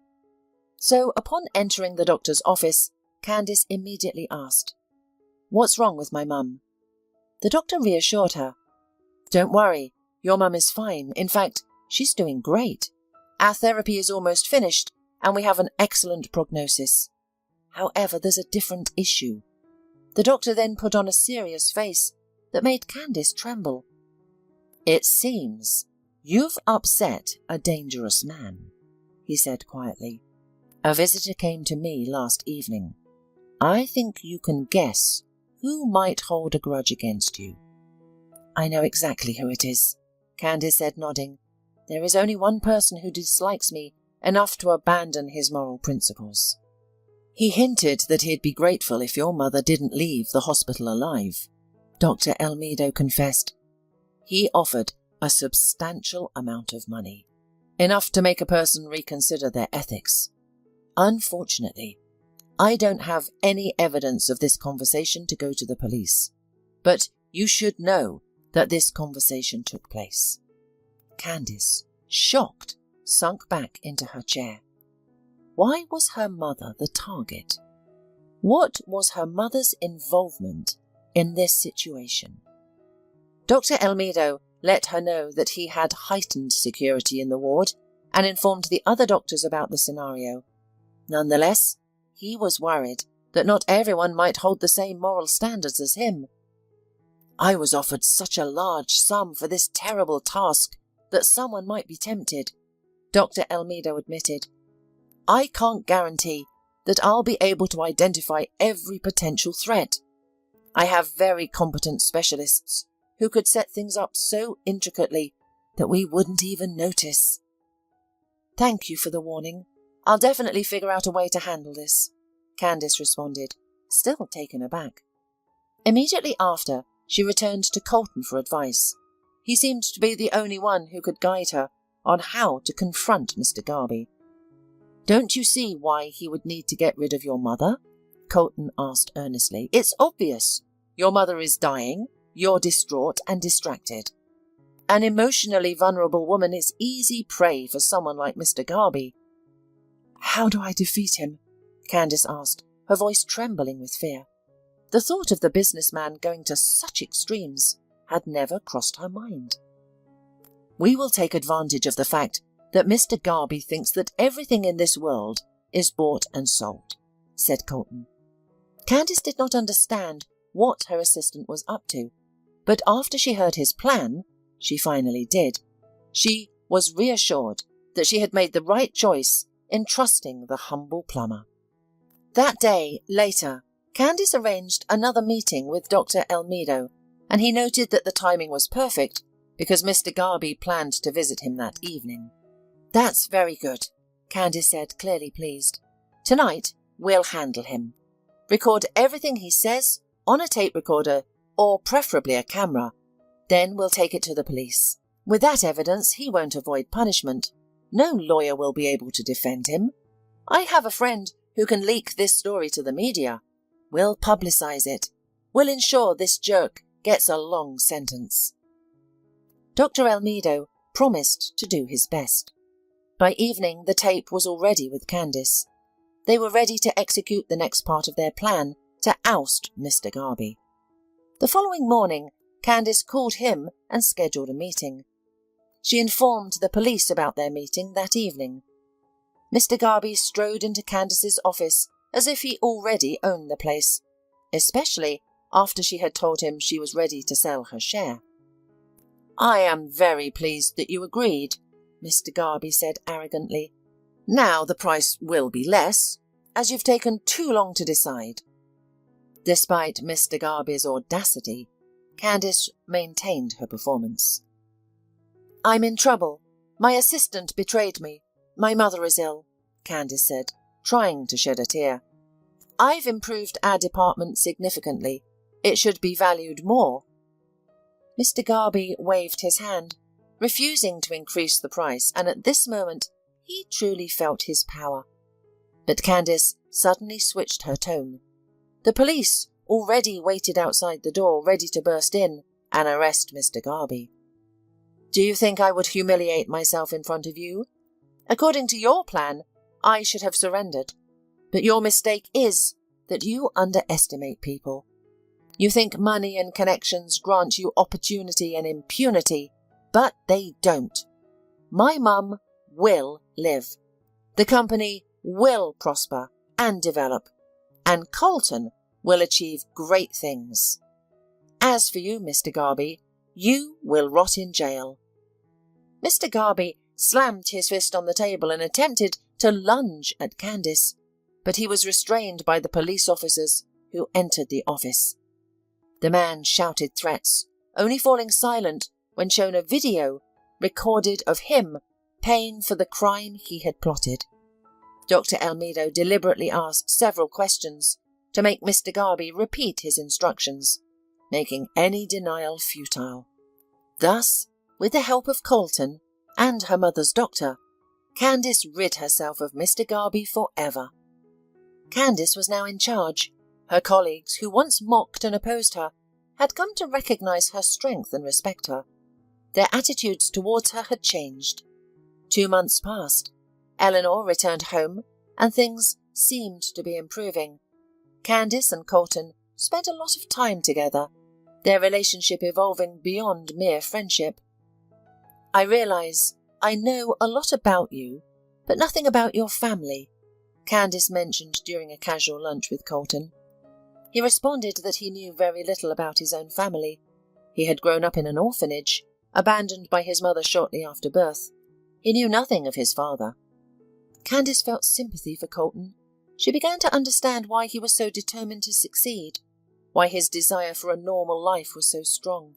So, upon entering the doctor's office, Candice immediately asked, "What's wrong with my mum?" The doctor reassured her. "Don't worry, your mum is fine. In fact, she's doing great. Our therapy is almost finished, and we have an excellent prognosis. However, there's a different issue." The doctor then put on a serious face that made Candice tremble. "It seems you've upset a dangerous man. he said quietly. "A visitor came to me last evening. I think you can guess who might hold a grudge against you." "I know exactly who it is," Candace said, nodding. "There is only one person who dislikes me enough to abandon his moral principles." "He hinted that he'd be grateful if your mother didn't leave the hospital alive," Dr. Elmido confessed. "He offered a substantial amount of money, enough to make a person reconsider their ethics. Unfortunately, I don't have any evidence of this conversation to go to the police, but you should know that this conversation took place." Candace, shocked, sunk back into her chair. Why was her mother the target? What was her mother's involvement in this situation? Dr. Elmido let her know that he had heightened security in the ward and informed the other doctors about the scenario. Nonetheless, he was worried that not everyone might hold the same moral standards as him. "I was offered such a large sum for this terrible task that someone might be tempted," Dr. Elmido admitted. "I can't guarantee that I'll be able to identify every potential threat. I have very competent specialists who could set things up so intricately that we wouldn't even notice." "Thank you for the warning. I'll definitely figure out a way to handle this," Candace responded, still taken aback. Immediately after, she returned to Colton for advice. He seemed to be the only one who could guide her on how to confront Mr. Garby. "Don't you see why he would need to get rid of your mother?" Colton asked earnestly. "It's obvious. Your mother is dying, you're distraught and distracted. An emotionally vulnerable woman is easy prey for someone like Mr. Garby." "How do I defeat him?" Candace asked, her voice trembling with fear. The thought of the businessman going to such extremes had never crossed her mind. "We will take advantage of the fact that Mr. Garby thinks that everything in this world is bought and sold," said Colton. Candace did not understand what her assistant was up to, but after she heard his plan, she finally did. She was reassured that she had made the right choice in trusting the humble plumber. That day, later, Candace arranged another meeting with Dr. Elmido, and he noted that the timing was perfect because Mr. Garby planned to visit him that evening. "That's very good," Candace said, clearly pleased. "Tonight, we'll handle him. Record everything he says on a tape recorder or preferably a camera. Then we'll take it to the police. With that evidence, he won't avoid punishment. No lawyer will be able to defend him. I have a friend who can leak this story to the media. We'll publicize it. We'll ensure this jerk gets a long sentence." Dr. Elmido promised to do his best. By evening, the tape was already with Candace. They were ready to execute the next part of their plan to oust Mr. Garby. The following morning, Candace called him and scheduled a meeting. She informed the police about their meeting that evening. Mr. Garby strode into Candace's office as if he already owned the place, especially after she had told him she was ready to sell her share. "I am very pleased that you agreed," Mr. Garby said arrogantly. "Now the price will be less, as you've taken too long to decide." Despite Mr. Garby's audacity, Candace maintained her performance. "I'm in trouble. My assistant betrayed me. My mother is ill," Candace said, trying to shed a tear. "I've improved our department significantly. It should be valued more." Mr. Garby waved his hand, refusing to increase the price, and at this moment he truly felt his power. But Candace suddenly switched her tone. The police already waited outside the door, ready to burst in and arrest Mr. Garby. "Do you think I would humiliate myself in front of you? According to your plan, I should have surrendered. But your mistake is that you underestimate people. You think money and connections grant you opportunity and impunity, but they don't. My mum will live. The company will prosper and develop, and Colton will achieve great things. As for you, Mr. Garby, you will rot in jail." Mr. Garby slammed his fist on the table and attempted to lunge at Candice, but he was restrained by the police officers who entered the office. The man shouted threats, only falling silent when shown a video recorded of him paying for the crime he had plotted. Dr. Almeida deliberately asked several questions to make Mr. Garby repeat his instructions, making any denial futile. Thus, with the help of Colton and her mother's doctor, Candice rid herself of Mr. Garby forever. Candice was now in charge. Her colleagues, who once mocked and opposed her, had come to recognise her strength and respect her. Their attitudes towards her had changed. 2 months passed. Eleanor returned home, and things seemed to be improving. Candice and Colton spent a lot of time together, their relationship evolving beyond mere friendship. "I realise I know a lot about you, but nothing about your family," Candice mentioned during a casual lunch with Colton. He responded that he knew very little about his own family. He had grown up in an orphanage, abandoned by his mother shortly after birth. He knew nothing of his father. Candice felt sympathy for Colton. She began to understand why he was so determined to succeed, why his desire for a normal life was so strong.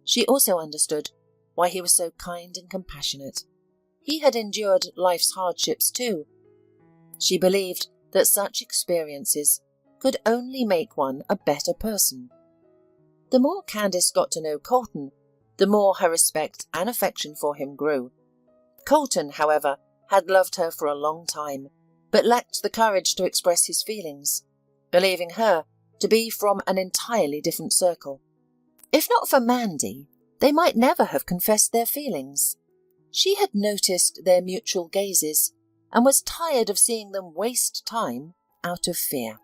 She also understood why he was so kind and compassionate. He had endured life's hardships too. She believed that such experiences could only make one a better person. The more Candice got to know Colton, the more her respect and affection for him grew. Colton, however, had loved her for a long time, but lacked the courage to express his feelings, believing her to be from an entirely different circle. If not for Mandy, they might never have confessed their feelings. She had noticed their mutual gazes and was tired of seeing them waste time out of fear.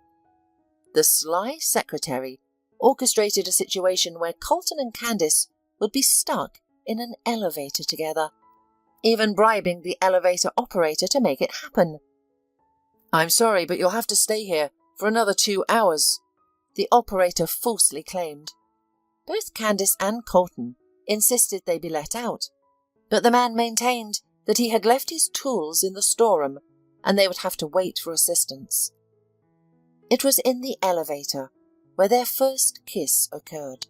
The sly secretary orchestrated a situation where Colton and Candice would be stuck in an elevator together, even bribing the elevator operator to make it happen. "I'm sorry, but you'll have to stay here for another 2 hours," the operator falsely claimed. Both Candice and Colton insisted they be let out, but the man maintained that he had left his tools in the storeroom and they would have to wait for assistance. It was in the elevator where their first kiss occurred.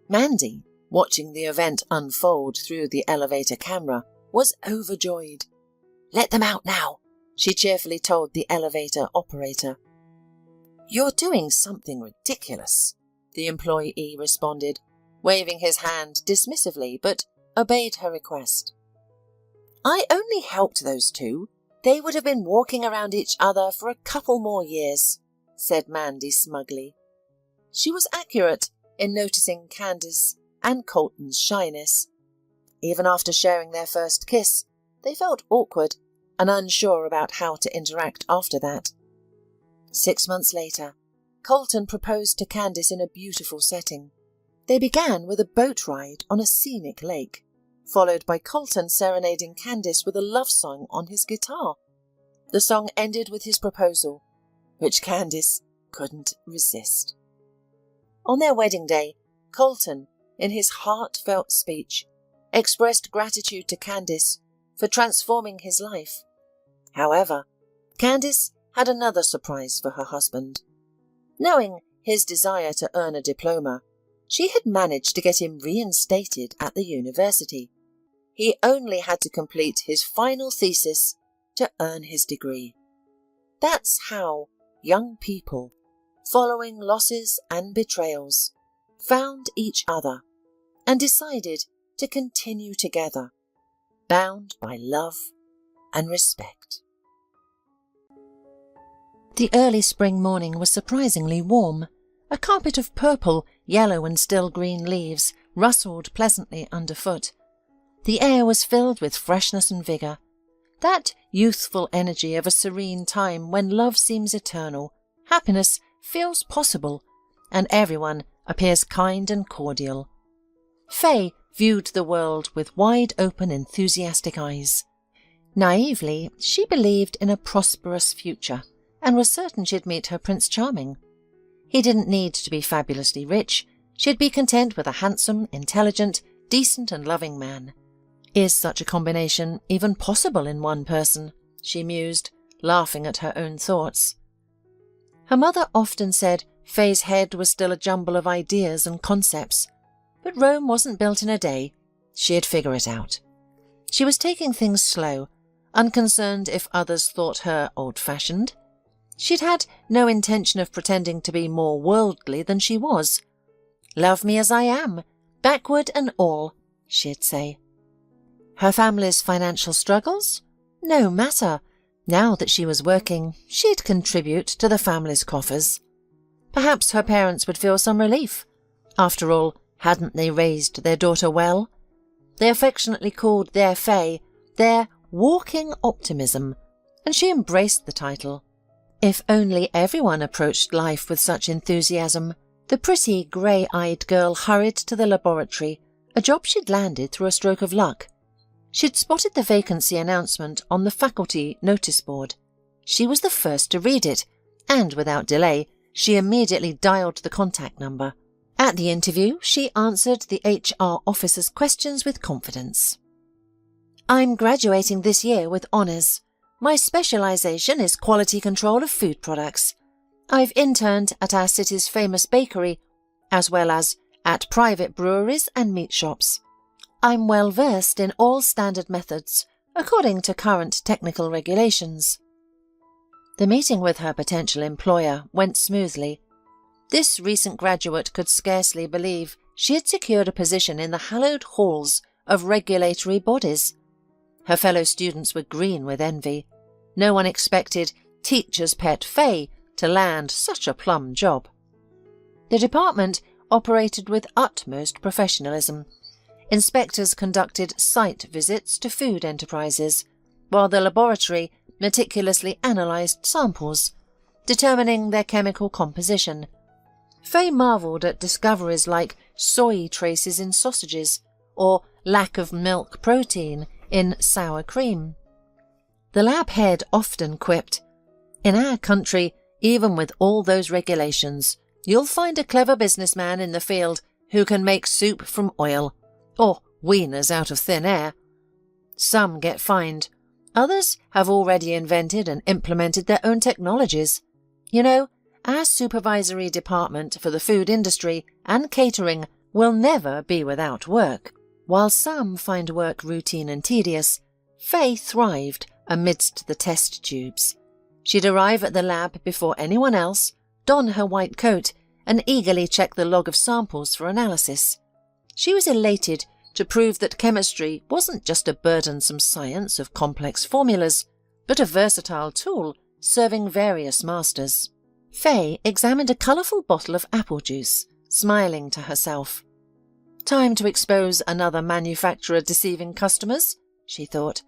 Mandy, watching the event unfold through the elevator camera, was overjoyed. "Let them out now," she cheerfully told the elevator operator. "You're doing something ridiculous," the employee responded, waving his hand dismissively, but obeyed her request. "I only helped those two. They would have been walking around each other for a couple more years," said Mandy smugly. She was accurate in noticing Candice and Colton's shyness. Even after sharing their first kiss, they felt awkward and unsure about how to interact after that. 6 months later, Colton proposed to Candice in a beautiful setting. They began with a boat ride on a scenic lake, followed by Colton serenading Candice with a love song on his guitar. The song ended with his proposal, which Candice couldn't resist. On their wedding day, Colton, in his heartfelt speech, expressed gratitude to Candice for transforming his life. However, Candice had another surprise for her husband. Knowing his desire to earn a diploma, she had managed to get him reinstated at the university. He only had to complete his final thesis to earn his degree. That's how young people, following losses and betrayals, found each other and decided to continue together, bound by love and respect. The early spring morning was surprisingly warm. A carpet of purple, yellow and still green leaves rustled pleasantly underfoot. The air was filled with freshness and vigour, that youthful energy of a serene time when love seems eternal, happiness feels possible, and everyone appears kind and cordial. Faye viewed the world with wide-open, enthusiastic eyes. Naively, she believed in a prosperous future, and was certain she'd meet her Prince Charming. He didn't need to be fabulously rich. She'd be content with a handsome, intelligent, decent and loving man. Is such a combination even possible in one person? She mused, laughing at her own thoughts. Her mother often said Faye's head was still a jumble of ideas and concepts, but Rome wasn't built in a day. She'd figure it out. She was taking things slow, unconcerned if others thought her old-fashioned. She'd had no intention of pretending to be more worldly than she was. "Love me as I am, backward and all," she'd say. Her family's financial struggles? No matter. Now that she was working, she'd contribute to the family's coffers. Perhaps her parents would feel some relief. After all, hadn't they raised their daughter well? They affectionately called their Faye their walking optimism, and she embraced the title. If only everyone approached life with such enthusiasm. The pretty, grey-eyed girl hurried to the laboratory, a job she'd landed through a stroke of luck. She'd spotted the vacancy announcement on the faculty notice board. She was the first to read it, and without delay, she immediately dialed the contact number. At the interview, she answered the HR officer's questions with confidence. "I'm graduating this year with honours. My specialisation is quality control of food products. I've interned at our city's famous bakery, as well as at private breweries and meat shops. I'm well versed in all standard methods, according to current technical regulations." The meeting with her potential employer went smoothly. This recent graduate could scarcely believe she had secured a position in the hallowed halls of regulatory bodies. Her fellow students were green with envy. No one expected teacher's pet Faye to land such a plum job. The department operated with utmost professionalism. Inspectors conducted site visits to food enterprises, while the laboratory meticulously analysed samples, determining their chemical composition. Faye marvelled at discoveries like soy traces in sausages, or lack of milk protein in sour cream. The lab head often quipped, "In our country, even with all those regulations, you'll find a clever businessman in the field who can make soup from oil, or wieners out of thin air. Some get fined. Others have already invented and implemented their own technologies. You know, our supervisory department for the food industry and catering will never be without work." While some find work routine and tedious, Faye thrived amidst the test tubes. She'd arrive at the lab before anyone else, don her white coat, and eagerly check the log of samples for analysis. She was elated to prove that chemistry wasn't just a burdensome science of complex formulas, but a versatile tool serving various masters. Faye examined a colourful bottle of apple juice, smiling to herself. "Time to expose another manufacturer deceiving customers," she thought.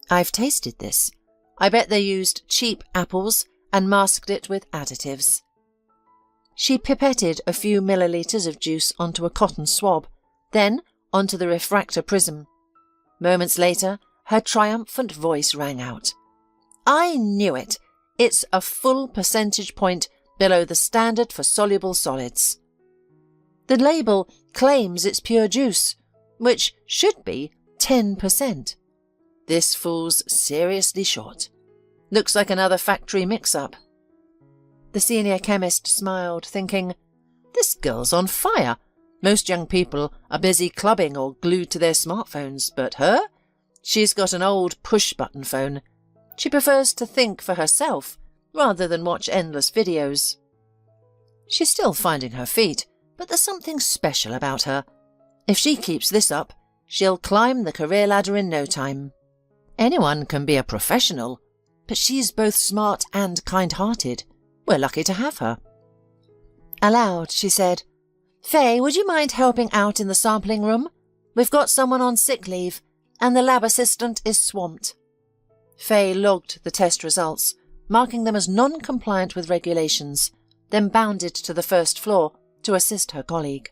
"I've tasted this. I bet they used cheap apples and masked it with additives." She pipetted a few millilitres of juice onto a cotton swab, then onto the refractor prism. Moments later, her triumphant voice rang out. "I knew it! It's a full percentage point below the standard for soluble solids. The label claims it's pure juice, which should be 10%. This fool's seriously short. Looks like another factory mix-up." The senior chemist smiled, thinking, "This girl's on fire. Most young people are busy clubbing or glued to their smartphones, but her? She's got an old push-button phone. She prefers to think for herself rather than watch endless videos. She's still finding her feet, but there's something special about her. If she keeps this up, she'll climb the career ladder in no time. Anyone can be a professional, but she's both smart and kind-hearted. We're lucky to have her." Aloud, she said, "Faye, would you mind helping out in the sampling room? We've got someone on sick leave, and the lab assistant is swamped." Faye logged the test results, marking them as non-compliant with regulations, then bounded to the first floor to assist her colleague.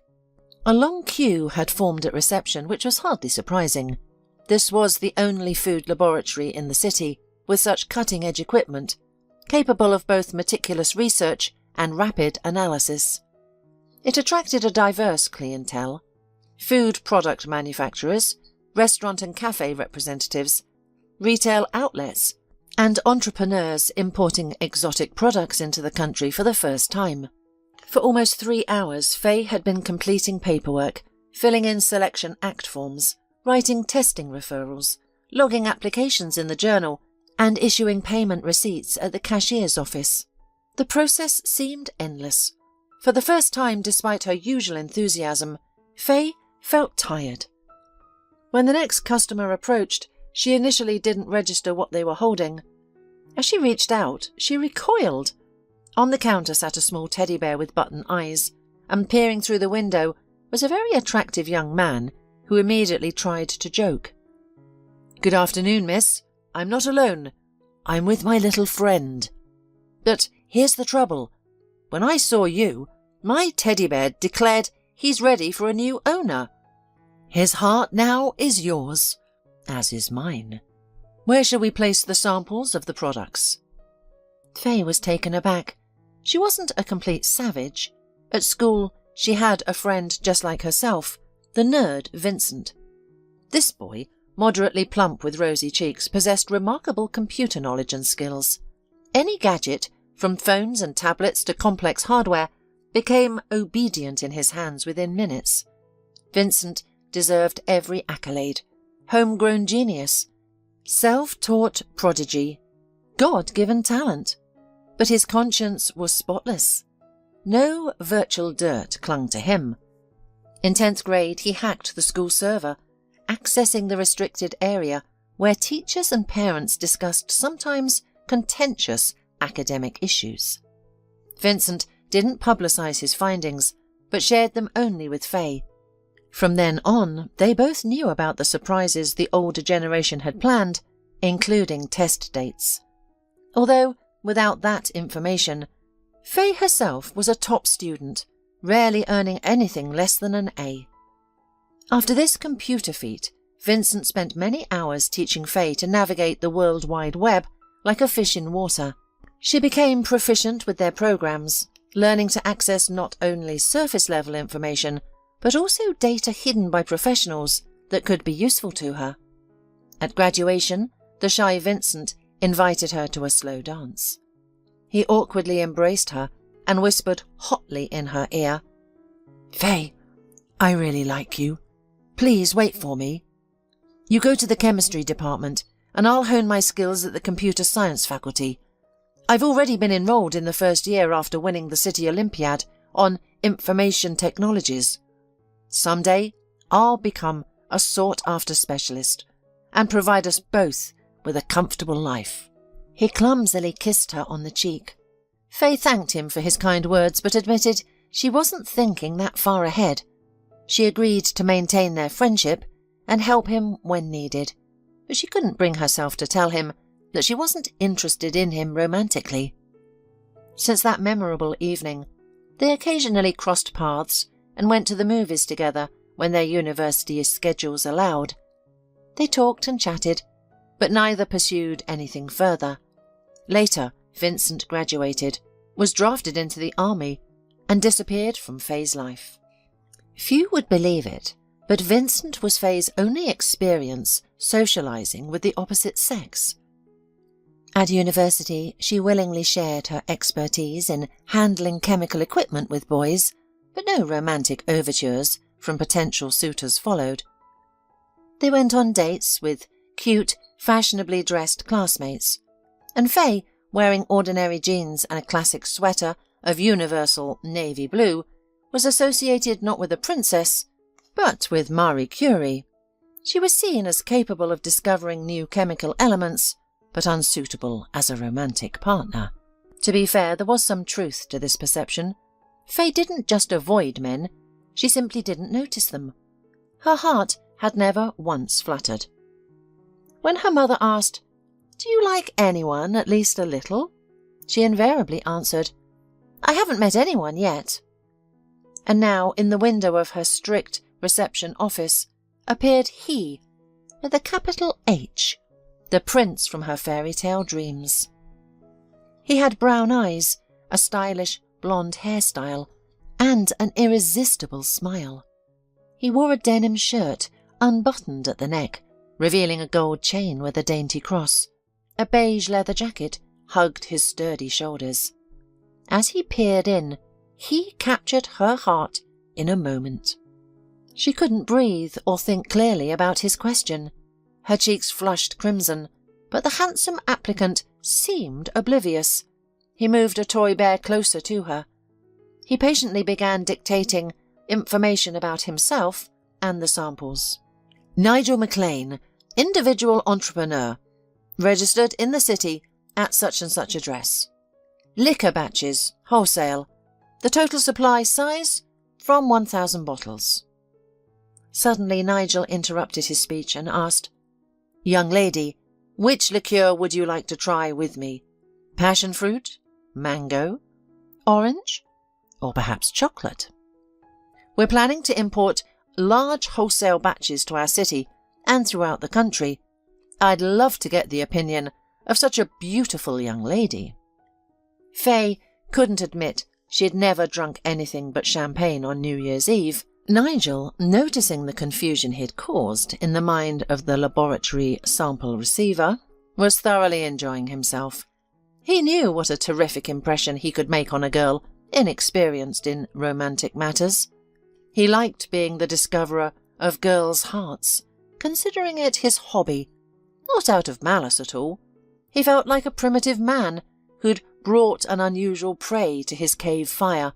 A long queue had formed at reception, which was hardly surprising. This was the only food laboratory in the city with such cutting-edge equipment, capable of both meticulous research and rapid analysis. It attracted a diverse clientele: food product manufacturers, restaurant and cafe representatives, retail outlets, and entrepreneurs importing exotic products into the country for the first time. For almost 3 hours, Faye had been completing paperwork, filling in selection act forms, writing testing referrals, logging applications in the journal, and issuing payment receipts at the cashier's office. The process seemed endless. For the first time, despite her usual enthusiasm, Faye felt tired. When the next customer approached, she initially didn't register what they were holding. As she reached out, she recoiled. On the counter sat a small teddy bear with button eyes, and peering through the window was a very attractive young man who immediately tried to joke. "Good afternoon, miss. I'm not alone. I'm with my little friend. But here's the trouble. When I saw you, my teddy bear declared he's ready for a new owner. His heart now is yours, as is mine. Where shall we place the samples of the products?" Faye was taken aback. She wasn't a complete savage. At school, she had a friend just like herself, the nerd Vincent. This boy, moderately plump with rosy cheeks, possessed remarkable computer knowledge and skills. Any gadget, from phones and tablets to complex hardware, became obedient in his hands within minutes. Vincent deserved every accolade. Homegrown genius, self-taught prodigy, God-given talent. But his conscience was spotless. No virtual dirt clung to him. In 10th grade, he hacked the school server, accessing the restricted area where teachers and parents discussed sometimes contentious academic issues. Vincent didn't publicize his findings, but shared them only with Faye. From then on, they both knew about the surprises the older generation had planned, including test dates. Although, without that information, Faye herself was a top student, rarely earning anything less than an A. After this computer feat, Vincent spent many hours teaching Faye to navigate the World Wide Web like a fish in water. She became proficient with their programs, learning to access not only surface-level information, but also data hidden by professionals that could be useful to her. At graduation, the shy Vincent invited her to a slow dance. He awkwardly embraced her and whispered hotly in her ear, "Faye, I really like you. Please wait for me. You go to the chemistry department, and I'll hone my skills at the computer science faculty. I've already been enrolled in the first year after winning the City Olympiad on information technologies. Someday, I'll become a sought-after specialist and provide us both with a comfortable life." He clumsily kissed her on the cheek. Faye thanked him for his kind words, but admitted she wasn't thinking that far ahead. She agreed to maintain their friendship and help him when needed, but she couldn't bring herself to tell him that she wasn't interested in him romantically. Since that memorable evening, they occasionally crossed paths and went to the movies together when their university schedules allowed. They talked and chatted, but neither pursued anything further. Later, Vincent graduated, was drafted into the army, and disappeared from Faye's life. Few would believe it, but Vincent was Faye's only experience socializing with the opposite sex. At university, she willingly shared her expertise in handling chemical equipment with boys, but no romantic overtures from potential suitors followed. They went on dates with cute, fashionably dressed classmates, and Faye, wearing ordinary jeans and a classic sweater of universal navy blue, was associated not with a princess, but with Marie Curie. She was seen as capable of discovering new chemical elements, but unsuitable as a romantic partner. To be fair, there was some truth to this perception. Faye didn't just avoid men, she simply didn't notice them. Her heart had never once fluttered. When her mother asked, "Do you like anyone at least a little?" she invariably answered, "I haven't met anyone yet." And now, in the window of her strict reception office, appeared he, with a capital H, the prince from her fairy tale dreams. He had brown eyes, a stylish blonde hairstyle, and an irresistible smile. He wore a denim shirt unbuttoned at the neck, revealing a gold chain with a dainty cross. A beige leather jacket hugged his sturdy shoulders. As he peered in, he captured her heart in a moment. She couldn't breathe or think clearly about his question. Her cheeks flushed crimson, but the handsome applicant seemed oblivious. He moved a toy bear closer to her. He patiently began dictating information about himself and the samples. Nigel McLean, individual entrepreneur, registered in the city at such and such address. Liquor batches, wholesale. The total supply size, from 1,000 bottles. Suddenly Nigel interrupted his speech and asked, "Young lady, which liqueur would you like to try with me? Passion fruit? Mango? Orange? Or perhaps chocolate? We're planning to import large wholesale batches to our city and throughout the country. I'd love to get the opinion of such a beautiful young lady." Faye couldn't admit she'd never drunk anything but champagne on New Year's Eve. Nigel, noticing the confusion he'd caused in the mind of the laboratory sample receiver, was thoroughly enjoying himself. He knew what a terrific impression he could make on a girl inexperienced in romantic matters. He liked being the discoverer of girls' hearts, considering it his hobby, not out of malice at all. He felt like a primitive man who'd brought an unusual prey to his cave fire,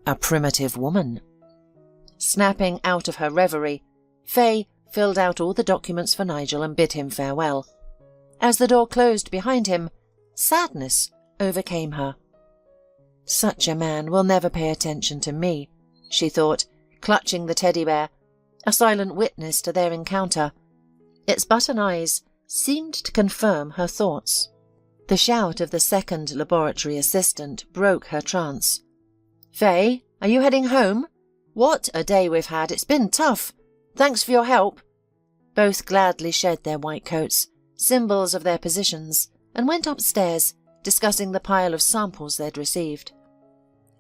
a primitive woman. Snapping out of her reverie, Faye filled out all the documents for Nigel and bid him farewell. As the door closed behind him, sadness overcame her. "Such a man will never pay attention to me," she thought, clutching the teddy bear, a silent witness to their encounter. Its button eyes seemed to confirm her thoughts. The shout of the second laboratory assistant broke her trance. "Faye, are you heading home? What a day we've had. It's been tough. Thanks for your help." Both gladly shed their white coats, symbols of their positions, and went upstairs, discussing the pile of samples they'd received.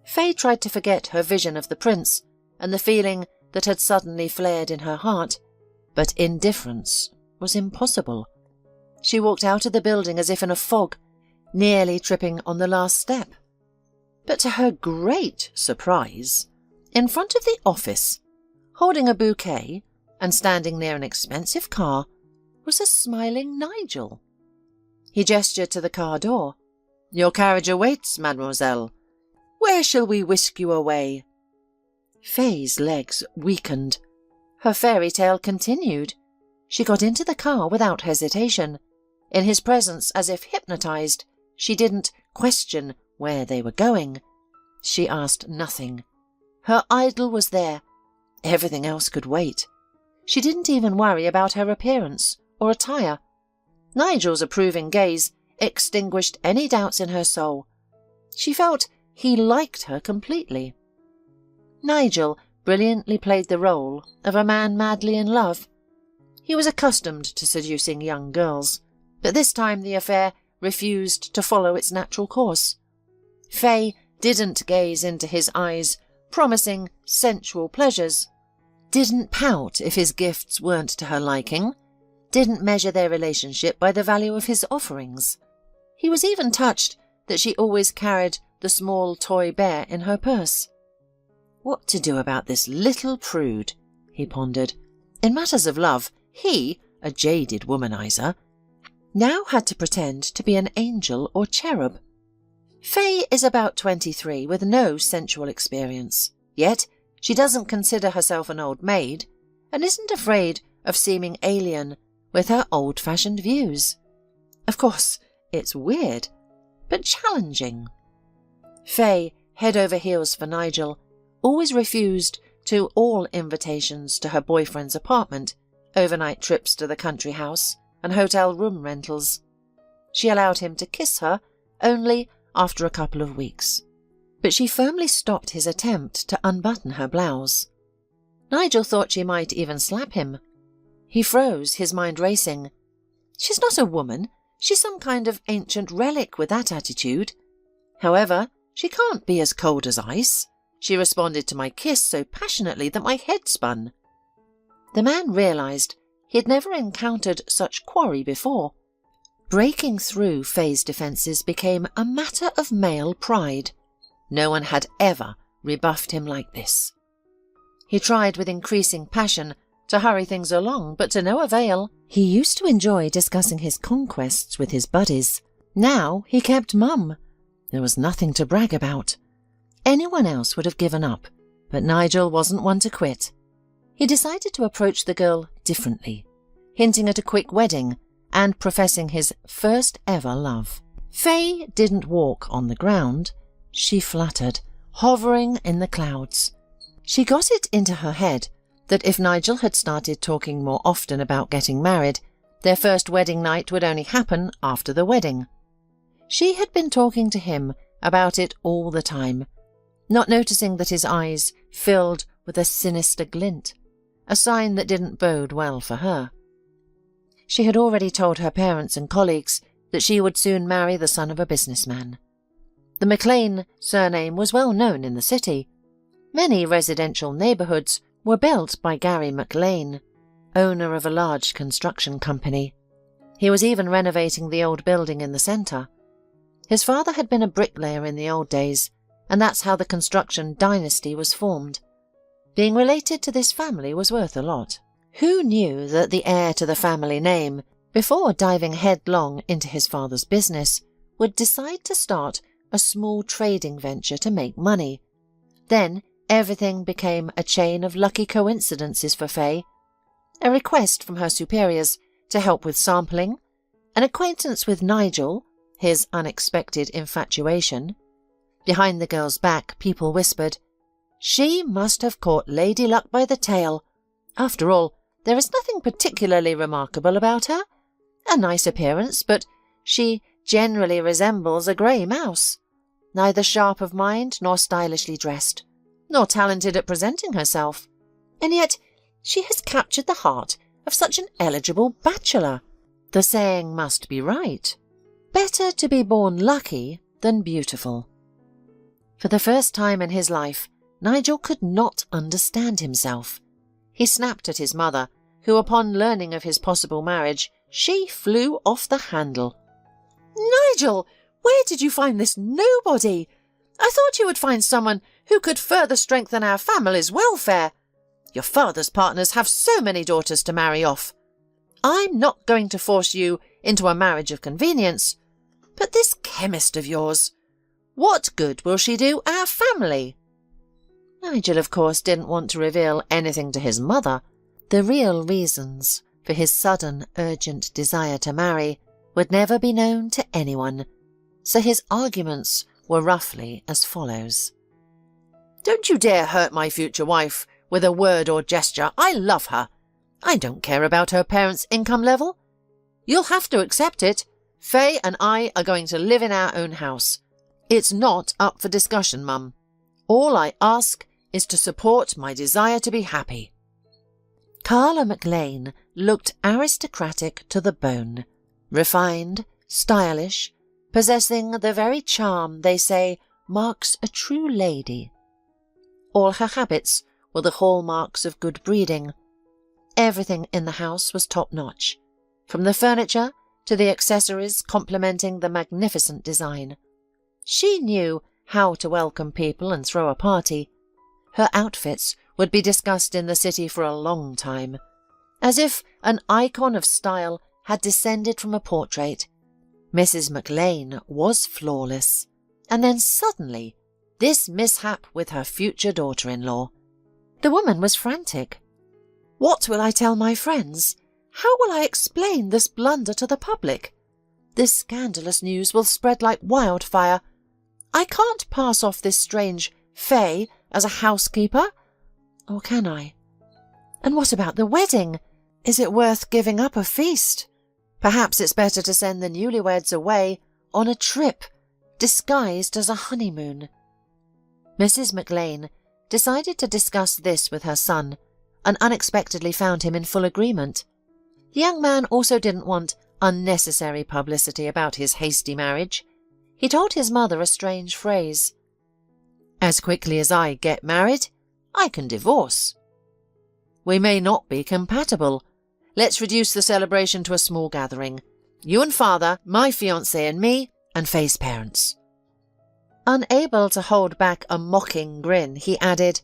Faye tried to forget her vision of the prince and the feeling that had suddenly flared in her heart, but indifference was impossible. She walked out of the building as if in a fog, nearly tripping on the last step. But to her great surprise, in front of the office, holding a bouquet and standing near an expensive car, was a smiling Nigel. He gestured to the car door. "Your carriage awaits, mademoiselle. Where shall we whisk you away?" Faye's legs weakened. Her fairy tale continued. She got into the car without hesitation. In his presence, as if hypnotized, she didn't question where they were going. She asked nothing. Her idol was there. Everything else could wait. She didn't even worry about her appearance or attire. Nigel's approving gaze extinguished any doubts in her soul. She felt he liked her completely. Nigel brilliantly played the role of a man madly in love. He was accustomed to seducing young girls, but this time the affair refused to follow its natural course. Faye didn't gaze into his eyes, promising sensual pleasures, didn't pout if his gifts weren't to her liking, didn't measure their relationship by the value of his offerings. He was even touched that she always carried the small toy bear in her purse. What to do about this little prude, he pondered. In matters of love, he, a jaded womanizer, now had to pretend to be an angel or cherub. Faye is about 23 with no sensual experience, yet she doesn't consider herself an old maid and isn't afraid of seeming alien with her old-fashioned views. Of course, it's weird, but challenging. Faye, head over heels for Nigel, always refused to all invitations to her boyfriend's apartment, overnight trips to the country house, and hotel room rentals. She allowed him to kiss her only after a couple of weeks, but she firmly stopped his attempt to unbutton her blouse. Nigel thought she might even slap him. He froze, his mind racing. She's not a woman. She's some kind of ancient relic with that attitude. However, she can't be as cold as ice. She responded to my kiss so passionately that my head spun. The man realised he had never encountered such quarry before. Breaking through Faye's defences became a matter of male pride. No one had ever rebuffed him like this. He tried with increasing passion to hurry things along, but to no avail. He used to enjoy discussing his conquests with his buddies. Now he kept mum. There was nothing to brag about. Anyone else would have given up, but Nigel wasn't one to quit. He decided to approach the girl differently, hinting at a quick wedding and professing his first ever love. Faye didn't walk on the ground. She fluttered, hovering in the clouds. She got it into her head that if Nigel had started talking more often about getting married, their first wedding night would only happen after the wedding. She had been talking to him about it all the time, not noticing that his eyes filled with a sinister glint, a sign that didn't bode well for her. She had already told her parents and colleagues that she would soon marry the son of a businessman. The McLean surname was well known in the city. Many residential neighbourhoods were built by Gary McLean, owner of a large construction company. He was even renovating the old building in the centre. His father had been a bricklayer in the old days, and that's how the construction dynasty was formed. Being related to this family was worth a lot. Who knew that the heir to the family name, before diving headlong into his father's business, would decide to start a small trading venture to make money? Then everything became a chain of lucky coincidences for Faye. A request from her superiors to help with sampling, an acquaintance with Nigel, his unexpected infatuation. Behind the girl's back, people whispered, "She must have caught Lady Luck by the tail. After all, there is nothing particularly remarkable about her. A nice appearance, but she generally resembles a grey mouse. Neither sharp of mind nor stylishly dressed, nor talented at presenting herself. And yet she has captured the heart of such an eligible bachelor. The saying must be right. Better to be born lucky than beautiful." For the first time in his life, Nigel could not understand himself. He snapped at his mother, who, upon learning of his possible marriage, she flew off the handle. "Nigel, where did you find this nobody? I thought you would find someone who could further strengthen our family's welfare. Your father's partners have so many daughters to marry off. I'm not going to force you into a marriage of convenience, but this chemist of yours, what good will she do our family?" Nigel, of course, didn't want to reveal anything to his mother. The real reasons for his sudden, urgent desire to marry would never be known to anyone, so his arguments were roughly as follows. "Don't you dare hurt my future wife with a word or gesture. I love her. I don't care about her parents' income level. You'll have to accept it. Faye and I are going to live in our own house. It's not up for discussion, Mum. All I ask is to support my desire to be happy." Carla McLean looked aristocratic to the bone, refined, stylish, possessing the very charm they say marks a true lady. All her habits were the hallmarks of good breeding. Everything in the house was top-notch, from the furniture to the accessories complementing the magnificent design. She knew how to welcome people and throw a party. Her outfits would be discussed in the city for a long time, as if an icon of style had descended from a portrait. Mrs. McLean was flawless, and then suddenly this mishap with her future daughter-in-law. The woman was frantic. "What will I tell my friends? How will I explain this blunder to the public? This scandalous news will spread like wildfire. I can't pass off this strange Faye as a housekeeper. Or can I? And what about the wedding? Is it worth giving up a feast? Perhaps it's better to send the newlyweds away on a trip, disguised as a honeymoon." Mrs. McLean decided to discuss this with her son, and unexpectedly found him in full agreement. The young man also didn't want unnecessary publicity about his hasty marriage. He told his mother a strange phrase. "As quickly as I get married, I can divorce." We may not be compatible. Let's reduce the celebration to a small gathering. You and Father, my fiancé and me, and Faye's parents." Unable to hold back a mocking grin, he added,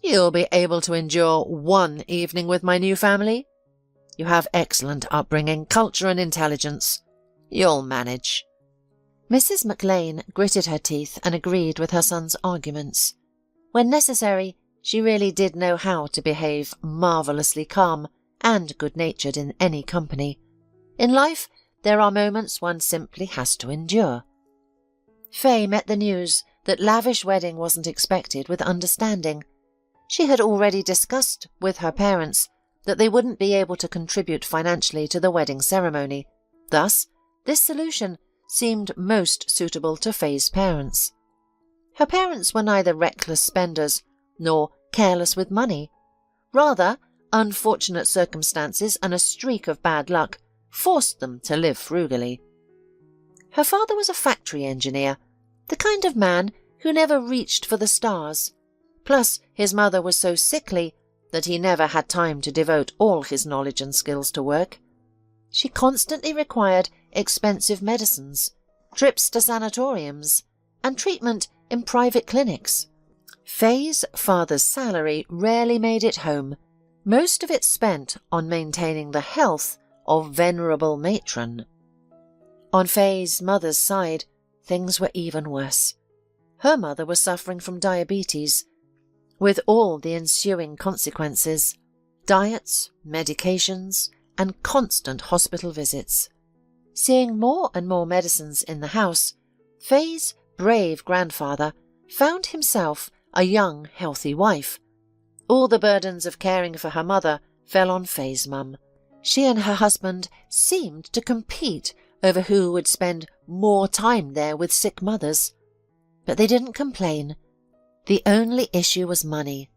"You'll be able to endure one evening with my new family. You have excellent upbringing, culture and intelligence. You'll manage." Mrs. McLean gritted her teeth and agreed with her son's arguments. When necessary, she really did know how to behave marvellously calm and good-natured in any company. In life, there are moments one simply has to endure. Faye met the news that lavish wedding wasn't expected with understanding. She had already discussed with her parents that they wouldn't be able to contribute financially to the wedding ceremony. Thus, this solution seemed most suitable to Faye's parents. Her parents were neither reckless spenders nor careless with money. Rather, unfortunate circumstances and a streak of bad luck forced them to live frugally. Her father was a factory engineer, the kind of man who never reached for the stars. Plus, his mother was so sickly that he never had time to devote all his knowledge and skills to work. She constantly required expensive medicines, trips to sanatoriums, and treatment in private clinics. Faye's father's salary rarely made it home, most of it spent on maintaining the health of venerable matron. On Faye's mother's side, things were even worse. Her mother was suffering from diabetes, with all the ensuing consequences: diets, medications, and constant hospital visits. Seeing more and more medicines in the house, Faye's brave grandfather found himself a young, healthy wife. All the burdens of caring for her mother fell on Faye's mum. She and her husband seemed to compete over who would spend more time there with sick mothers. But they didn't complain. The only issue was money.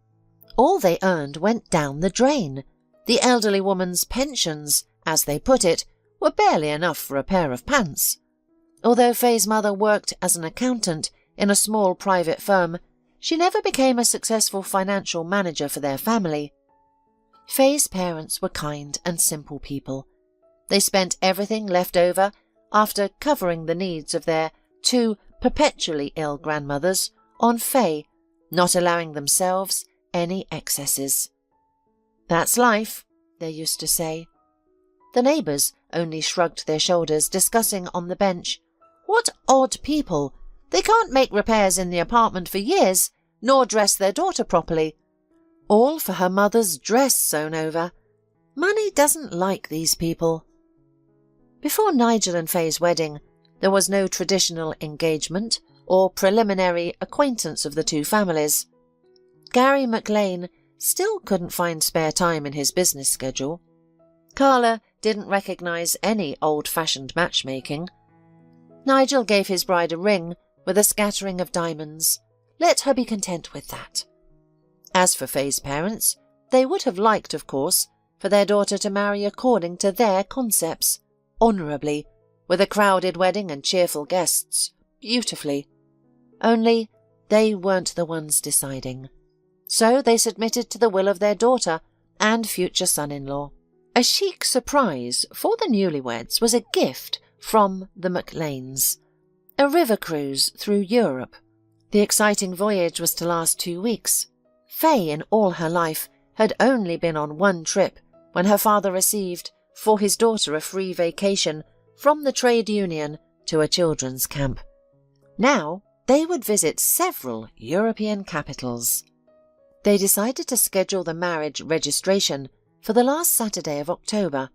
All they earned went down the drain. The elderly woman's pensions, as they put it, were barely enough for a pair of pants. Although Faye's mother worked as an accountant in a small private firm, she never became a successful financial manager for their family. Faye's parents were kind and simple people. They spent everything left over after covering the needs of their two perpetually ill grandmothers on Faye, not allowing themselves any excesses. "That's life," they used to say. The neighbours only shrugged their shoulders, discussing on the bench, "What odd people! They can't make repairs in the apartment for years, nor dress their daughter properly. All for her mother's dress sewn over. Money doesn't like these people." Before Nigel and Faye's wedding, there was no traditional engagement or preliminary acquaintance of the two families. Gary McLean still couldn't find spare time in his business schedule. Carla didn't recognise any old-fashioned matchmaking. Nigel gave his bride a ring with a scattering of diamonds. Let her be content with that. As for Faye's parents, they would have liked, of course, for their daughter to marry according to their concepts, honourably, with a crowded wedding and cheerful guests, beautifully. Only they weren't the ones deciding. So they submitted to the will of their daughter and future son-in-law. A chic surprise for the newlyweds was a gift from the McLeans, a river cruise through Europe. The exciting voyage was to last 2 weeks. Faye, in all her life, had only been on one trip when her father received for his daughter a free vacation from the trade union to a children's camp. Now they would visit several European capitals. They decided to schedule the marriage registration for the last Saturday of October.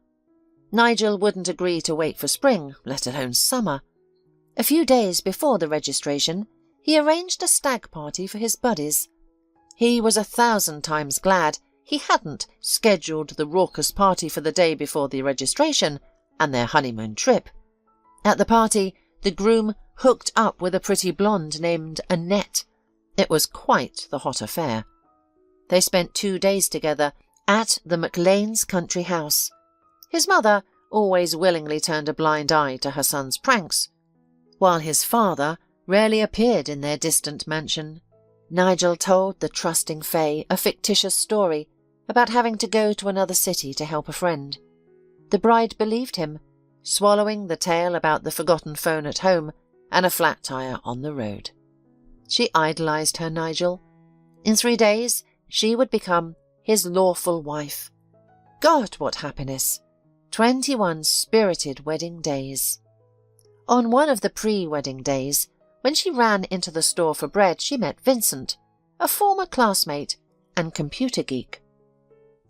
Nigel wouldn't agree to wait for spring, let alone summer. A few days before the registration, he arranged a stag party for his buddies. He was 1,000 times glad he hadn't scheduled the raucous party for the day before the registration and their honeymoon trip. At the party, the groom hooked up with a pretty blonde named Annette. It was quite the hot affair. They spent 2 days together at the McLean's country house. His mother always willingly turned a blind eye to her son's pranks, while his father rarely appeared in their distant mansion. Nigel told the trusting Faye a fictitious story about having to go to another city to help a friend. The bride believed him, swallowing the tale about the forgotten phone at home and a flat tire on the road. She idolized her Nigel. In 3 days, she would become his lawful wife. God, what happiness! 21 spirited wedding days. On one of the pre-wedding days, when she ran into the store for bread, she met Vincent, a former classmate and computer geek.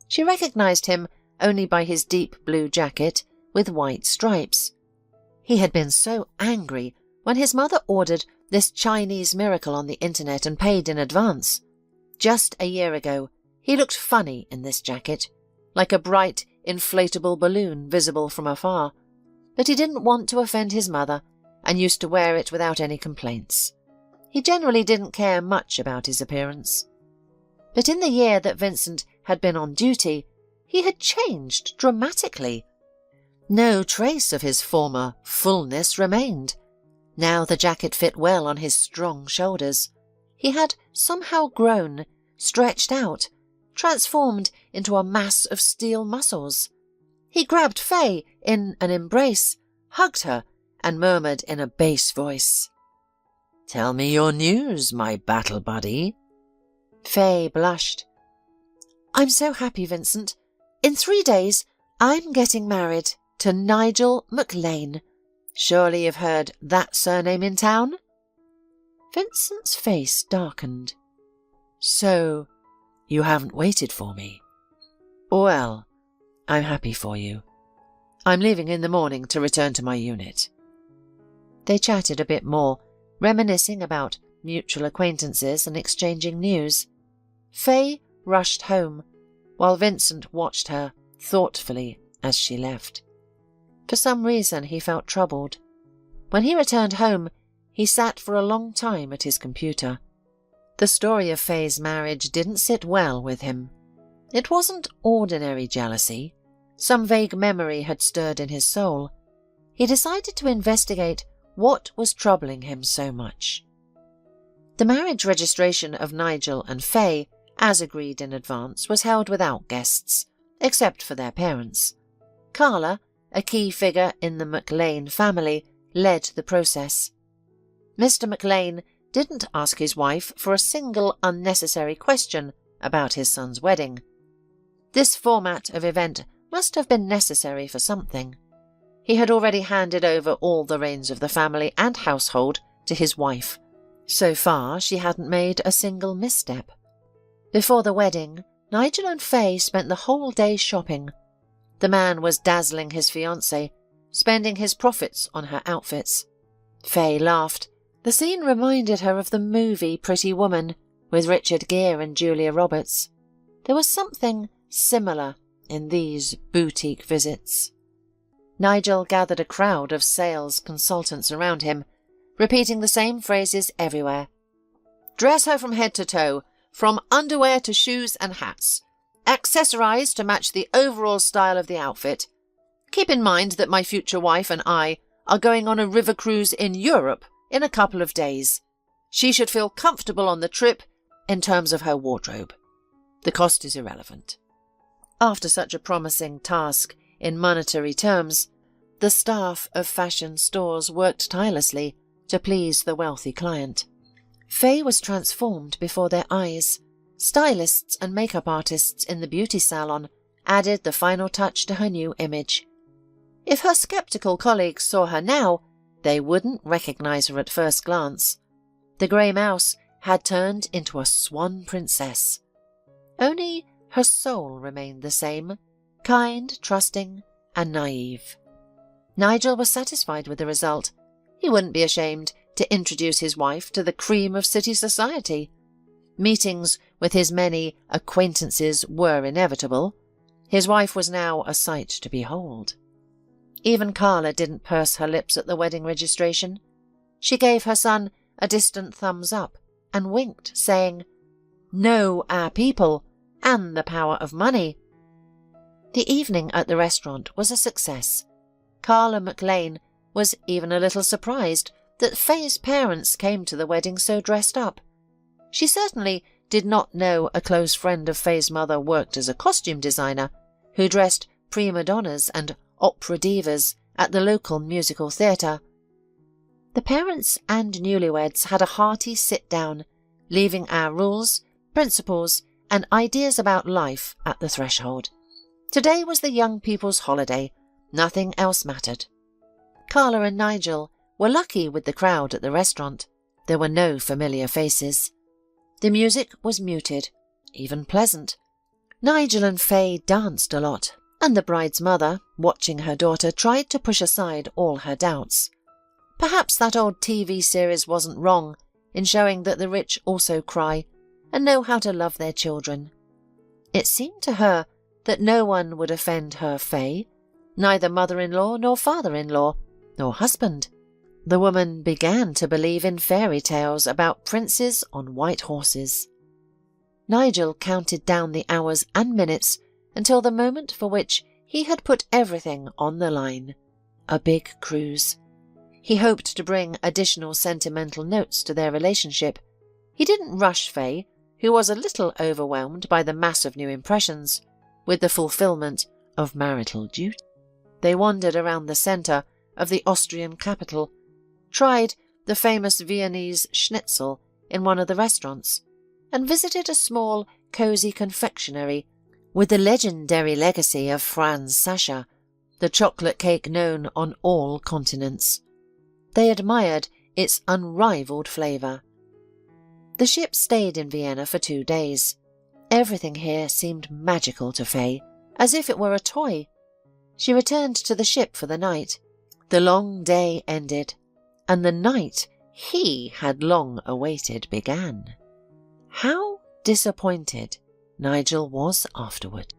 She recognized him only by his deep blue jacket with white stripes. He had been so angry when his mother ordered this Chinese miracle on the internet and paid in advance. Just a year ago, he looked funny in this jacket, like a bright, inflatable balloon visible from afar, but he didn't want to offend his mother and used to wear it without any complaints. He generally didn't care much about his appearance. But in the year that Vincent had been on duty, he had changed dramatically. No trace of his former fullness remained. Now the jacket fit well on his strong shoulders. He had somehow grown, stretched out, transformed into a mass of steel muscles. He grabbed Faye in an embrace, hugged her, and murmured in a bass voice, "Tell me your news, my battle buddy." Faye blushed. "I'm so happy, Vincent. In 3 days, I'm getting married to Nigel McLean. Surely you've heard that surname in town?" Vincent's face darkened. "So, you haven't waited for me? Well, I'm happy for you. I'm leaving in the morning to return to my unit." They chatted a bit more, reminiscing about mutual acquaintances and exchanging news. Faye rushed home, while Vincent watched her thoughtfully as she left. For some reason he felt troubled. When he returned home, he sat for a long time at his computer. The story of Faye's marriage didn't sit well with him. It wasn't ordinary jealousy. Some vague memory had stirred in his soul. He decided to investigate what was troubling him so much. The marriage registration of Nigel and Faye, as agreed in advance, was held without guests, except for their parents. Carla, a key figure in the McLean family, led the process. Mr. McLean didn't ask his wife for a single unnecessary question about his son's wedding. This format of event must have been necessary for something. He had already handed over all the reins of the family and household to his wife. So far, she hadn't made a single misstep. Before the wedding, Nigel and Faye spent the whole day shopping. The man was dazzling his fiancée, spending his profits on her outfits. Faye laughed. The scene reminded her of the movie Pretty Woman, with Richard Gere and Julia Roberts. There was something similar in these boutique visits. Nigel gathered a crowd of sales consultants around him, repeating the same phrases everywhere. "Dress her from head to toe, from underwear to shoes and hats. Accessorize to match the overall style of the outfit. Keep in mind that my future wife and I are going on a river cruise in Europe in a couple of days. She should feel comfortable on the trip in terms of her wardrobe. The cost is irrelevant." After such a promising task in monetary terms, the staff of fashion stores worked tirelessly to please the wealthy client. Faye was transformed before their eyes. Stylists and makeup artists in the beauty salon added the final touch to her new image. If her skeptical colleagues saw her now, they wouldn't recognize her at first glance. The grey mouse had turned into a swan princess. Only her soul remained the same, kind, trusting, and naive. Nigel was satisfied with the result. He wouldn't be ashamed to introduce his wife to the cream of city society. Meetings with his many acquaintances were inevitable. His wife was now a sight to behold. Even Carla didn't purse her lips at the wedding registration. She gave her son a distant thumbs up and winked, saying, "Know our people and the power of money." The evening at the restaurant was a success. Carla McLean was even a little surprised that Faye's parents came to the wedding so dressed up. She certainly did not know a close friend of Faye's mother worked as a costume designer who dressed prima donnas and opera divas at the local musical theatre. The parents and newlyweds had a hearty sit-down, leaving our rules, principles, and ideas about life at the threshold. Today was the young people's holiday. Nothing else mattered. Carla and Nigel were lucky with the crowd at the restaurant. There were no familiar faces. The music was muted, even pleasant. Nigel and Faye danced a lot, and the bride's mother, watching her daughter, tried to push aside all her doubts. Perhaps that old TV series wasn't wrong in showing that the rich also cry and know how to love their children. It seemed to her that no one would offend her Faye, neither mother-in-law nor father-in-law, nor husband. The woman began to believe in fairy tales about princes on white horses. Nigel counted down the hours and minutes until the moment for which he had put everything on the line, a big cruise. He hoped to bring additional sentimental notes to their relationship. He didn't rush Faye, who was a little overwhelmed by the mass of new impressions, with the fulfillment of marital duty. They wandered around the centre of the Austrian capital, tried the famous Viennese schnitzel in one of the restaurants, and visited a small, cosy confectionery with the legendary legacy of Franz Sascha, the chocolate cake known on all continents. They admired its unrivalled flavour. The ship stayed in Vienna for 2 days. Everything here seemed magical to Faye, as if it were a toy. She returned to the ship for the night. The long day ended, and the night he had long awaited began. How disappointed Nigel was afterward.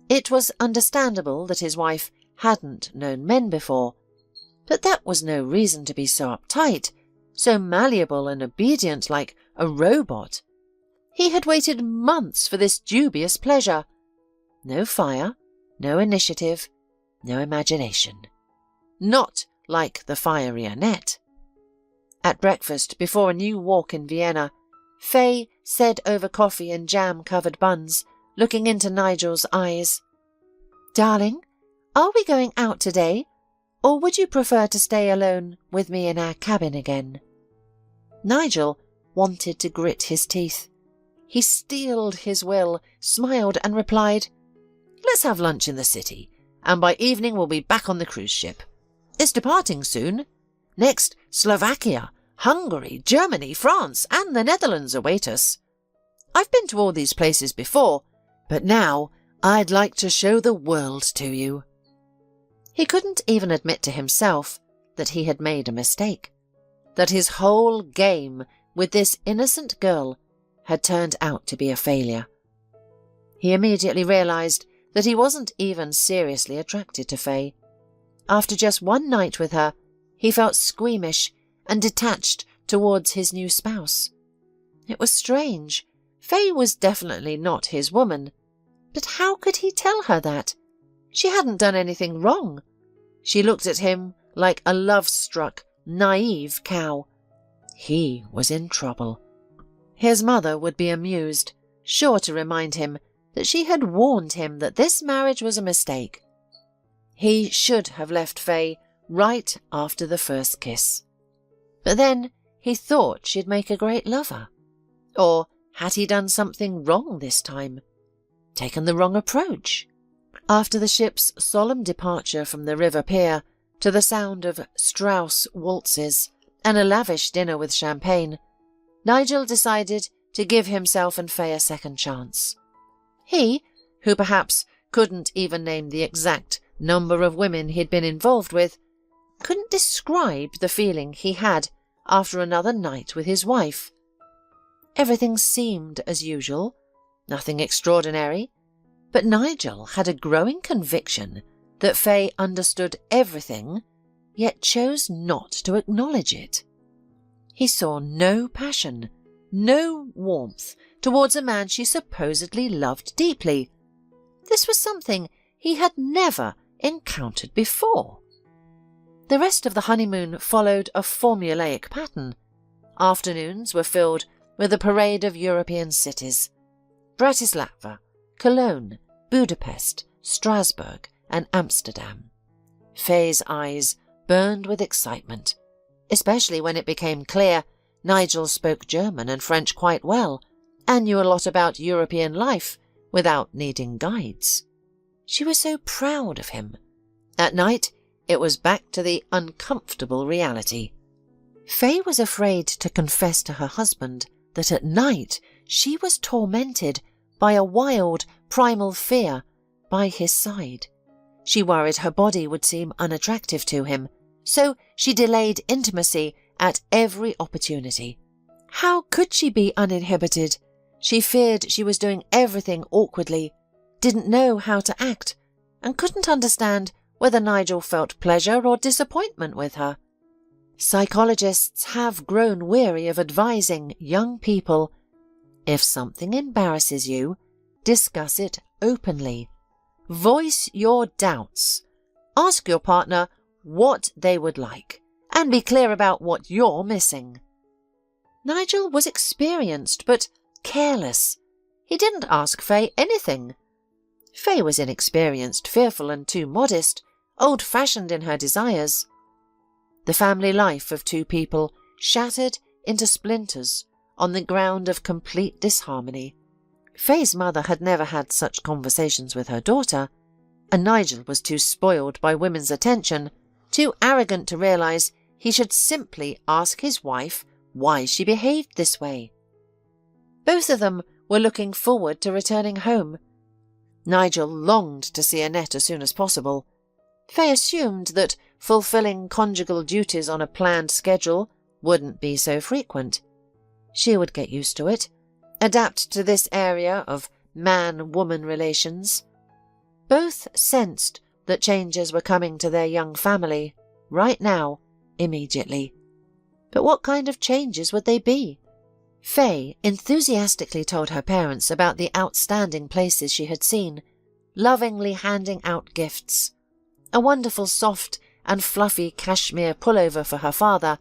It was understandable that his wife hadn't known men before, but that was no reason to be so uptight, so malleable and obedient like a robot. He had waited months for this dubious pleasure. No fire, no initiative, no imagination. Not like the fiery Annette. At breakfast, before a new walk in Vienna, Faye said over coffee and jam-covered buns, looking into Nigel's eyes, "Darling, are we going out today, or would you prefer to stay alone with me in our cabin again?" Nigel wanted to grit his teeth. He steeled his will, smiled and replied, "Let's have lunch in the city, and by evening we'll be back on the cruise ship. It's departing soon. Next, Slovakia, Hungary, Germany, France, and the Netherlands await us. I've been to all these places before, but now I'd like to show the world to you." He couldn't even admit to himself that he had made a mistake, that his whole game with this innocent girl had turned out to be a failure. He immediately realized that he wasn't even seriously attracted to Faye. After just one night with her, he felt squeamish and detached towards his new spouse. It was strange. Faye was definitely not his woman. But how could he tell her that? She hadn't done anything wrong. She looked at him like a love-struck, naive cow. He was in trouble. His mother would be amused, sure to remind him that she had warned him that this marriage was a mistake. He should have left Faye right after the first kiss. But then he thought she'd make a great lover. Or had he done something wrong this time? Taken the wrong approach? After the ship's solemn departure from the river pier to the sound of Strauss waltzes and a lavish dinner with champagne, Nigel decided to give himself and Faye a second chance. He, who perhaps couldn't even name the exact number of women he'd been involved with, couldn't describe the feeling he had after another night with his wife. Everything seemed as usual, nothing extraordinary, but Nigel had a growing conviction that Faye understood everything, yet chose not to acknowledge it. He saw no passion, no warmth towards a man she supposedly loved deeply. This was something he had never encountered before. The rest of the honeymoon followed a formulaic pattern. Afternoons were filled with a parade of European cities: Bratislava, Cologne, Budapest, Strasbourg, and Amsterdam. Faye's eyes burned with excitement, especially when it became clear Nigel spoke German and French quite well, and knew a lot about European life without needing guides. She was so proud of him. At night, it was back to the uncomfortable reality. Faye was afraid to confess to her husband that at night she was tormented by a wild, primal fear by his side. She worried her body would seem unattractive to him, so she delayed intimacy at every opportunity. How could she be uninhibited? She feared she was doing everything awkwardly, didn't know how to act, and couldn't understand whether Nigel felt pleasure or disappointment with her. Psychologists have grown weary of advising young people, if something embarrasses you, discuss it openly. Voice your doubts. Ask your partner what they would like, and be clear about what you're missing. Nigel was experienced but careless. He didn't ask Faye anything. Faye was inexperienced, fearful, and too modest, old-fashioned in her desires. The family life of two people shattered into splinters on the ground of complete disharmony. Faye's mother had never had such conversations with her daughter, and Nigel was too spoiled by women's attention, too arrogant to realise he should simply ask his wife why she behaved this way. Both of them were looking forward to returning home. Nigel longed to see Annette as soon as possible. Faye assumed that fulfilling conjugal duties on a planned schedule wouldn't be so frequent. She would get used to it, adapt to this area of man-woman relations. Both sensed that changes were coming to their young family, right now, immediately. But what kind of changes would they be? Faye enthusiastically told her parents about the outstanding places she had seen, lovingly handing out gifts. A wonderful soft and fluffy cashmere pullover for her father,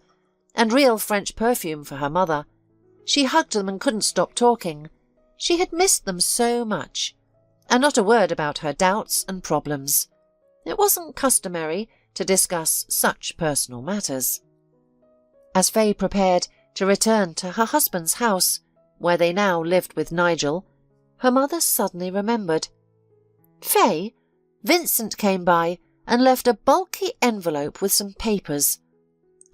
and real French perfume for her mother. She hugged them and couldn't stop talking. She had missed them so much, and not a word about her doubts and problems. It wasn't customary to discuss such personal matters. As Faye prepared to return to her husband's house, where they now lived with Nigel, her mother suddenly remembered. "Faye, Vincent came by and left a bulky envelope with some papers.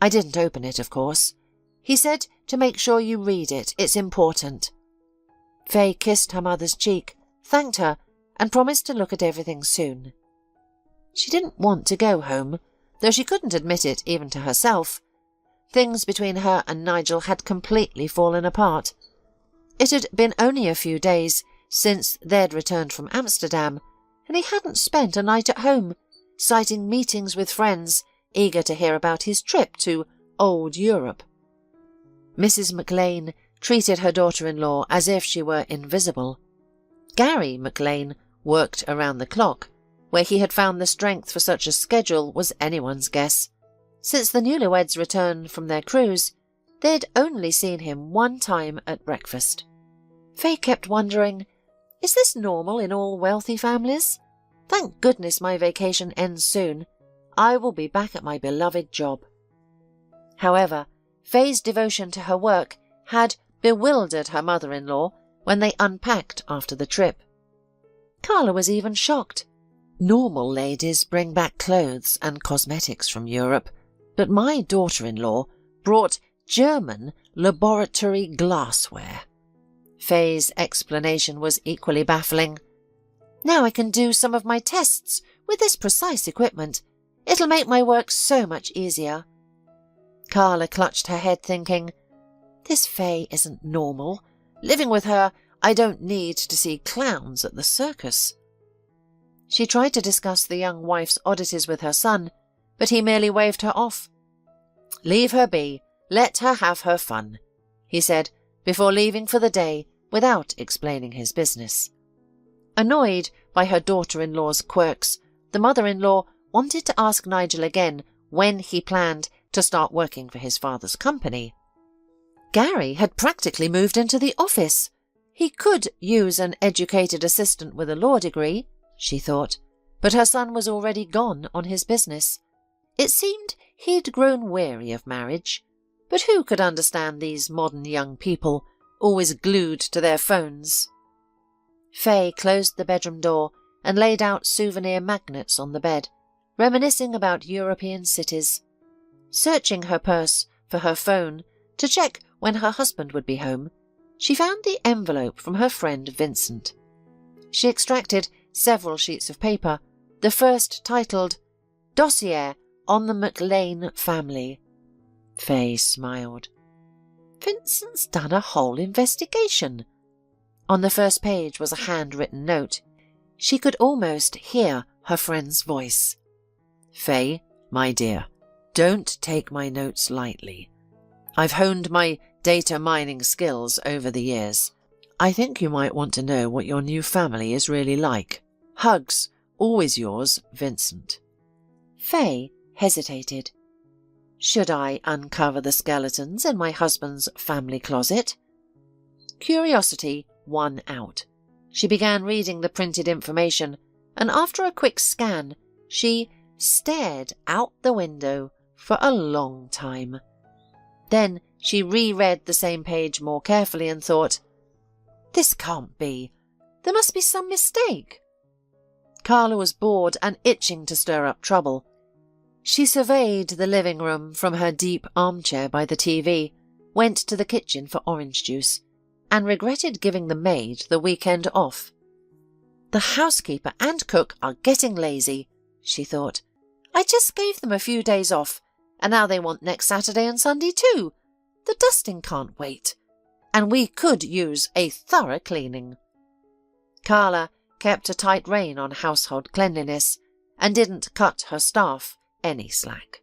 I didn't open it, of course. He said to make sure you read it. It's important." Faye kissed her mother's cheek, thanked her, and promised to look at everything soon. She didn't want to go home, though she couldn't admit it even to herself. Things between her and Nigel had completely fallen apart. It had been only a few days since they'd returned from Amsterdam, and he hadn't spent a night at home, citing meetings with friends, eager to hear about his trip to old Europe. Mrs. McLean treated her daughter-in-law as if she were invisible. Gary McLean worked around the clock. Where he had found the strength for such a schedule was anyone's guess. Since the newlyweds' return from their cruise, they'd only seen him one time at breakfast. Faye kept wondering, is this normal in all wealthy families? Thank goodness my vacation ends soon. I will be back at my beloved job. However, Faye's devotion to her work had bewildered her mother-in-law when they unpacked after the trip. Carla was even shocked. Normal ladies bring back clothes and cosmetics from Europe, but my daughter-in-law brought German laboratory glassware. Faye's explanation was equally baffling. "Now I can do some of my tests with this precise equipment. It'll make my work so much easier." Carla clutched her head thinking, "This Faye isn't normal. Living with her, I don't need to see clowns at the circus." She tried to discuss the young wife's oddities with her son, but he merely waved her off. "Leave her be. Let her have her fun," he said, before leaving for the day without explaining his business. Annoyed by her daughter-in-law's quirks, the mother-in-law wanted to ask Nigel again when he planned to start working for his father's company. Gary had practically moved into the office. He could use an educated assistant with a law degree, she thought, but her son was already gone on his business. It seemed he'd grown weary of marriage, but who could understand these modern young people, always glued to their phones? Faye closed the bedroom door and laid out souvenir magnets on the bed, reminiscing about European cities. Searching her purse for her phone to check when her husband would be home, she found the envelope from her friend Vincent. She extracted several sheets of paper, the first titled Dossier on the McLean Family. Faye smiled. Vincent's done a whole investigation. On the first page was a handwritten note. She could almost hear her friend's voice. Faye, my dear, don't take my notes lightly. I've honed my data mining skills over the years. I think you might want to know what your new family is really like. Hugs, always yours, Vincent. Faye hesitated. Should I uncover the skeletons in my husband's family closet? Curiosity won out. She began reading the printed information, and after a quick scan, she stared out the window for a long time. Then she reread the same page more carefully and thought, this can't be. There must be some mistake. Carla was bored and itching to stir up trouble. She surveyed the living room from her deep armchair by the TV, went to the kitchen for orange juice, and regretted giving the maid the weekend off. The housekeeper and cook are getting lazy, she thought. I just gave them a few days off, and now they want next Saturday and Sunday too. The dusting can't wait, and we could use a thorough cleaning. Carla kept a tight rein on household cleanliness and didn't cut her staff any slack.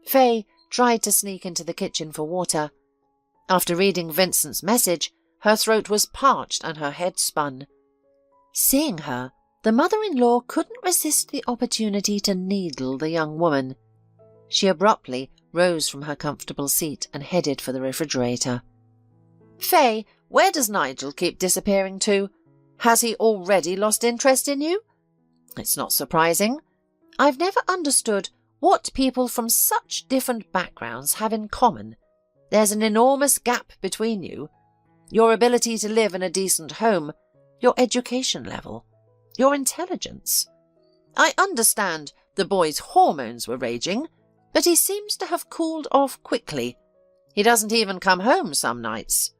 Faye tried to sneak into the kitchen for water. After reading Vincent's message, her throat was parched and her head spun. Seeing her, the mother-in-law couldn't resist the opportunity to needle the young woman. She abruptly rose from her comfortable seat and headed for the refrigerator. Faye, where does Nigel keep disappearing to? Has he already lost interest in you? It's not surprising. I've never understood what people from such different backgrounds have in common. There's an enormous gap between you. Your ability to live in a decent home, your education level, your intelligence. I understand the boy's hormones were raging, but he seems to have cooled off quickly. He doesn't even come home some nights.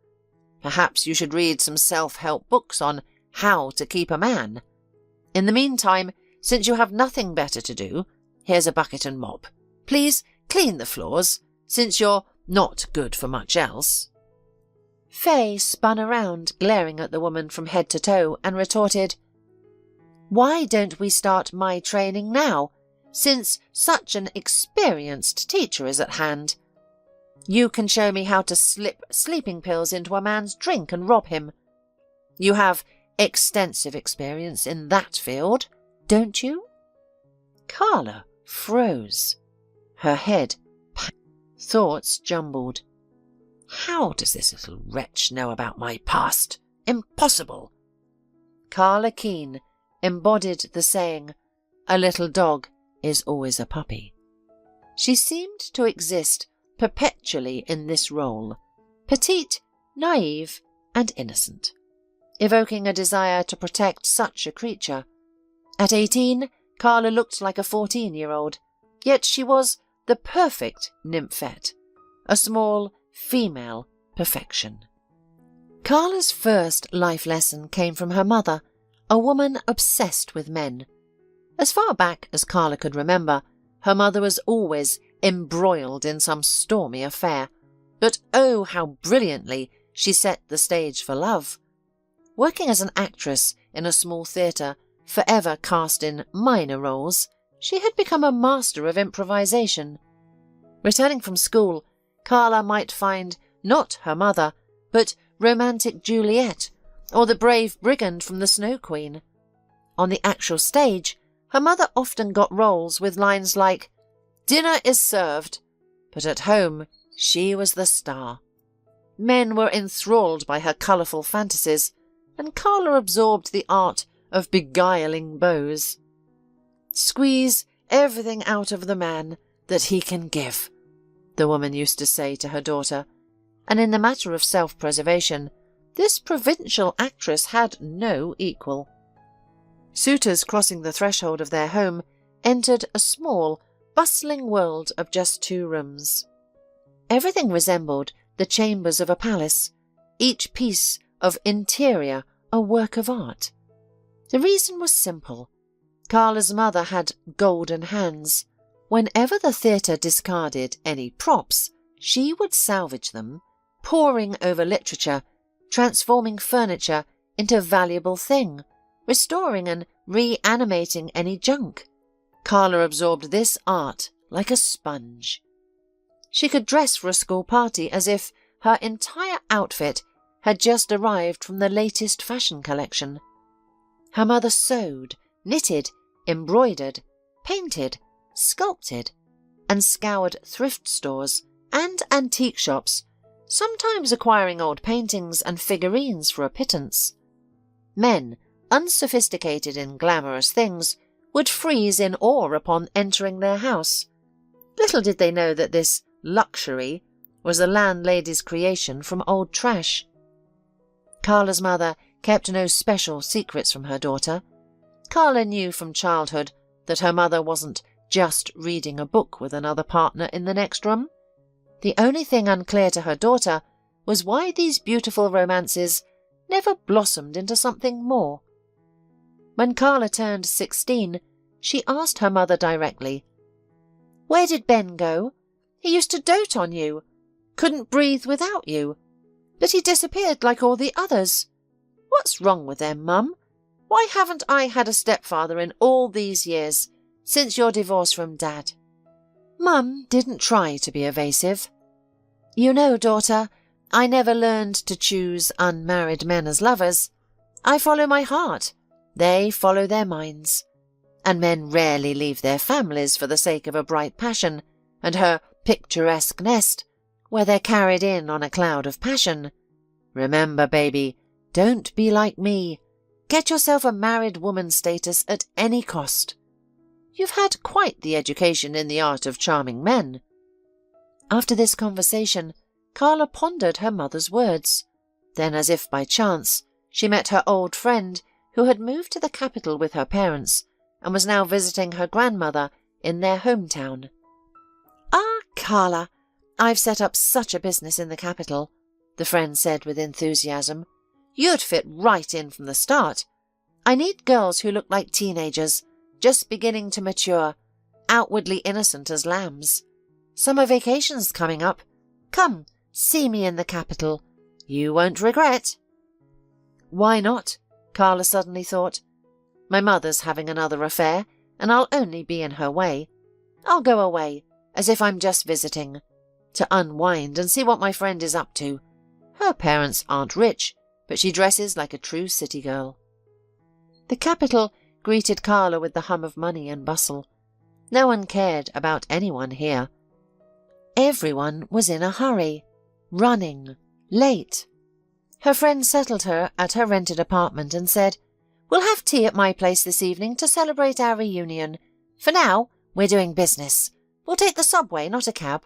Perhaps you should read some self-help books on how to keep a man. In the meantime, since you have nothing better to do, here's a bucket and mop. Please clean the floors, since you're not good for much else. Faye spun around, glaring at the woman from head to toe, and retorted, Why don't we start my training now, since such an experienced teacher is at hand? You can show me how to slip sleeping pills into a man's drink and rob him. You have extensive experience in that field, don't you? Carla froze. Her head thoughts jumbled. How does this little wretch know about my past? Impossible. Carla Keene embodied the saying, a little dog is always a puppy. She seemed to exist perpetually in this role, petite, naive, and innocent, evoking a desire to protect such a creature. At 18, Carla looked like a 14-year-old, yet she was the perfect nymphette, a small female perfection. Carla's first life lesson came from her mother, a woman obsessed with men. As far back as Carla could remember, her mother was always embroiled in some stormy affair, but oh, how brilliantly she set the stage for love. Working as an actress in a small theatre, forever cast in minor roles, she had become a master of improvisation. Returning from school, Carla might find not her mother, but romantic Juliet, or the brave brigand from the Snow Queen. On the actual stage, her mother often got roles with lines like, "Dinner is served," but at home she was the star. Men were enthralled by her colourful fantasies, and Carla absorbed the art of beguiling beaux. "Squeeze everything out of the man that he can give," the woman used to say to her daughter, and in the matter of self-preservation, this provincial actress had no equal. Suitors crossing the threshold of their home entered a small, bustling world of just 2 rooms. Everything resembled the chambers of a palace, each piece of interior a work of art. The reason was simple. Carla's mother had golden hands. Whenever the theatre discarded any props, she would salvage them, poring over literature, transforming furniture into valuable thing, restoring and reanimating any junk. Carla absorbed this art like a sponge. She could dress for a school party as if her entire outfit had just arrived from the latest fashion collection. Her mother sewed, knitted, embroidered, painted, sculpted, and scoured thrift stores and antique shops, sometimes acquiring old paintings and figurines for a pittance. Men, unsophisticated in glamorous things, would freeze in awe upon entering their house. Little did they know that this luxury was the landlady's creation from old trash. Carla's mother kept no special secrets from her daughter. Carla knew from childhood that her mother wasn't just reading a book with another partner in the next room. The only thing unclear to her daughter was why these beautiful romances never blossomed into something more. When Carla turned 16, she asked her mother directly, "Where did Ben go? He used to dote on you, couldn't breathe without you, but he disappeared like all the others. What's wrong with them, Mum? Why haven't I had a stepfather in all these years, since your divorce from Dad?" Mum didn't try to be evasive. "You know, daughter, I never learned to choose unmarried men as lovers. I follow my heart. They follow their minds. And men rarely leave their families for the sake of a bright passion, and her picturesque nest, where they're carried in on a cloud of passion. Remember, baby, don't be like me. Get yourself a married woman status at any cost. You've had quite the education in the art of charming men." After this conversation, Carla pondered her mother's words. Then, as if by chance, she met her old friend who had moved to the capital with her parents and was now visiting her grandmother in their hometown. "Ah, Carla, I've set up such a business in the capital," the friend said with enthusiasm. "You'd fit right in from the start. I need girls who look like teenagers, just beginning to mature, outwardly innocent as lambs. Summer vacation's coming up. Come, see me in the capital. You won't regret." Why not? Carla suddenly thought. My mother's having another affair, and I'll only be in her way. I'll go away, as if I'm just visiting, to unwind and see what my friend is up to. Her parents aren't rich, but she dresses like a true city girl. The capital greeted Carla with the hum of money and bustle. No one cared about anyone here. Everyone was in a hurry, running, late. Her friend settled her at her rented apartment and said, "We'll have tea at my place this evening to celebrate our reunion. For now, we're doing business. We'll take the subway, not a cab.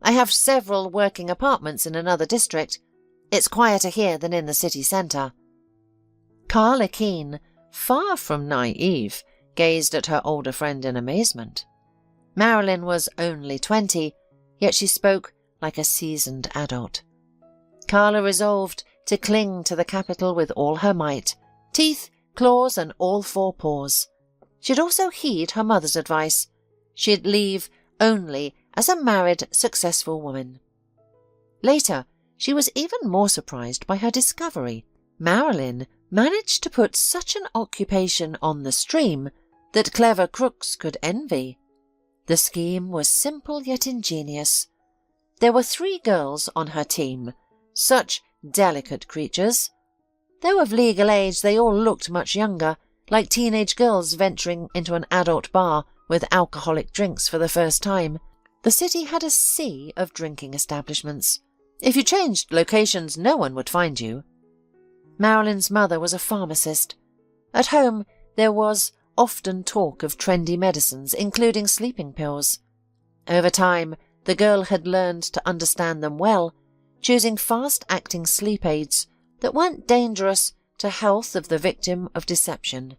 I have several working apartments in another district. It's quieter here than in the city centre." Carla Keene, far from naive, gazed at her older friend in amazement. Marilyn was only 20, yet she spoke like a seasoned adult. Carla resolved to cling to the capital with all her might, teeth, claws, and all four paws. She'd also heed her mother's advice. She'd leave only as a married, successful woman. Later, she was even more surprised by her discovery. Marilyn managed to put such an occupation on the stream that clever crooks could envy. The scheme was simple yet ingenious. There were 3 girls on her team, such delicate creatures. Though of legal age, they all looked much younger, like teenage girls venturing into an adult bar with alcoholic drinks for the first time. The city had a sea of drinking establishments. If you changed locations, no one would find you. Marilyn's mother was a pharmacist. At home, there was often talk of trendy medicines, including sleeping pills. Over time, the girl had learned to understand them well, choosing fast-acting sleep aids that weren't dangerous to health of the victim of deception.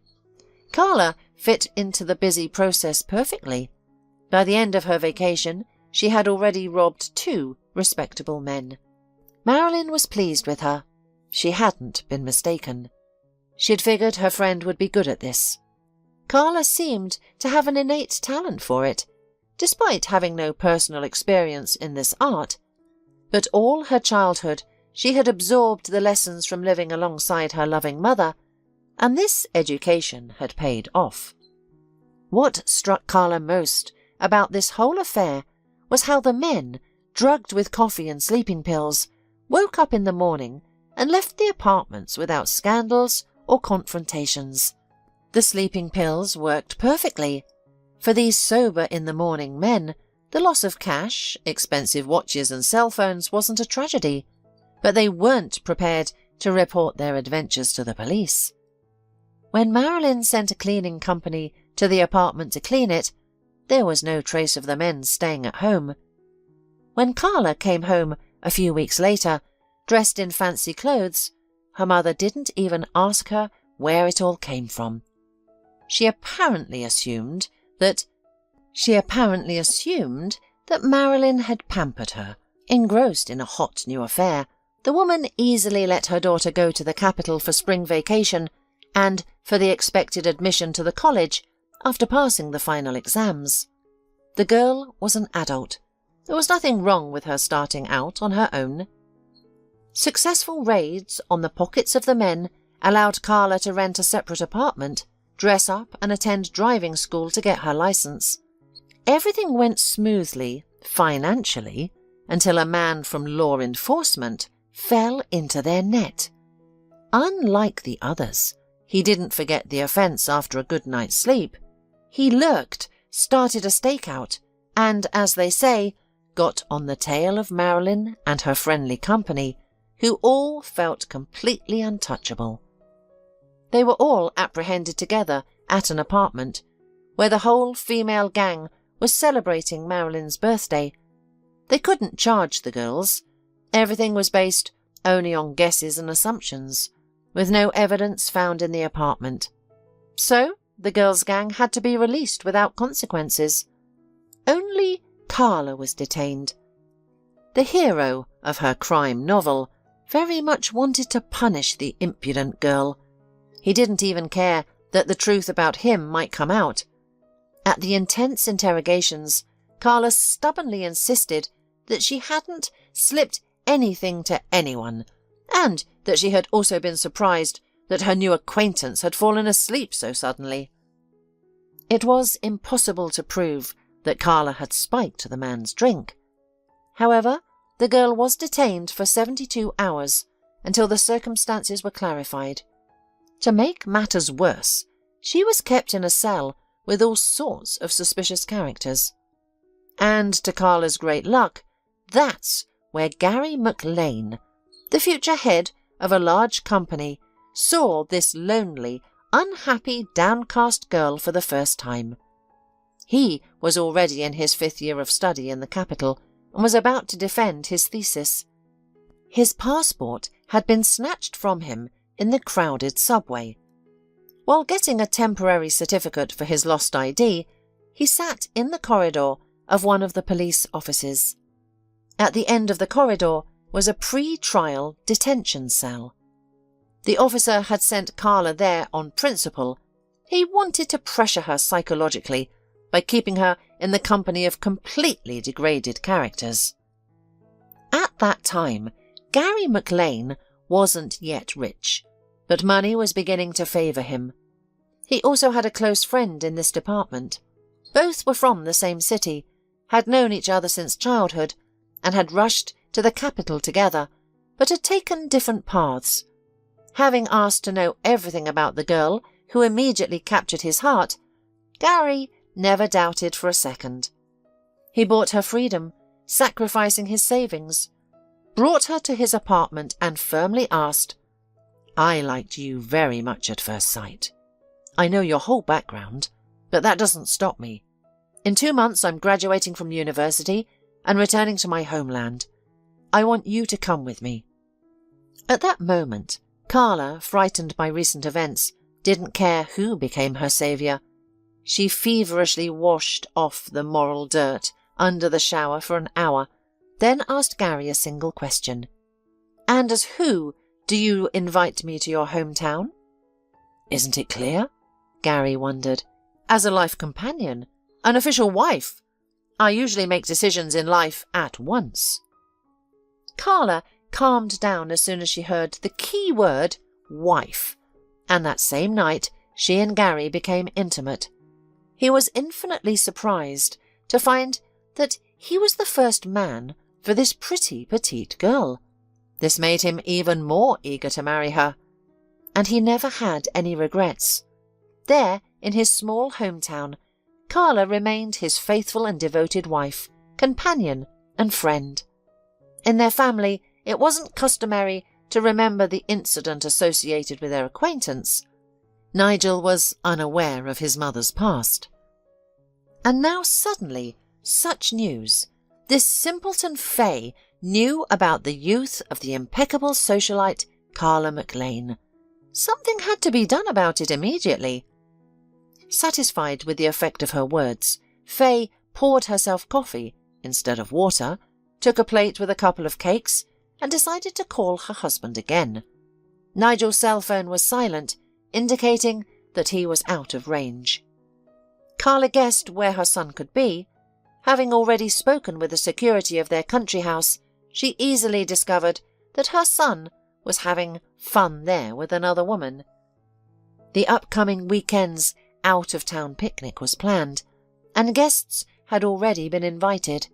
Carla fit into the busy process perfectly. By the end of her vacation, she had already robbed 2 respectable men. Marilyn was pleased with her. She hadn't been mistaken. She'd figured her friend would be good at this. Carla seemed to have an innate talent for it, despite having no personal experience in this art. But all her childhood, she had absorbed the lessons from living alongside her loving mother, and this education had paid off. What struck Carla most about this whole affair was how the men, drugged with coffee and sleeping pills, woke up in the morning and left the apartments without scandals or confrontations. The sleeping pills worked perfectly. For these sober-in-the-morning men, the loss of cash, expensive watches and cell phones wasn't a tragedy, but they weren't prepared to report their adventures to the police. When Marilyn sent a cleaning company to the apartment to clean it, there was no trace of the men staying at home. When Carla came home a few weeks later, dressed in fancy clothes, her mother didn't even ask her where it all came from. She apparently assumed that Marilyn had pampered her. Engrossed in a hot new affair, the woman easily let her daughter go to the capital for spring vacation and for the expected admission to the college after passing the final exams. The girl was an adult. There was nothing wrong with her starting out on her own. Successful raids on the pockets of the men allowed Carla to rent a separate apartment, dress up and attend driving school to get her license. Everything went smoothly, financially, until a man from law enforcement fell into their net. Unlike the others, he didn't forget the offence after a good night's sleep. He lurked, started a stakeout, and, as they say, got on the tail of Marilyn and her friendly company, who all felt completely untouchable. They were all apprehended together at an apartment, where the whole female gang was celebrating Marilyn's birthday. They couldn't charge the girls. Everything was based only on guesses and assumptions, with no evidence found in the apartment. So, the girls' gang had to be released without consequences. Only Carla was detained. The hero of her crime novel very much wanted to punish the impudent girl. He didn't even care that the truth about him might come out. At the intense interrogations, Carla stubbornly insisted that she hadn't slipped anything to anyone, and that she had also been surprised that her new acquaintance had fallen asleep so suddenly. It was impossible to prove that Carla had spiked the man's drink. However, the girl was detained for 72 hours until the circumstances were clarified. To make matters worse, she was kept in a cell with all sorts of suspicious characters. And to Carla's great luck, that's where Gary McLean, the future head of a large company, saw this lonely, unhappy, downcast girl for the first time. He was already in his 5th year of study in the capital and was about to defend his thesis. His passport had been snatched from him in the crowded subway. While getting a temporary certificate for his lost ID, he sat in the corridor of one of the police offices. At the end of the corridor was a pre-trial detention cell. The officer had sent Carla there on principle. He wanted to pressure her psychologically by keeping her in the company of completely degraded characters. At that time, Gary McLean wasn't yet rich, but money was beginning to favour him. He also had a close friend in this department. Both were from the same city, had known each other since childhood, and had rushed to the capital together, but had taken different paths. Having asked to know everything about the girl, who immediately captured his heart, Gary never doubted for a second. He bought her freedom, sacrificing his savings. brought her to his apartment and firmly asked, "I liked you very much at first sight. I know your whole background, but that doesn't stop me. In 2 months I'm graduating from university and returning to my homeland. I want you to come with me." At that moment, Carla, frightened by recent events, didn't care who became her saviour. She feverishly washed off the moral dirt under the shower for an hour, then asked Gary a single question. "And as who do you invite me to your hometown?" "Isn't it clear?" Gary wondered. "As a life companion, an official wife. I usually make decisions in life at once." Carla calmed down as soon as she heard the key word, wife, and that same night she and Gary became intimate. He was infinitely surprised to find that he was the first man for this pretty petite girl. This made him even more eager to marry her, and he never had any regrets. There, in his small hometown, Carla remained his faithful and devoted wife, companion, and friend. In their family, it wasn't customary to remember the incident associated with their acquaintance. Nigel was unaware of his mother's past. And now suddenly, such news. This simpleton Fay knew about the youth of the impeccable socialite Carla McLean. Something had to be done about it immediately. Satisfied with the effect of her words, Fay poured herself coffee instead of water, took a plate with a couple of cakes, and decided to call her husband again. Nigel's cell phone was silent, indicating that he was out of range. Carla guessed where her son could be. Having already spoken with the security of their country house, she easily discovered that her son was having fun there with another woman. The upcoming weekend's out-of-town picnic was planned, and guests had already been invited.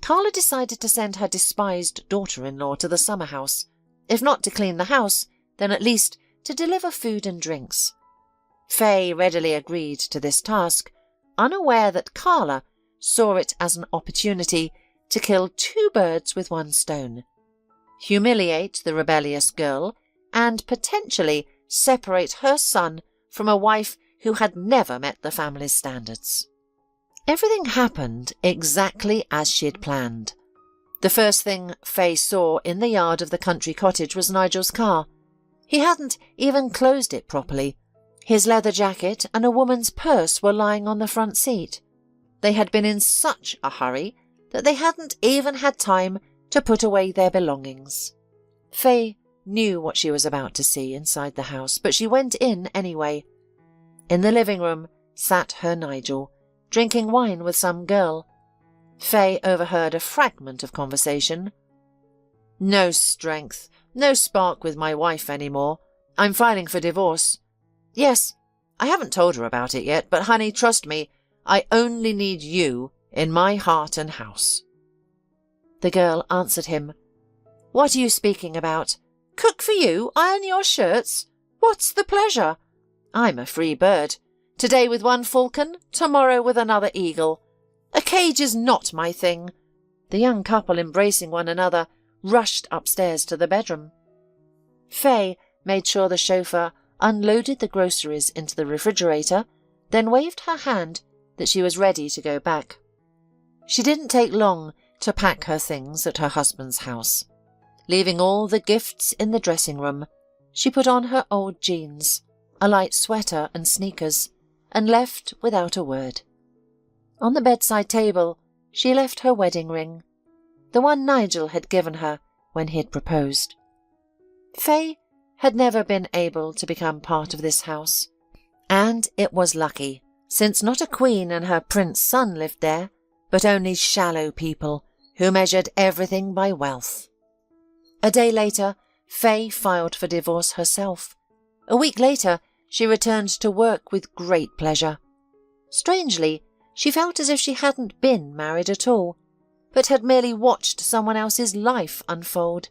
Carla decided to send her despised daughter-in-law to the summer house, if not to clean the house, then at least to deliver food and drinks. Fay readily agreed to this task, unaware that Carla saw it as an opportunity to kill 2 birds with 1 stone. Humiliate the rebellious girl and potentially separate her son from a wife who had never met the family's standards. Everything happened exactly as she had planned. The first thing Fay saw in the yard of the country cottage was Nigel's car. He hadn't even closed it properly. His leather jacket and a woman's purse were lying on the front seat. They had been in such a hurry that they hadn't even had time to put away their belongings. Fay knew what she was about to see inside the house, but she went in anyway. In the living room sat her Nigel, drinking wine with some girl. Fay overheard a fragment of conversation. "No strength, no spark with my wife anymore. I'm filing for divorce. Yes, I haven't told her about it yet, but honey, trust me, I only need you in my heart and house." The girl answered him. "What are you speaking about? Cook for you? Iron your shirts? What's the pleasure? I'm a free bird. Today with one falcon, tomorrow with another eagle. A cage is not my thing." The young couple, embracing one another, rushed upstairs to the bedroom. Fay made sure the chauffeur unloaded the groceries into the refrigerator, then waved her hand that she was ready to go back. She didn't take long to pack her things at her husband's house. Leaving all the gifts in the dressing room, she put on her old jeans, a light sweater and sneakers, and left without a word. On the bedside table, she left her wedding ring, the one Nigel had given her when he had proposed. Fay had never been able to become part of this house, and it was lucky, since not a queen and her prince son lived there, but only shallow people who measured everything by wealth. A day later, Fay filed for divorce herself. A week later, she returned to work with great pleasure. Strangely, she felt as if she hadn't been married at all, but had merely watched someone else's life unfold.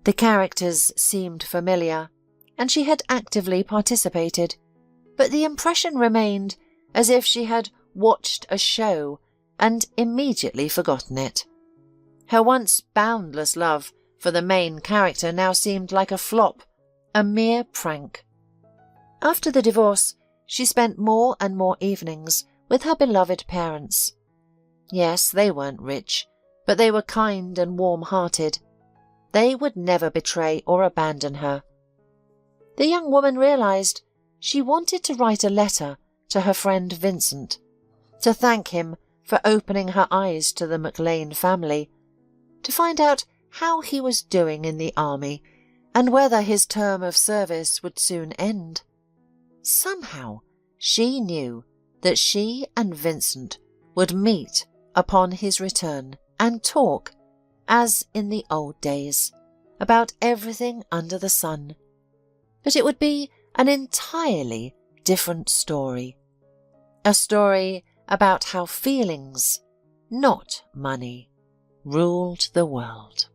The characters seemed familiar, and she had actively participated, but the impression remained as if she had watched a show and immediately forgotten it. Her once boundless love for the main character now seemed like a flop, a mere prank. After the divorce, she spent more and more evenings with her beloved parents. Yes, they weren't rich, but they were kind and warm-hearted. They would never betray or abandon her. The young woman realized she wanted to write a letter to her friend Vincent, to thank him for opening her eyes to the McLean family, to find out how he was doing in the army and whether his term of service would soon end. Somehow she knew that she and Vincent would meet upon his return and talk, as in the old days, about everything under the sun. But it would be an entirely different story. A story about how feelings, not money, ruled the world.